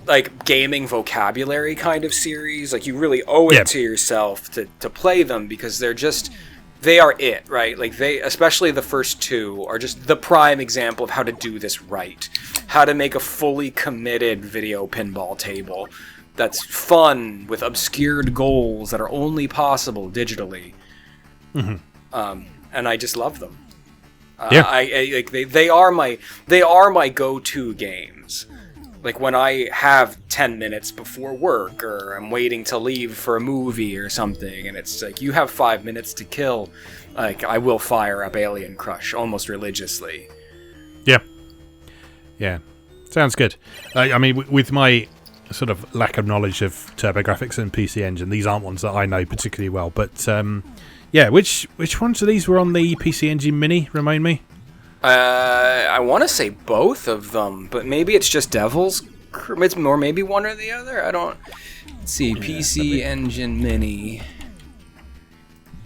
like gaming vocabulary kind of series. Like you really owe it to yourself to play them, because they are it, right? Like especially the first 2 are just the prime example of how to do this right. How to make a fully committed video pinball table that's fun with obscured goals that are only possible digitally. And I just love them. They are my go-to games. Like when I have 10 minutes before work, or I'm waiting to leave for a movie or something, and it's like, you have 5 minutes to kill, like I will fire up Alien Crush almost religiously. Yeah. Sounds good. I mean, with my sort of lack of knowledge of TurboGrafx and PC Engine, these aren't ones that I know particularly well. But which ones of these were on the PC Engine Mini? Remind me. I want to say both of them, but maybe it's just Devil's, or maybe one or the other. I don't. Let's see, PC Engine Mini.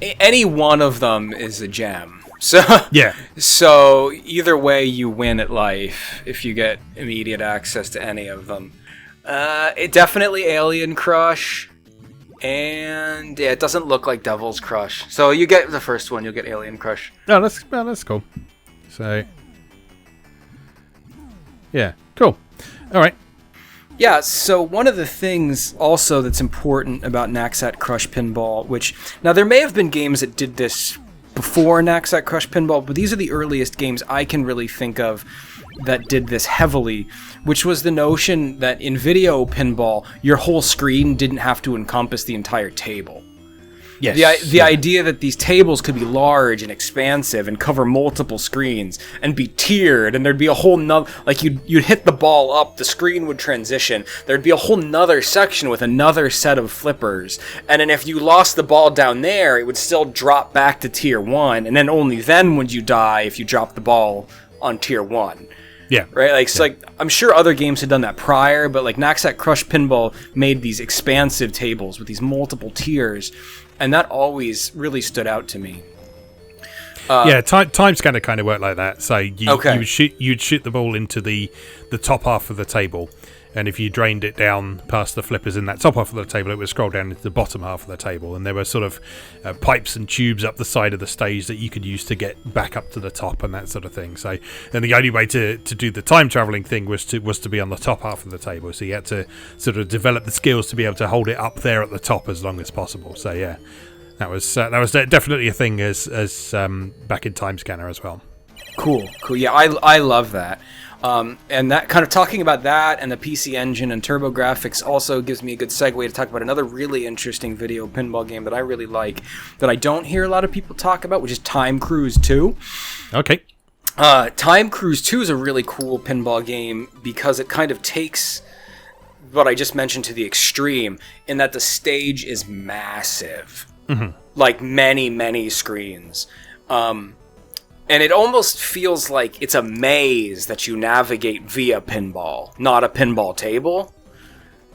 Any one of them is a gem. So either way, you win at life if you get immediate access to any of them. It definitely Alien Crush, and it doesn't look like Devil's Crush. So you get the first one, you'll get Alien Crush. Oh, that's cool. So, yeah, cool. All right. Yeah, so one of the things also that's important about Naxat Crush Pinball, which, now there may have been games that did this before Naxat Crush Pinball, but these are the earliest games I can really think of that did this heavily, which was the notion that in video pinball, your whole screen didn't have to encompass the entire table. Yes. The idea that these tables could be large and expansive and cover multiple screens and be tiered, and there'd be a whole nother, like you'd hit the ball up, the screen would transition, there'd be a whole nother section with another set of flippers, and then if you lost the ball down there, it would still drop back to tier 1, and then only then would you die if you dropped the ball on tier 1. Yeah. Right? Like, so like, I'm sure other games had done that prior, but like Naxat Crush Pinball made these expansive tables with these multiple tiers, and that always really stood out to me. Time Scanner kind of worked like that. So you'd shoot the ball into the top half of the table, and if you drained it down past the flippers in that top half of the table, it would scroll down into the bottom half of the table, and there were sort of pipes and tubes up the side of the stage that you could use to get back up to the top and that sort of thing. So, and the only way to do the time traveling thing was to be on the top half of the table. So you had to sort of develop the skills to be able to hold it up there at the top as long as possible. So yeah, that was definitely a thing as back in Time Scanner as well. Cool. Yeah, I love that. And that kind of talking about that and the PC Engine and TurboGrafx also gives me a good segue to talk about another really interesting video pinball game that I really like that I don't hear a lot of people talk about, which is Time Cruise 2. Okay. Time Cruise 2 is a really cool pinball game because it kind of takes what I just mentioned to the extreme, in that the stage is massive. Like many screens. And it almost feels like it's a maze that you navigate via pinball, not a pinball table.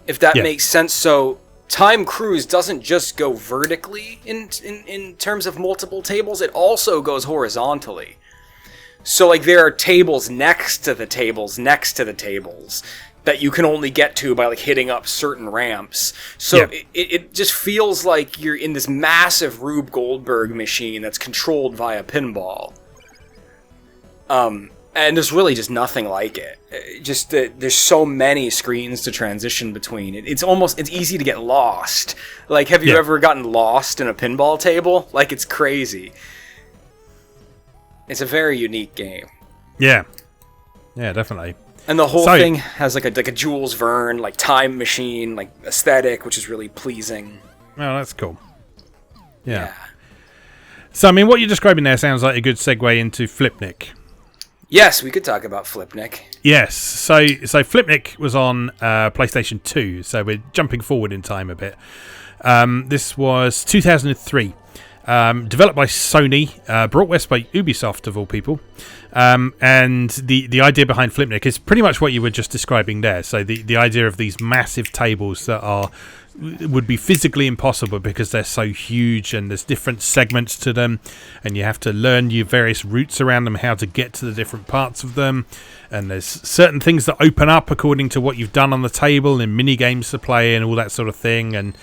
If that makes sense. So Time Cruise doesn't just go vertically in terms of multiple tables, it also goes horizontally. So like there are tables next to the tables that you can only get to by like hitting up certain ramps. So it just feels like you're in this massive Rube Goldberg machine that's controlled via pinball. And there's really just nothing like it. There's so many screens to transition between. It's easy to get lost. Like, have you ever gotten lost in a pinball table? Like, it's crazy. It's a very unique game. Yeah, definitely. And the whole thing has like a Jules Verne, like time machine, like aesthetic, which is really pleasing. Oh, that's cool. Yeah. So, I mean, what you're describing there sounds like a good segue into Flipnic. Yes, we could talk about Flipnic. Yes, so Flipnic was on PlayStation 2, so we're jumping forward in time a bit. This was 2003. Developed by Sony, brought west by Ubisoft of all people, and the idea behind Flipnic is pretty much what you were just describing there. So the idea of these massive tables that would be physically impossible because they're so huge and there's different segments to them, and you have to learn your various routes around them, how to get to the different parts of them, and there's certain things that open up according to what you've done on the table and mini games to play and all that sort of thing. And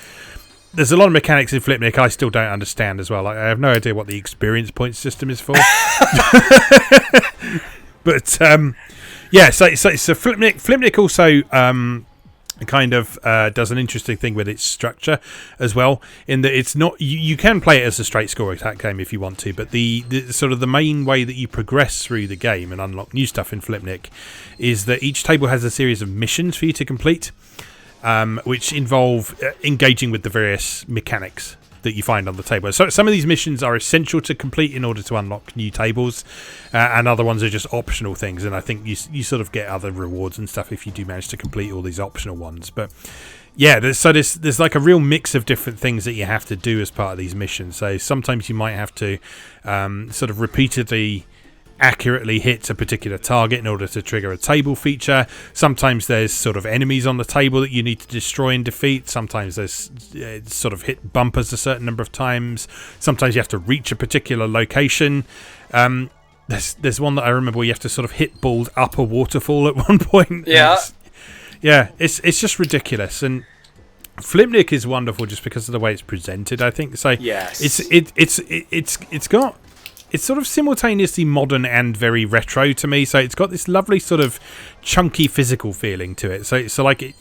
there's a lot of mechanics in Flipnic I still don't understand as well. Like, I have no idea what the experience point system is for. But so Flipnic also kind of does an interesting thing with its structure as well, in that it's not you can play it as a straight score attack game if you want to, but the sort of the main way that you progress through the game and unlock new stuff in Flipnic is that each table has a series of missions for you to complete, which involve engaging with the various mechanics that you find on the table. So some of these missions are essential to complete in order to unlock new tables, and other ones are just optional things, and I think you sort of get other rewards and stuff if you do manage to complete all these optional ones. But yeah, there's like a real mix of different things that you have to do as part of these missions. So sometimes you might have to sort of repeatedly accurately hit a particular target in order to trigger a table feature. Sometimes there's sort of enemies on the table that you need to destroy and defeat. Sometimes there's sort of hit bumpers a certain number of times. Sometimes you have to reach a particular location. There's one that I remember where you have to sort of hit balls up a waterfall at one point. It's just ridiculous. And Flipnic is wonderful just because of the way it's presented, I think. So yes, it's sort of simultaneously modern and very retro to me. So it's got this lovely sort of chunky physical feeling to it. So like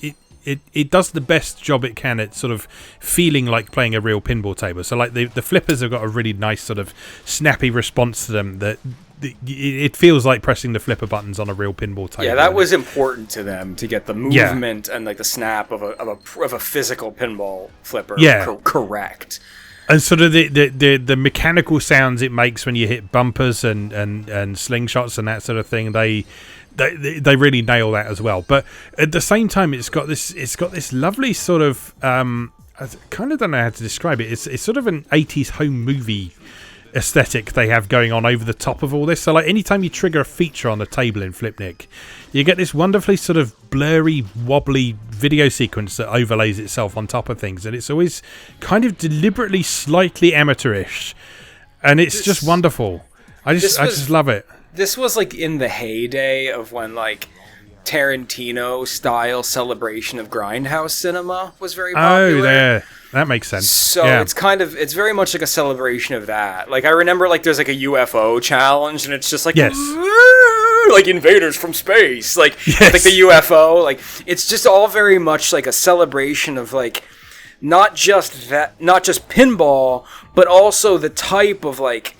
it does the best job it can at sort of feeling like playing a real pinball table. So like the flippers have got a really nice sort of snappy response to them that it feels like pressing the flipper buttons on a real pinball table. Yeah, that was important to them to get the movement and like the snap of a physical pinball flipper correct. And sort of the mechanical sounds it makes when you hit bumpers and slingshots and that sort of thing, they really nail that as well. But at the same time, it's got this lovely sort of I kind of don't know how to describe it. It's sort of an 80s home movie aesthetic they have going on over the top of all this. So like anytime you trigger a feature on the table in Flipnic, you get this wonderfully sort of blurry, wobbly video sequence that overlays itself on top of things, and it's always kind of deliberately slightly amateurish, and it's just wonderful. I just love it. This was like in the heyday of when like Tarantino style celebration of grindhouse cinema was very popular. Oh, there. That makes sense. So it's very much like a celebration of that. Like I remember like there's like a UFO challenge and it's just like like invaders from space. Like like the UFO, like it's just all very much like a celebration of like not just pinball, but also the type of like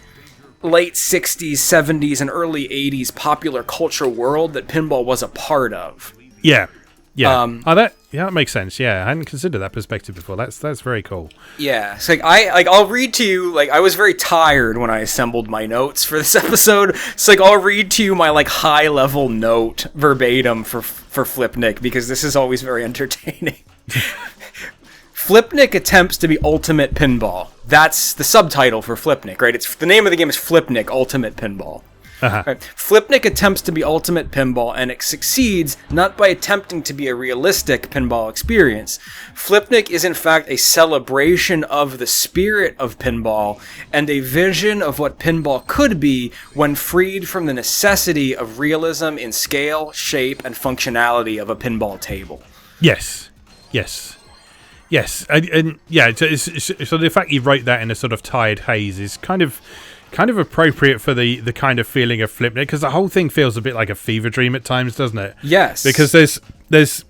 late 60s, 70s and early 80s popular culture world that pinball was a part of. Yeah. Yeah. That makes sense. Yeah, I hadn't considered that perspective before. That's very cool. Yeah. It's like I'll read to you, like, I was very tired when I assembled my notes for this episode. So like I'll read to you my like high level note verbatim for Flipnic, because this is always very entertaining. Flipnic attempts to be ultimate pinball. That's the subtitle for Flipnic, right? It's the name of the game is Flipnic Ultimate Pinball. Right. Flipnic attempts to be ultimate pinball, and it succeeds not by attempting to be a realistic pinball experience. Flipnic is in fact a celebration of the spirit of pinball and a vision of what pinball could be when freed from the necessity of realism in scale, shape, and functionality of a pinball table. Yes. And yeah, so the fact you wrote that in a sort of tired haze is kind of appropriate for the kind of feeling of Flipnic, because the whole thing feels a bit like a fever dream at times, doesn't it? Yes. Because there's this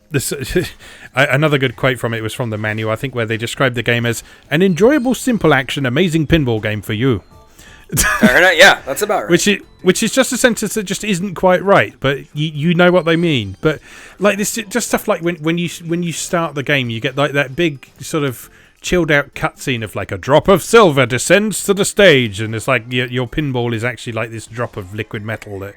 another good quote from it was from the manual, I think, where they described the game as an enjoyable, simple action, amazing pinball game for you. Yeah, that's about right. Which is just a sentence that just isn't quite right, but you know what they mean. But like this, just stuff like when you start the game, you get like that big sort of chilled out cutscene of like a drop of silver descends to the stage, and it's like your pinball is actually like this drop of liquid metal that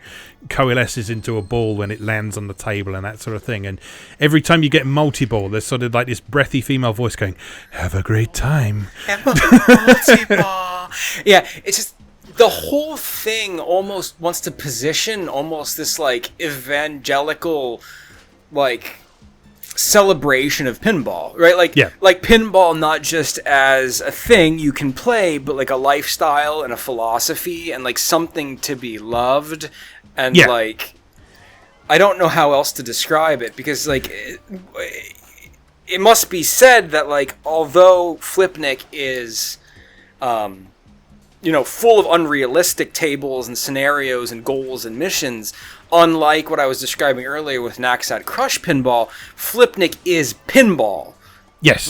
coalesces into a ball when it lands on the table and that sort of thing. And every time you get multi-ball, there's sort of like this breathy female voice going, "Have a great time." Multi-ball. Yeah, it's just the whole thing almost wants to position almost this like evangelical like celebration of pinball, right? Like pinball not just as a thing you can play, but like a lifestyle and a philosophy and like something to be loved. And like I don't know how else to describe it, because like it must be said that like although Flipnic is full of unrealistic tables and scenarios and goals and missions, unlike what I was describing earlier with Naxat Crush Pinball, Flipnic is pinball. Yes.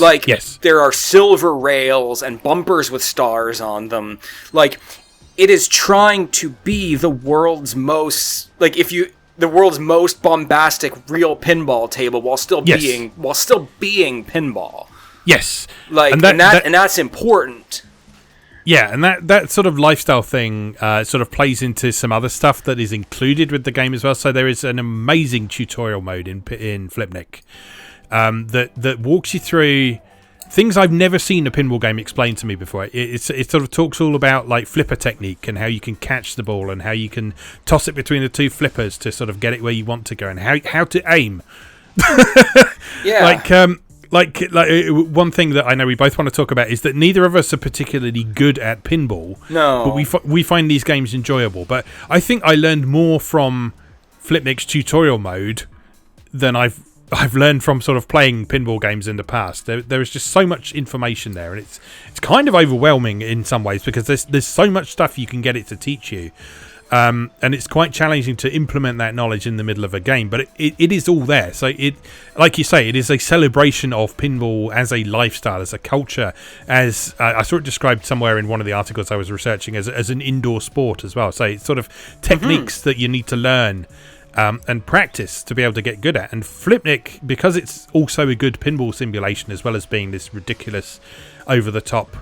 There are silver rails and bumpers with stars on them. Like, it is trying to be the world's most bombastic real pinball table while still being pinball. Yes. Like, and that's important. Yeah, and that sort of lifestyle thing sort of plays into some other stuff that is included with the game as well. So there is an amazing tutorial mode in Flipnic that walks you through things I've never seen a pinball game explained to me before. It sort of talks all about like flipper technique and how you can catch the ball and how you can toss it between the two flippers to sort of get it where you want to go, and how to aim. Yeah. Like one thing that I know we both want to talk about is that neither of us are particularly good at pinball. No. But we find these games enjoyable. But I think I learned more from Flipnic's tutorial mode than I've learned from sort of playing pinball games in the past. There is just so much information there, and it's kind of overwhelming in some ways, because there's so much stuff you can get it to teach you. And it's quite challenging to implement that knowledge in the middle of a game, but it is all there. So like you say, it is a celebration of pinball as a lifestyle, as a culture, as I saw it described somewhere in one of the articles I was researching as an indoor sport as well. So it's sort of techniques that you need to learn and practice to be able to get good at. And Flipnic, because it's also a good pinball simulation as well as being this ridiculous, over-the-top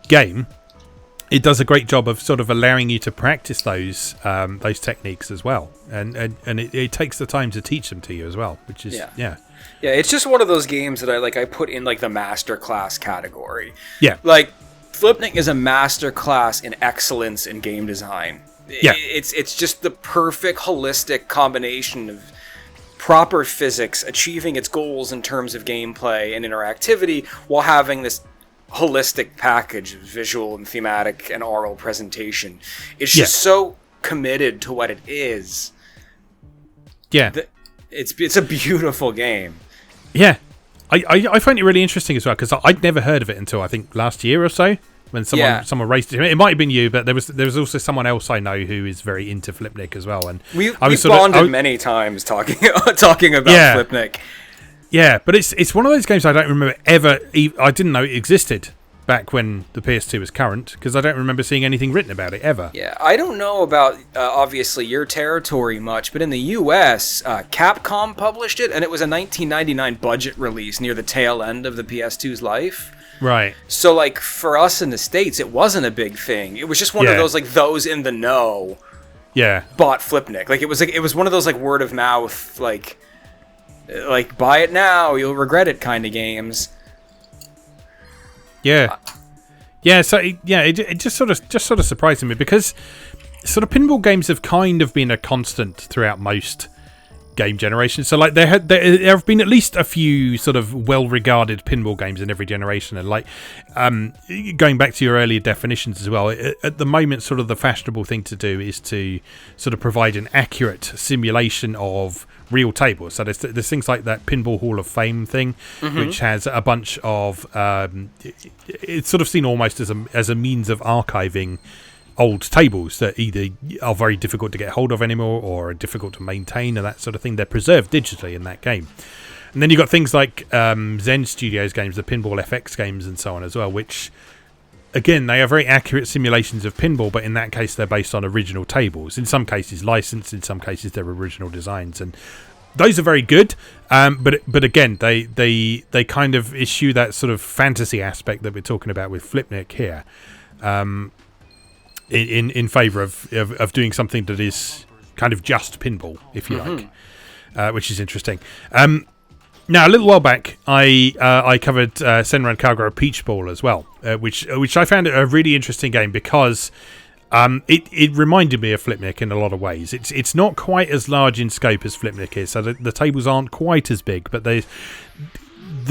game, it does a great job of sort of allowing you to practice those techniques as well, and it takes the time to teach them to you as well, which is yeah. It's just one of those games that I put in like the masterclass category. Yeah, like Flipnic is a masterclass in excellence in game design. Yeah, it's just the perfect holistic combination of proper physics, achieving its goals in terms of gameplay and interactivity, while having this holistic package of visual and thematic and oral presentation. It's just so committed to what it is. Yeah, it's a beautiful game. Yeah, I find it really interesting as well, because I'd never heard of it until I think last year or so, when someone raised it. It might have been you, but there was also someone else I know who is very into Flipnic as well, and we've bonded many times talking about Flipnic. Yeah, but it's one of those games I don't remember ever. I didn't know it existed. back when the PS2 was current, because I don't remember seeing anything written about it ever. Yeah, I don't know about, obviously, your territory much, but in the US, Capcom published it, and it was a 1999 budget release near the tail end of the PS2's life. Right. So, like, for us in the States, it wasn't a big thing. It was just one of those, like, those in the know bought Flipnic. Like, it was one of those, like, word of mouth, like buy it now, you'll regret it kind of games. Yeah. So it just sort of surprised me, because sort of pinball games have kind of been a constant throughout most game generations. So like there have been at least a few sort of well-regarded pinball games in every generation, and like going back to your earlier definitions as well, at the moment sort of the fashionable thing to do is to sort of provide an accurate simulation of real tables. So there's things like that Pinball Hall of Fame thing, which has a bunch of it's sort of seen almost as a means of archiving old tables that either are very difficult to get hold of anymore or are difficult to maintain and that sort of thing. They're preserved digitally in that game. And then you've got things like Zen Studios games, the Pinball FX games and so on as well, which again, they are very accurate simulations of pinball, but in that case they're based on original tables. In some cases licensed, in some cases they're original designs, and those are very good. But again, they kind of issue that sort of fantasy aspect that we're talking about with Flipnic here, in favour of doing something that is kind of just pinball, if you like, which is interesting. Now, a little while back, I covered Senran Kagura Peach Ball as well, which I found a really interesting game because it reminded me of Flipnic in a lot of ways. It's not quite as large in scope as Flipnic is, so the tables aren't quite as big, but the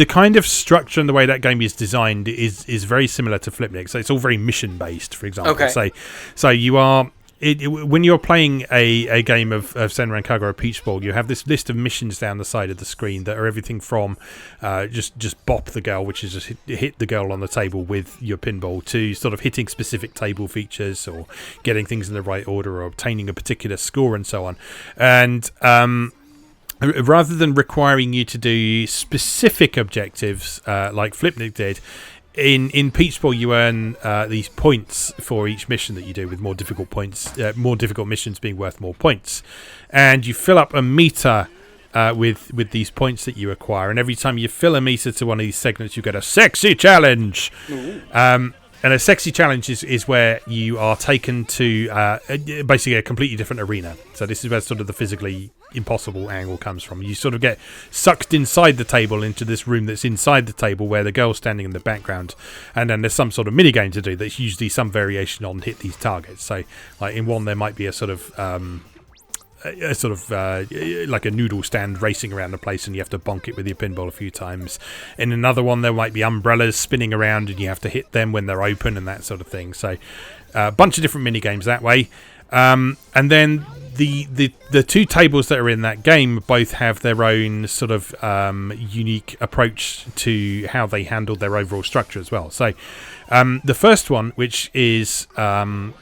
kind of structure and the way that game is designed is very similar to Flipnic. So it's all very mission based, for example. Okay. So you are. When you're playing a game of Senran Kagura Peach Ball, you have this list of missions down the side of the screen that are everything from just bop the girl, which is just hit the girl on the table with your pinball, to sort of hitting specific table features or getting things in the right order or obtaining a particular score and so on. And rather than requiring you to do specific objectives like Flipnic did, In Peach Ball, you earn these points for each mission that you do, with more difficult missions being worth more points, and you fill up a meter with these points that you acquire. And every time you fill a meter to one of these segments, you get a sexy challenge. And a sexy challenge is where you are taken to basically a completely different arena. So this is where sort of the physically impossible angle comes from. You sort of get sucked inside the table into this room that's inside the table where the girl's standing in the background, and then there's some sort of mini game to do that's usually some variation on hit these targets. So like in one there might be a sort of like a noodle stand racing around the place, and you have to bonk it with your pinball a few times. In another one there might be umbrellas spinning around and you have to hit them when they're open and that sort of thing. So a bunch of different mini games that way. And then the two tables that are in that game both have their own sort of unique approach to how they handle their overall structure as well. So the first one, which is called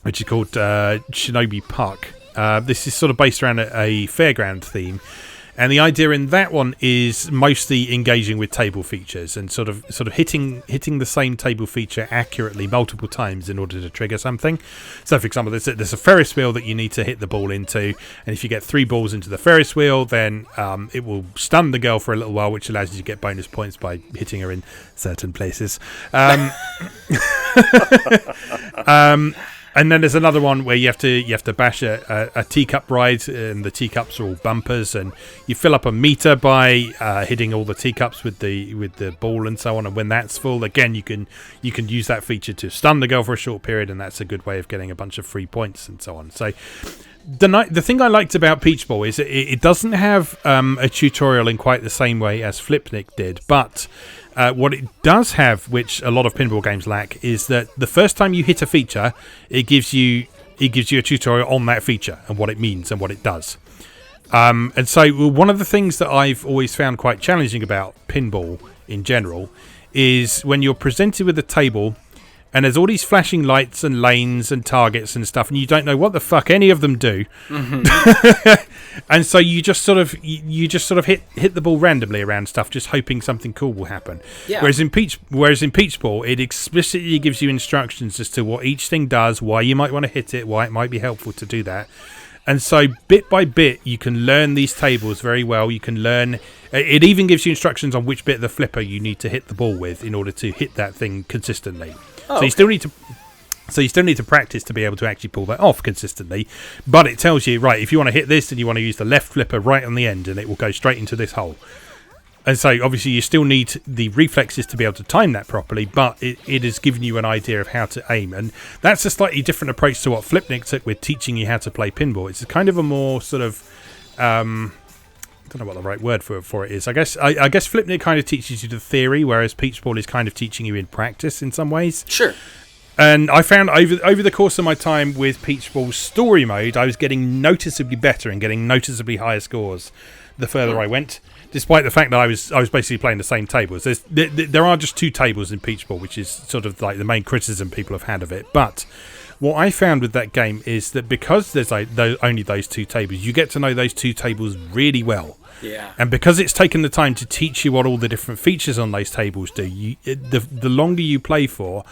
Shinobi Park. This is sort of based around a fairground theme, and the idea in that one is mostly engaging with table features and sort of hitting the same table feature accurately multiple times in order to trigger something. So, for example, there's a Ferris wheel that you need to hit the ball into, and if you get 3 balls into the Ferris wheel, then it will stun the girl for a little while, which allows you to get bonus points by hitting her in certain places. And then there's another one where you have to bash a teacup ride, and the teacups are all bumpers, and you fill up a meter by hitting all the teacups with the ball and so on. And when that's full, again you can use that feature to stun the girl for a short period, and that's a good way of getting a bunch of free points and so on. So the thing I liked about Peach Ball is it doesn't have a tutorial in quite the same way as Flipnic did, but what it does have, which a lot of pinball games lack, is that the first time you hit a feature, it gives you a tutorial on that feature and what it means and what it does. And so one of the things that I've always found quite challenging about pinball in general is when you're presented with a table and there's all these flashing lights and lanes and targets and stuff, and you don't know what the fuck any of them do. And so you just sort of hit the ball randomly around stuff, just hoping something cool will happen. Yeah. Whereas in Peach Ball, it explicitly gives you instructions as to what each thing does, why you might want to hit it, why it might be helpful to do that. And so bit by bit, you can learn these tables very well. You can learn. It even gives you instructions on which bit of the flipper you need to hit the ball with in order to hit that thing consistently. Oh, so you still need to practice to be able to actually pull that off consistently. But it tells you, right, if you want to hit this, then you want to use the left flipper right on the end, and it will go straight into this hole. And so obviously you still need the reflexes to be able to time that properly, but it has given you an idea of how to aim. And that's a slightly different approach to what Flipnic took with teaching you how to play pinball. It's kind of a more sort of I don't know what the right word for it is. I guess Flipnic kind of teaches you the theory, whereas Peach Ball is kind of teaching you in practice in some ways. Sure. And I found over the course of my time with Peach Ball's story mode, I was getting noticeably better and getting noticeably higher scores the further I went, despite the fact that I was basically playing the same tables. There are just 2 tables in Peach Ball, which is sort of like the main criticism people have had of it. But what I found with that game is that because there's only those 2 tables, you get to know those 2 tables really well. Yeah. And because it's taken the time to teach you what all the different features on those tables do, the longer you play for,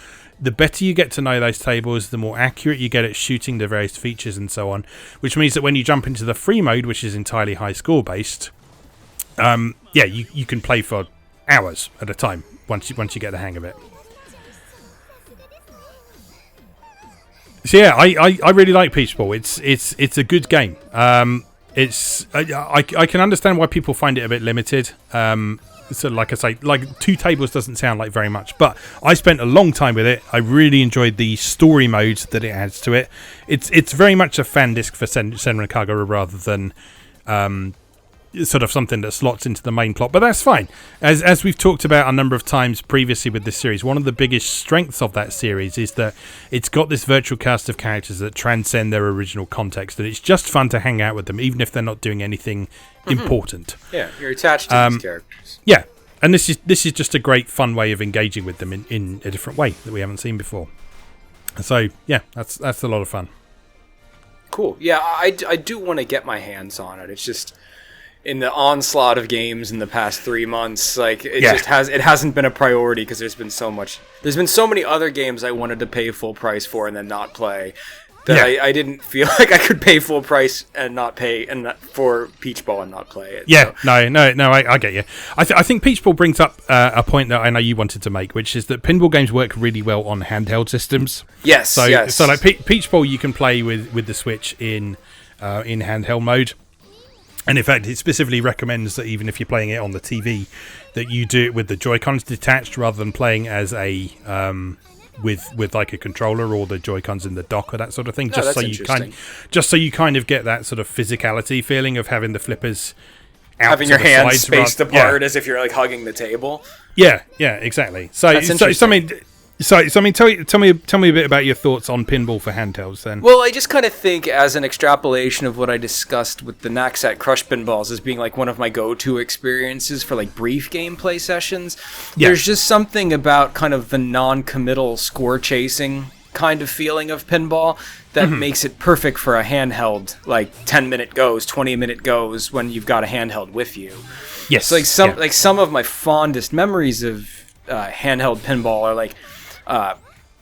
the better you get to know those tables, the more accurate you get at shooting the various features and so on, which means that when you jump into the free mode, which is entirely high score based, you can play for hours at a time once you get the hang of it. So yeah, I really like Peach Ball. It's a good game. I can understand why people find it a bit limited. So like I say, like 2 tables doesn't sound like very much, but I spent a long time with it. I really enjoyed the story mode that it adds to it. It's very much a fan disc for Senran Kagura rather than sort of something that slots into the main plot, but that's fine. As we've talked about a number of times previously with this series, one of the biggest strengths of that series is that it's got this virtual cast of characters that transcend their original context, and it's just fun to hang out with them, even if they're not doing anything important. Yeah, you're attached to these characters. Yeah, and this is just a great fun way of engaging with them in a different way that we haven't seen before. So yeah, that's a lot of fun. Cool. Yeah, I do want to get my hands on it. It's just in the onslaught of games in the past 3 months, like it hasn't been a priority because there's been so many other games I wanted to pay full price for and then not play that I didn't feel like I could pay full price and not pay for Peach Ball and not play it. Yeah, so. No, I get you. I think Peach Ball brings up a point that I know you wanted to make, which is that pinball games work really well on handheld systems. Yes. So like Peach Ball, you can play with the Switch in handheld mode. And in fact, it specifically recommends that even if you're playing it on the TV, that you do it with the Joy-Cons detached rather than playing as a with like a controller or the Joy-Cons in the dock or that sort of thing. Just so you kind of get that sort of physicality feeling of having the flippers out having to your the hands sides spaced apart as if you're like hugging the table. Yeah, exactly. So I mean, tell me a bit about your thoughts on pinball for handhelds then. Well, I just kind of think as an extrapolation of what I discussed with the Naxat Crush Pinballs as being like one of my go-to experiences for like brief gameplay sessions. Yeah. There's just something about kind of the non-committal score chasing kind of feeling of pinball that makes it perfect for a handheld, like 10-minute goes, 20-minute goes when you've got a handheld with you. Yes. So some of my fondest memories of handheld pinball are like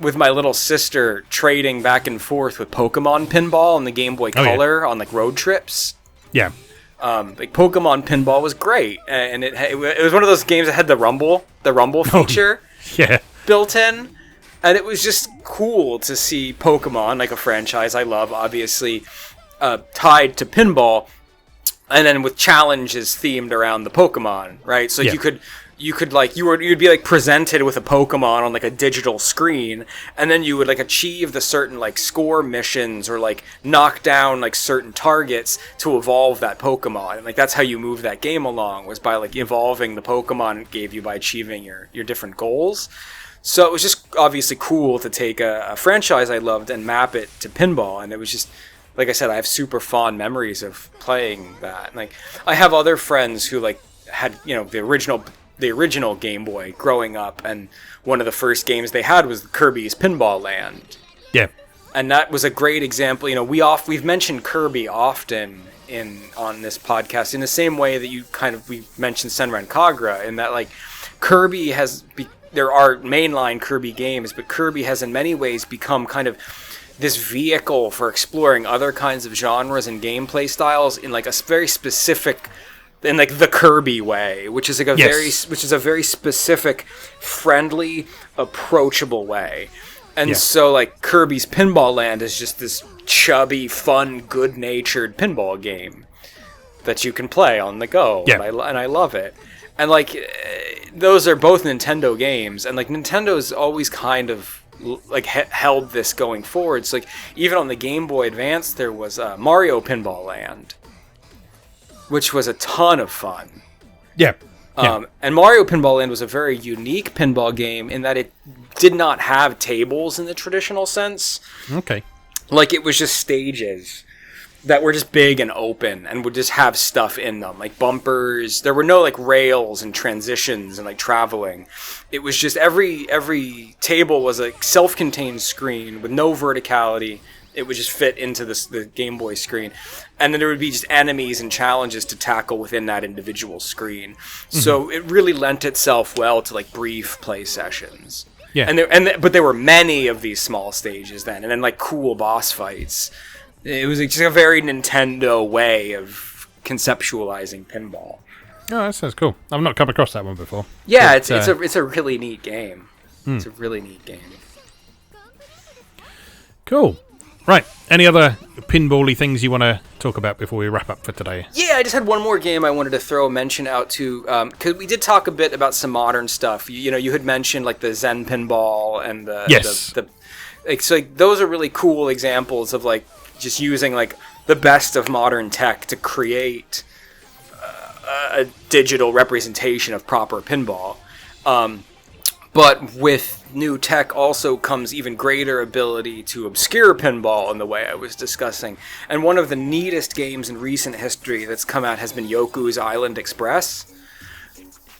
with my little sister trading back and forth with Pokemon Pinball on the Game Boy Color on like road trips. Yeah. Like Pokemon Pinball was great, and it was one of those games that had the rumble feature built in, and it was just cool to see Pokemon, like a franchise I love, obviously tied to pinball, and then with challenges themed around the Pokemon, right? So you'd be like presented with a Pokemon on like a digital screen, and then you would like achieve the certain like score missions or like knock down like certain targets to evolve that Pokemon. And like that's how you move that game along, was by like evolving the Pokemon it gave you by achieving your different goals. So it was just obviously cool to take a franchise I loved and map it to pinball, and it was just, like I said, I have super fond memories of playing that. Like I have other friends who like had, the original the original Game Boy growing up, and one of the first games they had was Kirby's Pinball Land. Yeah. And that was a great example. You know, we've mentioned Kirby often on this podcast in the same way that we mentioned Senran Kagura, in that like Kirby there are mainline Kirby games, but Kirby has in many ways become kind of this vehicle for exploring other kinds of genres and gameplay styles in like a very specific, in like the Kirby way, which is like a very specific, friendly, approachable way. And so like Kirby's Pinball Land is just this chubby, fun, good-natured pinball game that you can play on the go. Yeah. And I love it. And like those are both Nintendo games, and like Nintendo's always kind of like held this going forward. So like even on the Game Boy Advance there was Mario Pinball Land, which was a ton of fun. Yeah. And Mario Pinball Land was a very unique pinball game in that it did not have tables in the traditional sense. Okay. Like it was just stages that were just big and open and would just have stuff in them, like bumpers. There were no like rails and transitions and like traveling. It was just every table was a self-contained screen with no verticality. It would just fit into the Game Boy screen. And then there would be just enemies and challenges to tackle within that individual screen. Mm-hmm. So it really lent itself well to like brief play sessions. Yeah. But there were many of these small stages then, and then like cool boss fights. It was just a very Nintendo way of conceptualizing pinball. Oh, that sounds cool. I've not come across that one before. Yeah, it's a really neat game. It's a really neat game. Cool. Right. Any other pinball-y things you want to talk about before we wrap up for today? Yeah, I just had one more game I wanted to throw a mention out to, because we did talk a bit about some modern stuff. You know, you had mentioned like the Zen Pinball and those are really cool examples of like just using like the best of modern tech to create a digital representation of proper pinball. But with new tech also comes even greater ability to obscure pinball in the way I was discussing. And one of the neatest games in recent history that's come out has been Yoku's Island Express,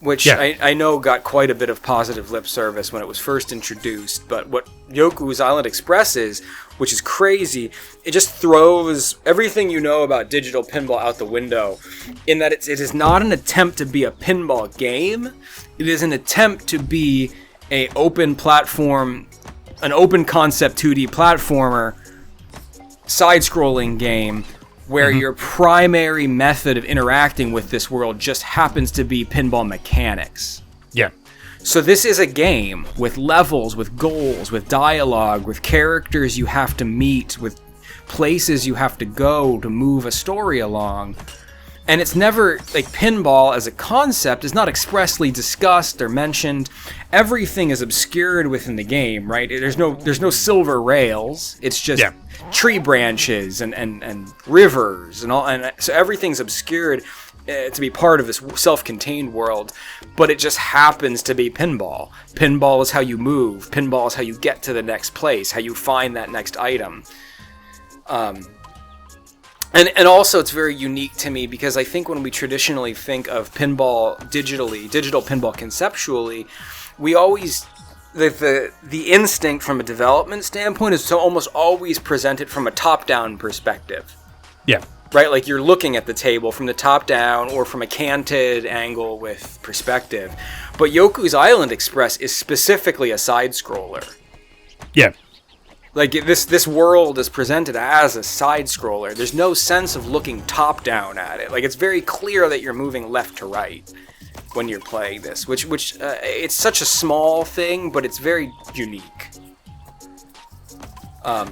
which I know got quite a bit of positive lip service when it was first introduced. But what Yoku's Island Express is, which is crazy, it just throws everything you know about digital pinball out the window, in that it is not an attempt to be a pinball game. It is an attempt to be an open platform, an open concept 2D platformer, side-scrolling game where your primary method of interacting with this world just happens to be pinball mechanics. Yeah. So this is a game with levels, with goals, with dialogue, with characters you have to meet, with places you have to go to move a story along. And it's never, like, pinball as a concept is not expressly discussed or mentioned. Everything is obscured within the game, right? There's no silver rails. It's just tree branches and rivers and all. And so everything's obscured to be part of this self-contained world. But it just happens to be pinball. Pinball is how you move. Pinball is how you get to the next place, how you find that next item. And also it's very unique to me because I think when we traditionally think of pinball digital pinball conceptually, we always, the instinct from a development standpoint is to almost always present it from a top-down perspective. Yeah. Right? Like you're looking at the table from the top down or from a canted angle with perspective. But Yoku's Island Express is specifically a side-scroller. Yeah. Like, this world is presented as a side-scroller. There's no sense of looking top-down at it. Like, it's very clear that you're moving left to right when you're playing this, which it's such a small thing, but it's very unique.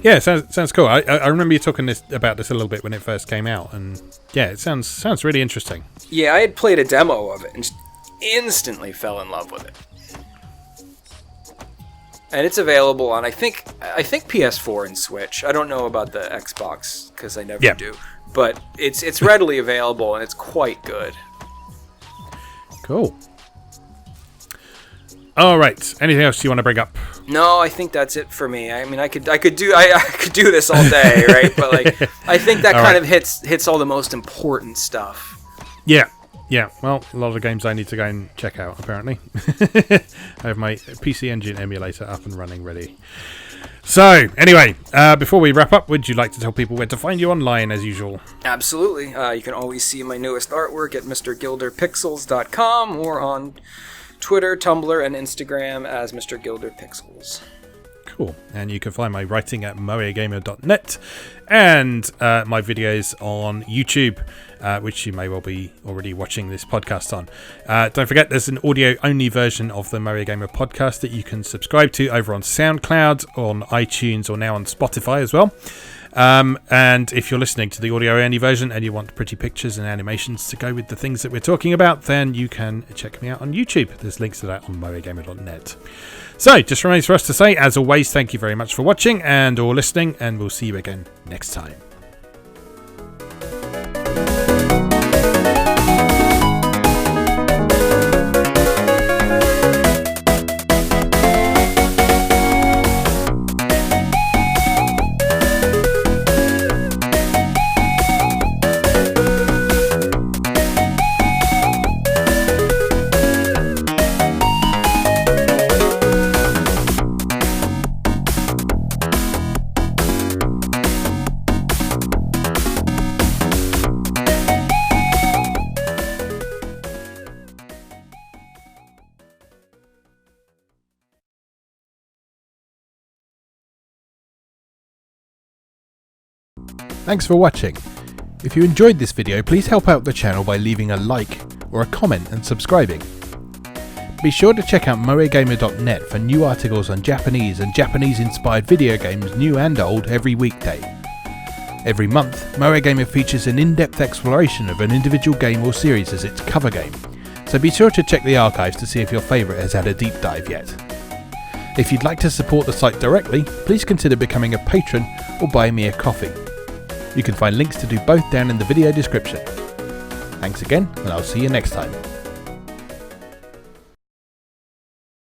Yeah, sounds cool. I remember you talking about this a little bit when it first came out, and yeah, it sounds really interesting. Yeah, I had played a demo of it and just instantly fell in love with it. And it's available on, I think PS4 and Switch. I don't know about the Xbox, because I never do. But it's readily available, and it's quite good. Cool. All right. Anything else you want to bring up? No, I think that's it for me. I mean, I could do this all day, right? But like, I think that kind of hits all the most important stuff. Yeah. Yeah, well, a lot of games I need to go and check out, apparently. I have my PC Engine emulator up and running ready. So, anyway, before we wrap up, would you like to tell people where to find you online, as usual? Absolutely. You can always see my newest artwork at mrgilderpixels.com or on Twitter, Tumblr, and Instagram as Mr. Gilder Pixels. Cool. And you can find my writing at MoeGamer.net and my videos on YouTube, which you may well be already watching this podcast on. Don't forget, there's an audio-only version of the MoeGamer podcast that you can subscribe to over on SoundCloud, on iTunes, or now on Spotify as well. And if you're listening to the audio-only version and you want pretty pictures and animations to go with the things that we're talking about, then you can check me out on YouTube. There's links to that on MoeGamer.net. So, just remains for us to say, as always, thank you very much for watching and or listening, and we'll see you again next time. Thanks for watching. If you enjoyed this video, please help out the channel by leaving a like or a comment and subscribing. Be sure to check out MoeGamer.net for new articles on Japanese and Japanese-inspired video games, new and old, every weekday. Every month, MoeGamer features an in-depth exploration of an individual game or series as its cover game, so be sure to check the archives to see if your favourite has had a deep dive yet. If you'd like to support the site directly, please consider becoming a patron or buying me a coffee. You can find links to do both down in the video description. Thanks again, and I'll see you next time.